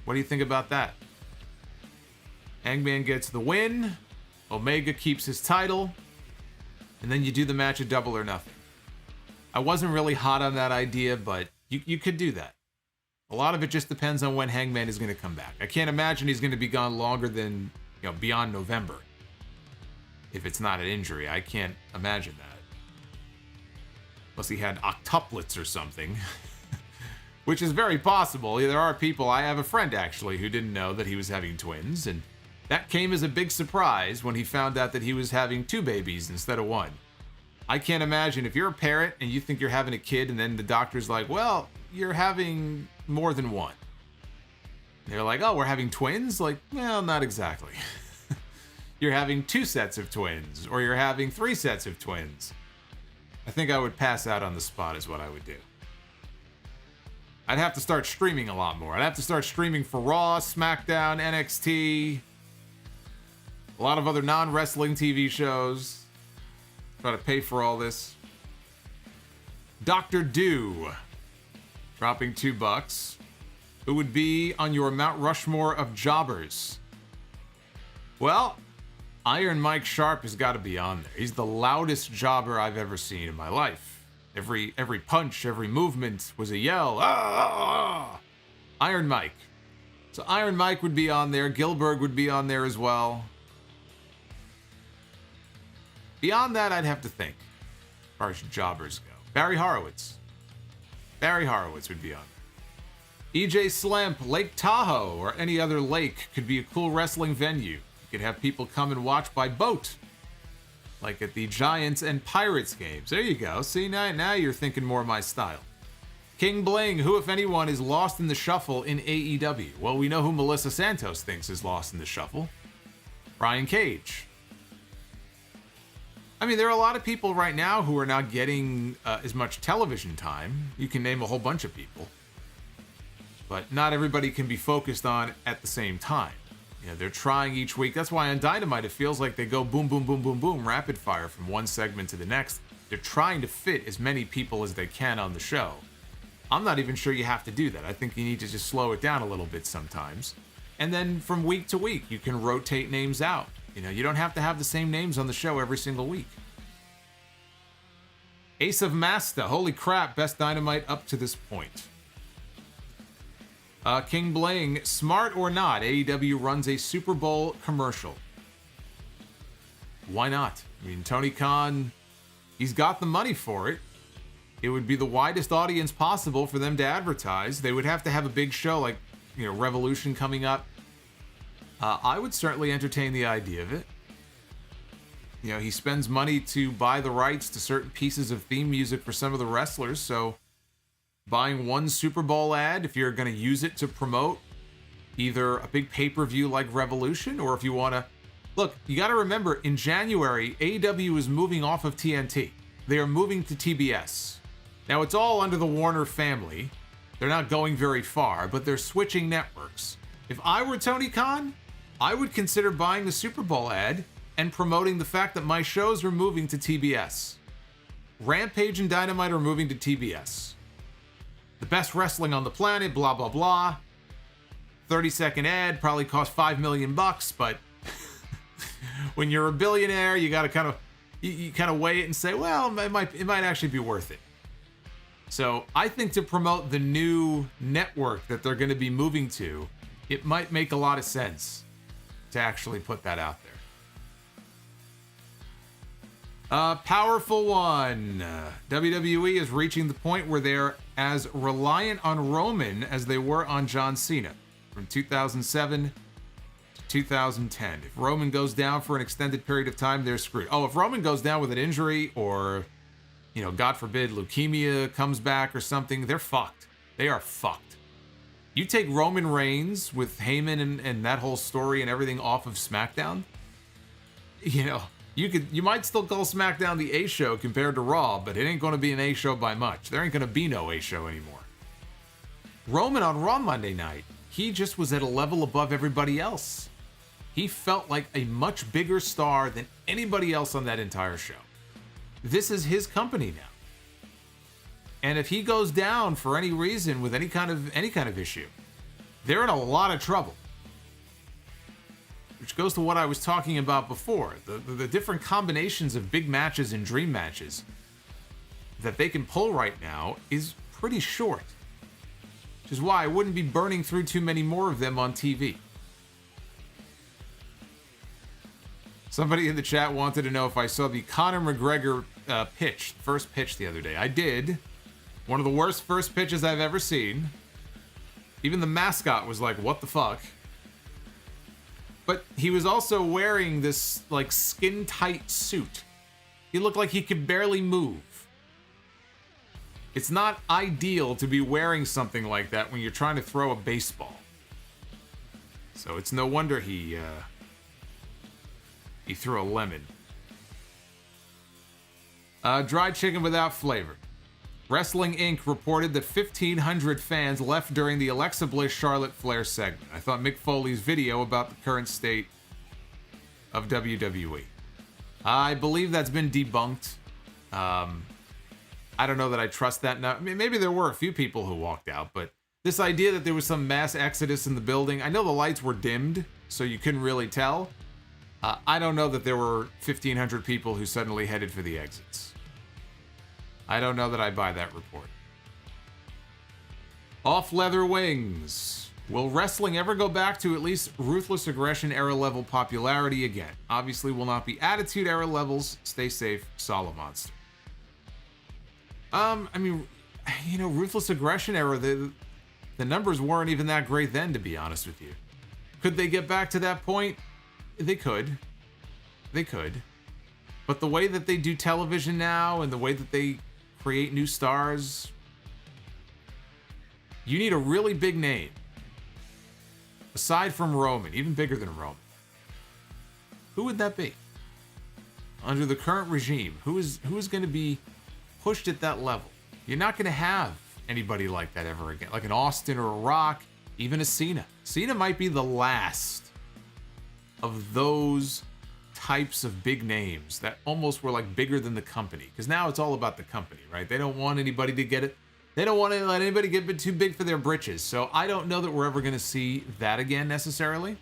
What do you think about that? Hangman gets the win, Omega keeps his title, and then you do the match at Double or Nothing. I wasn't really hot on that idea, but you could do that. A lot of it just depends on when Hangman is going to come back. I can't imagine he's going to be gone longer than, beyond November. If it's not an injury, I can't imagine that. Unless he had octuplets or something. which is very possible. There are people, I have a friend actually who didn't know that he was having twins, and that came as a big surprise when he found out that he was having 2 babies instead of 1. I can't imagine if you're a parent and you think you're having a kid and then the doctor's like, well, you're having more than 1. They're like, oh, we're having twins? Like, well, not exactly. You're having 2 sets of twins, or you're having 3 sets of twins. I think I would pass out on the spot is what I would do. I'd have to start streaming a lot more. I'd have to start streaming for Raw, SmackDown, NXT, a lot of other non-wrestling TV shows. Try to pay for all this. Dr. Do, dropping $2. Who would be on your Mount Rushmore of jobbers? Well, Iron Mike Sharp has got to be on there. He's the loudest jobber I've ever seen in my life. Every punch, every movement was a yell. Ah! Iron Mike. So Iron Mike would be on there. Gilbert would be on there as well. Beyond that, I'd have to think. As far as jobbers go. Barry Horowitz. Barry Horowitz would be on there. EJ Slamp, Lake Tahoe, or any other lake could be a cool wrestling venue. You could have people come and watch by boat. Like at the Giants and Pirates games. There you go. See, now you're thinking more my style. King Bling, who, if anyone, is lost in the shuffle in AEW? Well, we know who Melissa Santos thinks is lost in the shuffle. Brian Cage. I mean, there are a lot of people right now who are not getting as much television time. You can name a whole bunch of people. But not everybody can be focused on at the same time. You know, they're trying each week. That's why on Dynamite, it feels like they go boom, boom, boom, boom, boom, rapid fire from one segment to the next. They're trying to fit as many people as they can on the show. I'm not even sure you have to do that. I think you need to just slow it down a little bit sometimes. And then from week to week, you can rotate names out. You know, you don't have to have the same names on the show every single week. Ace of Masta. Holy crap, best Dynamite up to this point. King Bling, smart or not, AEW runs a Super Bowl commercial. Why not? I mean, Tony Khan, he's got the money for it. It would be the widest audience possible for them to advertise. They would have to have a big show like, you know, Revolution coming up. I would certainly entertain the idea of it. You know, he spends money to buy the rights to certain pieces of theme music for some of the wrestlers, so buying one Super Bowl ad, if you're going to use it to promote either a big pay-per-view like Revolution, or if you want to... Look, you got to remember, in January, AEW is moving off of TNT. They are moving to TBS. Now, it's all under the Warner family. They're not going very far, but they're switching networks. If I were Tony Khan, I would consider buying the Super Bowl ad and promoting the fact that my shows are moving to TBS. Rampage and Dynamite are moving to TBS. The best wrestling on the planet, blah, blah, blah. 30-second ad, probably cost $5 million, but when you're a billionaire, you got to kind of weigh it and say, well, it might actually be worth it. So I think to promote the new network that they're going to be moving to, it might make a lot of sense to actually put that out there. Powerful one. WWE is reaching the point where they're as reliant on Roman as they were on John Cena from 2007 to 2010. If Roman goes down for an extended period of time, they're screwed. Oh, if Roman goes down with an injury or, you know, God forbid, leukemia comes back or something, they're fucked. They are fucked. You take Roman Reigns with Heyman and that whole story and everything off of SmackDown, you know, you might still call SmackDown the A show compared to Raw, but it ain't going to be an A show by much. There ain't going to be no A show anymore. Roman on Raw Monday night, he just was at a level above everybody else. He felt like a much bigger star than anybody else on that entire show. This is his company now. And if he goes down for any reason with any kind of issue, they're in a lot of trouble. Which goes to what I was talking about before. The different combinations of big matches and dream matches that they can pull right now is pretty short. Which is why I wouldn't be burning through too many more of them on TV. Somebody in the chat wanted to know if I saw the Conor McGregor first pitch the other day. I did. One of the worst first pitches I've ever seen. Even the mascot was like, what the fuck? But he was also wearing this, like, skin-tight suit. He looked like he could barely move. It's not ideal to be wearing something like that when you're trying to throw a baseball. So it's no wonder he threw a lemon. Dried chicken without flavor. Wrestling Inc. reported that 1,500 fans left during the Alexa Bliss Charlotte Flair segment. I thought Mick Foley's video about the current state of WWE. I believe that's been debunked. I don't know that I trust that now. I mean, maybe there were a few people who walked out, but this idea that there was some mass exodus in the building, I know the lights were dimmed, so you couldn't really tell. I don't know that there were 1,500 people who suddenly headed for the exits. I don't know that I buy that report. Off leather wings. Will wrestling ever go back to at least Ruthless Aggression era level popularity again? Obviously will not be Attitude era levels. Stay safe, Solomonster. I mean, you know, Ruthless Aggression era, the numbers weren't even that great then, to be honest with you. Could they get back to that point? They could. They could. But the way that they do television now and the way that they create new stars, you need a really big name. Aside from Roman, even bigger than Roman. Who would that be? Under the current regime, who is going to be pushed at that level? You're not going to have anybody like that ever again. Like an Austin or a Rock, even a Cena. Cena might be the last of those types of big names that almost were like bigger than the company, because now it's all about the company, right? They don't want anybody to get it. They don't want to let anybody get too big for their britches. So I don't know that we're ever going to see that again necessarily.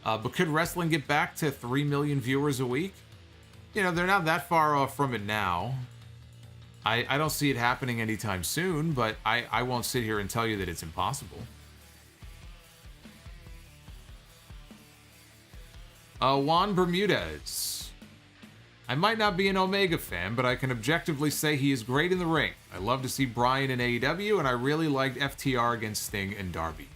But could wrestling get back to 3 million viewers a week? You know, they're not that far off from it now. I don't see it happening anytime soon, but I won't sit here and tell you that it's impossible. Juan Bermudez. I might not be an Omega fan, but I can objectively say he is great in the ring. I love to see Bryan in AEW, and I really liked FTR against Sting and Darby.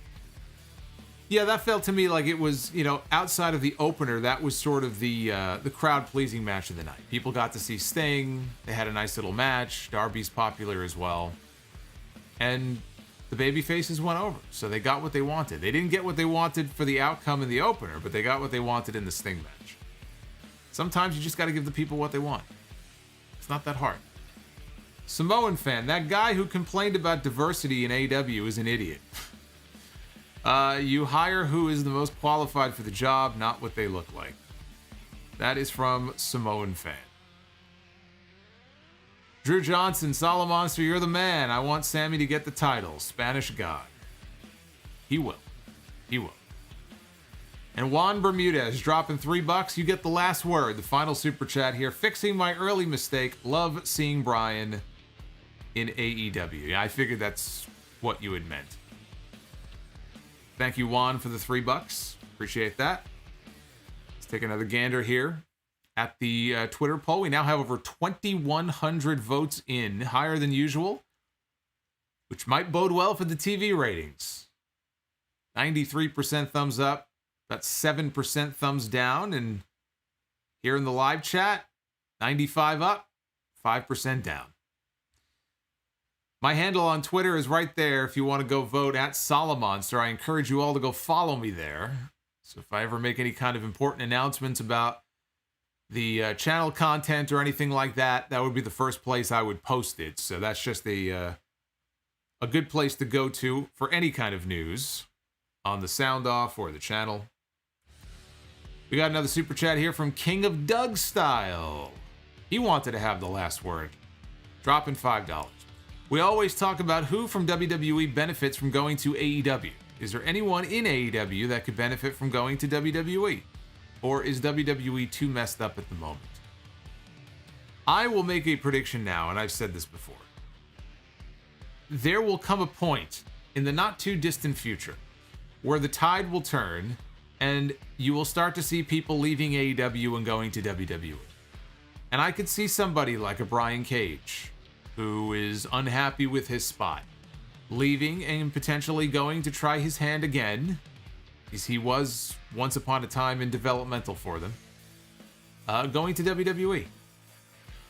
Yeah, that felt to me like it was, you know, outside of the opener, that was sort of the crowd-pleasing match of the night. People got to see Sting. They had a nice little match. Darby's popular as well. And the babyfaces went over, so they got what they wanted. They didn't get what they wanted for the outcome in the opener, but they got what they wanted in the Sting match. Sometimes you just got to give the people what they want. It's not that hard. Samoan fan, that guy who complained about diversity in AEW is an idiot. You hire who is the most qualified for the job, not what they look like. That is from Samoan fan. Drew Johnson, Solomonster, you're the man. I want Sammy to get the title. Spanish God. He will. He will. And Juan Bermudez dropping $3. You get the last word. The final super chat here. Fixing my early mistake. Love seeing Bryan in AEW. I figured that's what you had meant. Thank you, Juan, for the $3. Appreciate that. Let's take another gander here at the Twitter poll. We now have over 2,100 votes in, higher than usual, which might bode well for the TV ratings. 93% thumbs up, about 7% thumbs down, and here in the live chat, 95 up, 5% down. My handle on Twitter is right there if you want to go vote at Solomonster. I encourage you all to go follow me there. So if I ever make any kind of important announcements about the channel content or anything like that, that would be the first place I would post it. So that's just a good place to go to for any kind of news on the Sound Off or the channel. We got another super chat here from King of Doug Style. He wanted to have the last word. Dropping $5. We always talk about who from WWE benefits from going to AEW. Is there anyone in AEW that could benefit from going to WWE? Or is WWE too messed up at the moment? I will make a prediction now, and I've said this before. There will come a point in the not too distant future where the tide will turn and you will start to see people leaving AEW and going to WWE. And I could see somebody like a Brian Cage who is unhappy with his spot, leaving and potentially going to try his hand again, because he was once upon a time in developmental for them, going to WWE.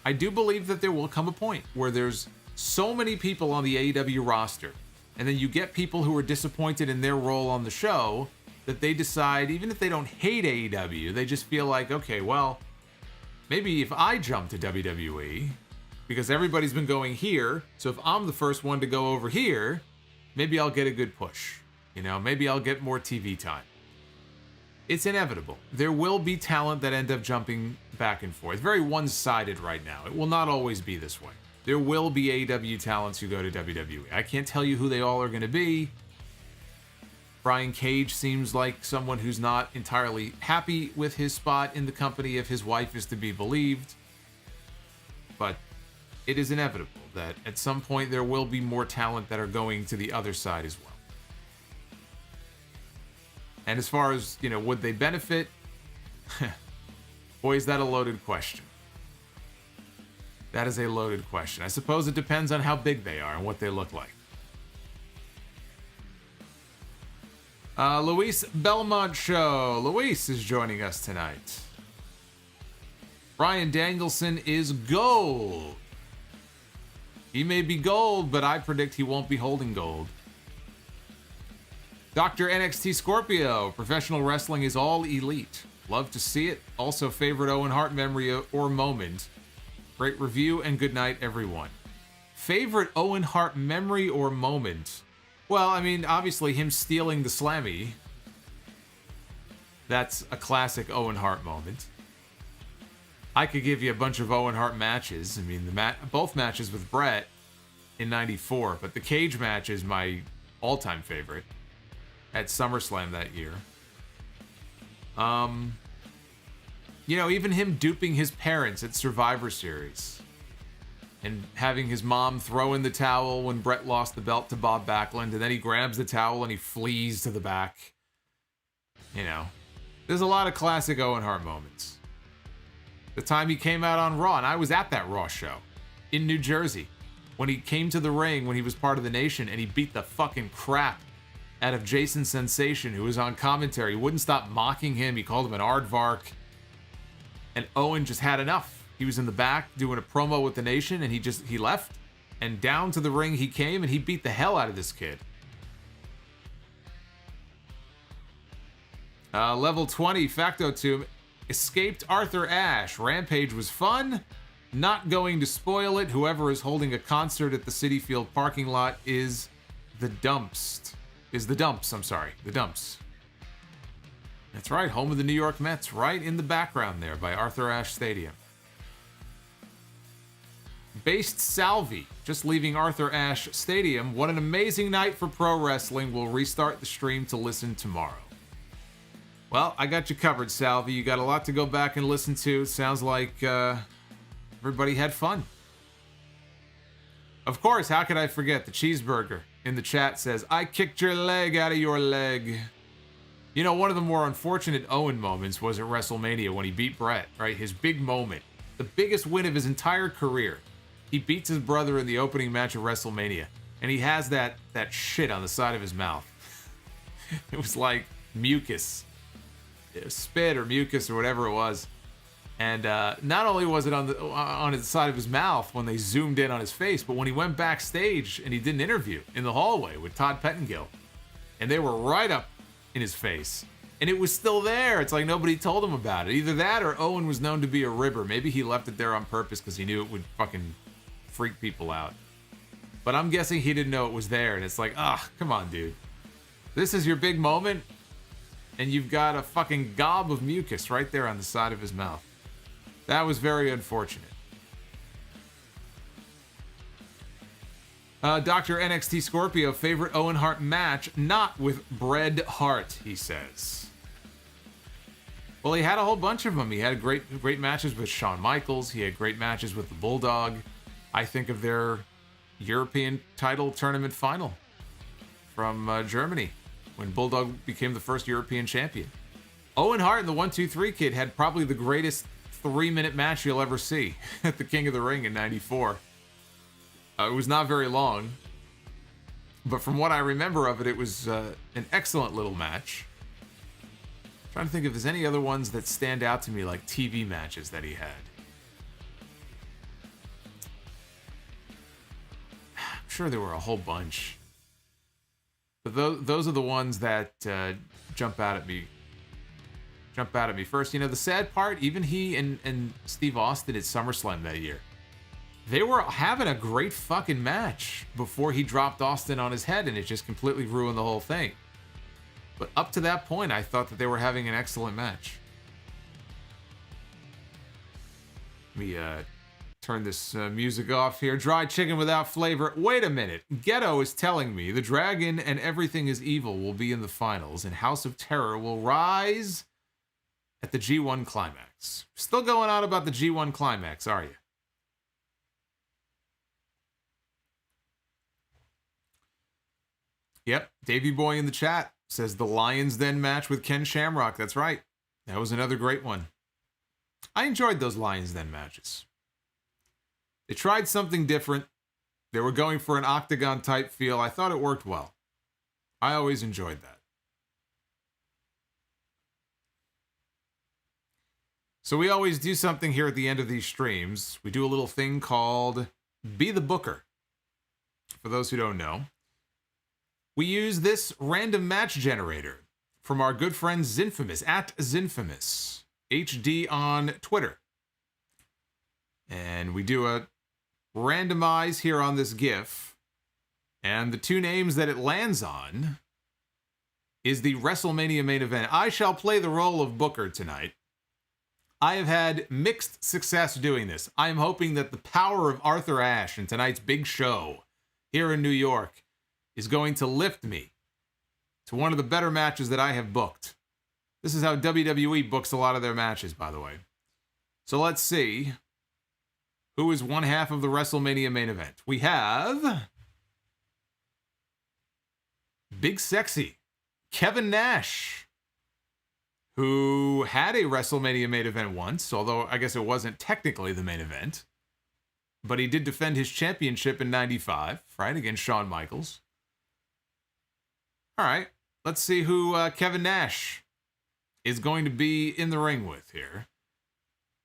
I do believe that there will come a point where there's so many people on the AEW roster, and then you get people who are disappointed in their role on the show, that they decide, even if they don't hate AEW, they just feel like, okay, well, maybe if I jump to WWE, because everybody's been going here, so if I'm the first one to go over here, maybe I'll get a good push. You know, maybe I'll get more TV time. It's inevitable. There will be talent that end up jumping back and forth. It's very one-sided right now. It will not always be this way. There will be AEW talents who go to WWE. I can't tell you who they all are going to be. Brian Cage seems like someone who's not entirely happy with his spot in the company, if his wife is to be believed. But it is inevitable that at some point there will be more talent that are going to the other side as well. And as far as, you know, would they benefit? Boy, is that a loaded question. That is a loaded question. I suppose it depends on how big they are and what they look like. Luis Belmont Show. Luis is joining us tonight. Bryan Danielson is gold. He may be gold, but I predict he won't be holding gold. Dr. NXT Scorpio. Professional wrestling is all elite. Love to see it. Also favorite Owen Hart memory or moment. Great review and good night, everyone. Favorite Owen Hart memory or moment? Well, I mean, obviously him stealing the Slammy. That's a classic Owen Hart moment. I could give you a bunch of Owen Hart matches. I mean, both matches with Britt in '94, but the cage match is my all-time favorite at SummerSlam that year. You know, even him duping his parents at Survivor Series. And having his mom throw in the towel when Brett lost the belt to Bob Backlund, and then he grabs the towel and he flees to the back. You know, there's a lot of classic Owen Hart moments. The time he came out on Raw, and I was at that Raw show in New Jersey, when he came to the ring when he was part of the Nation, and he beat the fucking crap out of Jason Sensation, who was on commentary. He wouldn't stop mocking him. He called him an aardvark. And Owen just had enough. He was in the back doing a promo with the Nation, and he left. And down to the ring he came, and he beat the hell out of this kid. Level 20, Factotum. Escaped Arthur Ashe. Rampage was fun. Not going to spoil it. Whoever is holding a concert at the Citi Field parking lot is the Dumps. The Dumps. That's right, home of the New York Mets, right in the background there by Arthur Ashe Stadium. Based Salvi, just leaving Arthur Ashe Stadium. What an amazing night for pro wrestling. We'll restart the stream to listen tomorrow. Well, I got you covered, Salvi. You got a lot to go back and listen to. Sounds like everybody had fun. Of course, how could I forget the cheeseburger in the chat says, I kicked your leg out of your leg. You know, one of the more unfortunate Owen moments was at WrestleMania when he beat Britt, right? His big moment. The biggest win of his entire career. He beats his brother in the opening match of WrestleMania, and he has that shit on the side of his mouth. It was like mucus. Spit or mucus or whatever it was. And not only was it on his side of his mouth when they zoomed in on his face, but when he went backstage and he did an interview in the hallway with Todd Pettengill, and they were right up in his face, and it was still there. It's like nobody told him about it. Either that or Owen was known to be a ribber. Maybe he left it there on purpose because he knew it would fucking freak people out. But I'm guessing he didn't know it was there, and it's like, come on, dude. This is your big moment, and you've got a fucking gob of mucus right there on the side of his mouth. That was very unfortunate. Dr. NXT Scorpio, favorite Owen Hart match, not with Bret Hart, he says. Well, he had a whole bunch of them. He had great matches with Shawn Michaels. He had great matches with the Bulldog. I think of their European title tournament final from Germany when Bulldog became the first European champion. Owen Hart and the 1-2-3 Kid had probably the greatest 3-minute match you'll ever see at the King of the Ring in '94. It was not very long, but from what I remember of it, it was an excellent little match. I'm trying to think if there's any other ones that stand out to me, like TV matches that he had. I'm sure there were a whole bunch. But those are the ones that jump out at me. First, you know, the sad part, even he and Steve Austin at SummerSlam that year, they were having a great fucking match before he dropped Austin on his head, and it just completely ruined the whole thing. But up to that point, I thought that they were having an excellent match. Let me turn this music off here. Dry chicken without flavor. Wait a minute. Ghetto is telling me the Dragon and Everything is Evil will be in the finals, and House of Terror will rise at the G1 Climax. Still going on about the G1 Climax, are you? Yep, Davey Boy in the chat says the Lions Den match with Ken Shamrock. That's right. That was another great one. I enjoyed those Lions Den matches. They tried something different. They were going for an octagon type feel. I thought it worked well. I always enjoyed that. So we always do something here at the end of these streams. We do a little thing called Be the Booker. For those who don't know, we use this random match generator from our good friend Zinfamous, at Zinfamous HD on Twitter. And we do a randomize here on this GIF. And the two names that it lands on is the WrestleMania main event. I shall play the role of Booker tonight. I have had mixed success doing this. I am hoping that the power of Arthur Ashe in tonight's big show here in New York is going to lift me to one of the better matches that I have booked. This is how WWE books a lot of their matches, by the way. So let's see who is one half of the WrestleMania main event. We have Big Sexy Kevin Nash, who had a WrestleMania main event once, although I guess it wasn't technically the main event. But he did defend his championship in 95, right, against Shawn Michaels. All right, let's see who Kevin Nash is going to be in the ring with here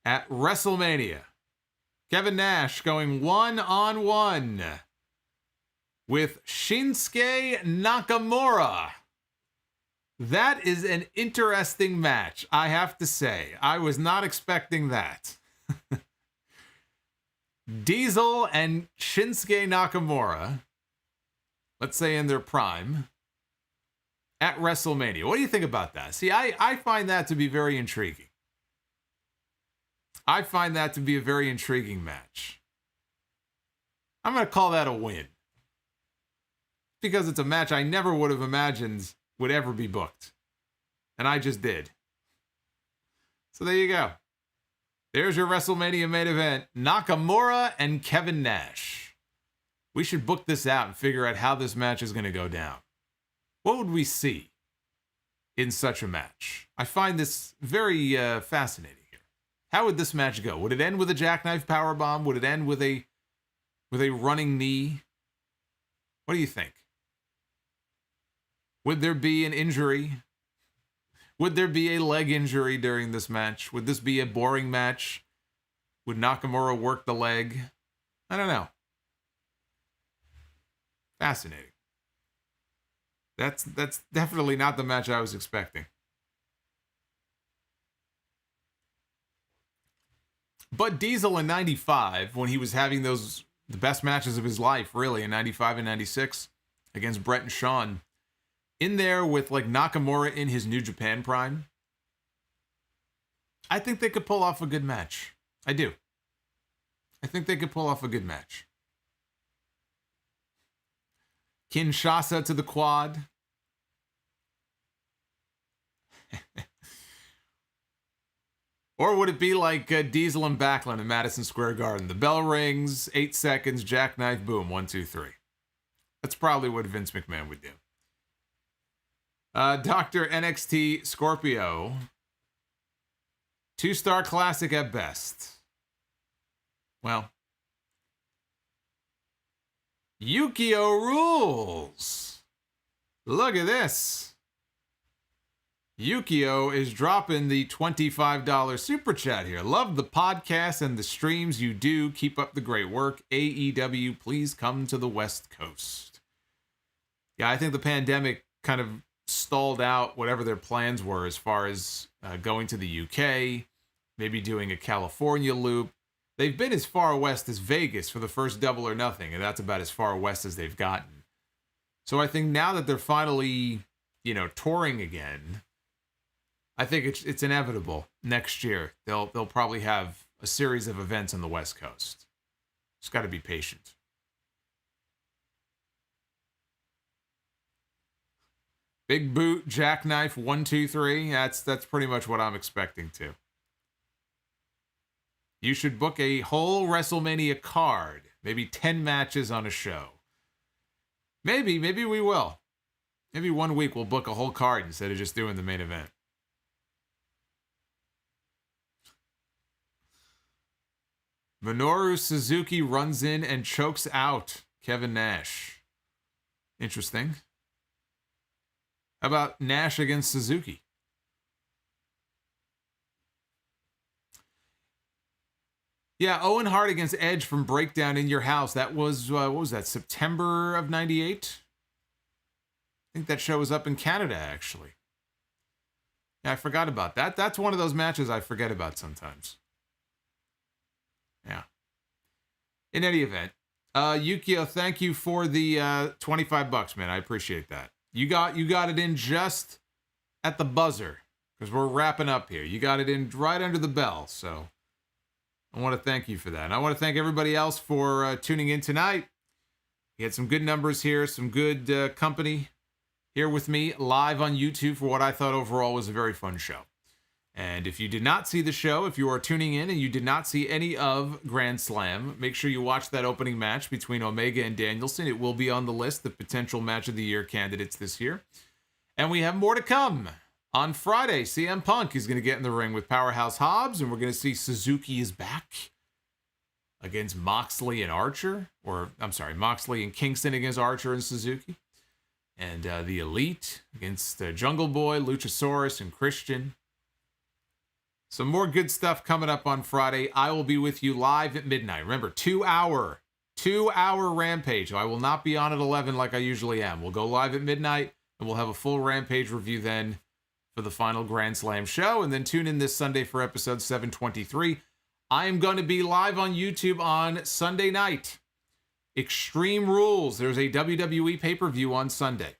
at WrestleMania. Kevin Nash going one-on-one with Shinsuke Nakamura. That is an interesting match, I have to say. I was not expecting that. Diesel and Shinsuke Nakamura, let's say in their prime, at WrestleMania. What do you think about that? See, I find that to be very intriguing. I find that to be a very intriguing match. I'm going to call that a win. Because it's a match I never would have imagined would ever be booked. And I just did. So there you go. There's your WrestleMania main event. Nakamura and Kevin Nash. We should book this out and figure out how this match is going to go down. What would we see in such a match? I find this very fascinating here. How would this match go? Would it end with a jackknife powerbomb? Would it end with a running knee? What do you think? Would there be an injury? Would there be a leg injury during this match? Would this be a boring match? Would Nakamura work the leg? I don't know. Fascinating. That's definitely not the match I was expecting. But Diesel in 95, when he was having the best matches of his life, really, in 95 and 96, against Brett and Shawn, in there with like Nakamura in his New Japan prime, I think they could pull off a good match. I do. I think they could pull off a good match. Kinshasa to the quad. Or would it be like Diesel and Backlund in Madison Square Garden? The bell rings, 8 seconds, jackknife, boom, 1, 2, 3. That's probably what Vince McMahon would do. Dr. NXT Scorpio. 2-star classic at best. Well, Yukio rules. Look at this. Yukio is dropping the $25 super chat here. Love the podcast and the streams you do. Keep up the great work. AEW, please come to the West Coast. Yeah, I think the pandemic kind of stalled out whatever their plans were as far as going to the UK, maybe doing a California loop. They've been as far west as Vegas for the first Double or Nothing, and that's about as far west as they've gotten. So I think now that they're finally, touring again, I think it's inevitable. Next year, they'll probably have a series of events on the West Coast. Just got to be patient. Big boot, jackknife, 1, 2, 3. That's pretty much what I'm expecting to. You should book a whole WrestleMania card. Maybe 10 matches on a show. Maybe we will. Maybe one week we'll book a whole card instead of just doing the main event. Minoru Suzuki runs in and chokes out Kevin Nash. Interesting. How about Nash against Suzuki? Yeah, Owen Hart against Edge from Breakdown in Your House. That was, what was that, September of 98? I think that show was up in Canada, actually. Yeah, I forgot about that. That's one of those matches I forget about sometimes. Yeah. In any event, Yukio, thank you for the $25, man. I appreciate that. You got it in just at the buzzer, because we're wrapping up here. You got it in right under the bell, so I want to thank you for that. And I want to thank everybody else for tuning in tonight. We had some good numbers here, some good company here with me live on YouTube for what I thought overall was a very fun show. And if you did not see the show, if you are tuning in and you did not see any of Grand Slam, make sure you watch that opening match between Omega and Danielson. It will be on the list of potential Match of the Year candidates this year. And we have more to come. On Friday, CM Punk is going to get in the ring with Powerhouse Hobbs, and we're going to see Suzuki is back against Moxley and Archer. Moxley and Kingston against Archer and Suzuki. And the Elite against Jungle Boy, Luchasaurus, and Christian. Some more good stuff coming up on Friday. I will be with you live at midnight. Remember, 2-hour Rampage. I will not be on at 11 like I usually am. We'll go live at midnight, and we'll have a full Rampage review then for the final Grand Slam show. And then tune in this Sunday for episode 723. I am going to be live on YouTube on Sunday night. Extreme Rules. There's a WWE pay-per-view on Sunday.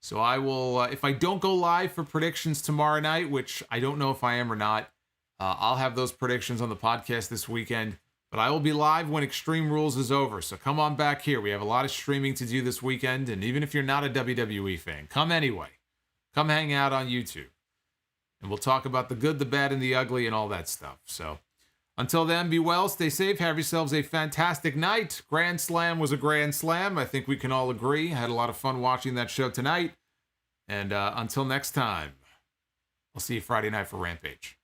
So I will, if I don't go live for predictions tomorrow night, which I don't know if I am or not, I'll have those predictions on the podcast this weekend, but I will be live when Extreme Rules is over. So come on back here. We have a lot of streaming to do this weekend, and even if you're not a WWE fan, come anyway. Come hang out on YouTube, and we'll talk about the good, the bad, and the ugly, and all that stuff. So until then, be well, stay safe, have yourselves a fantastic night. Grand Slam was a Grand Slam. I think we can all agree. I had a lot of fun watching that show tonight. And until next time, I'll see you Friday night for Rampage.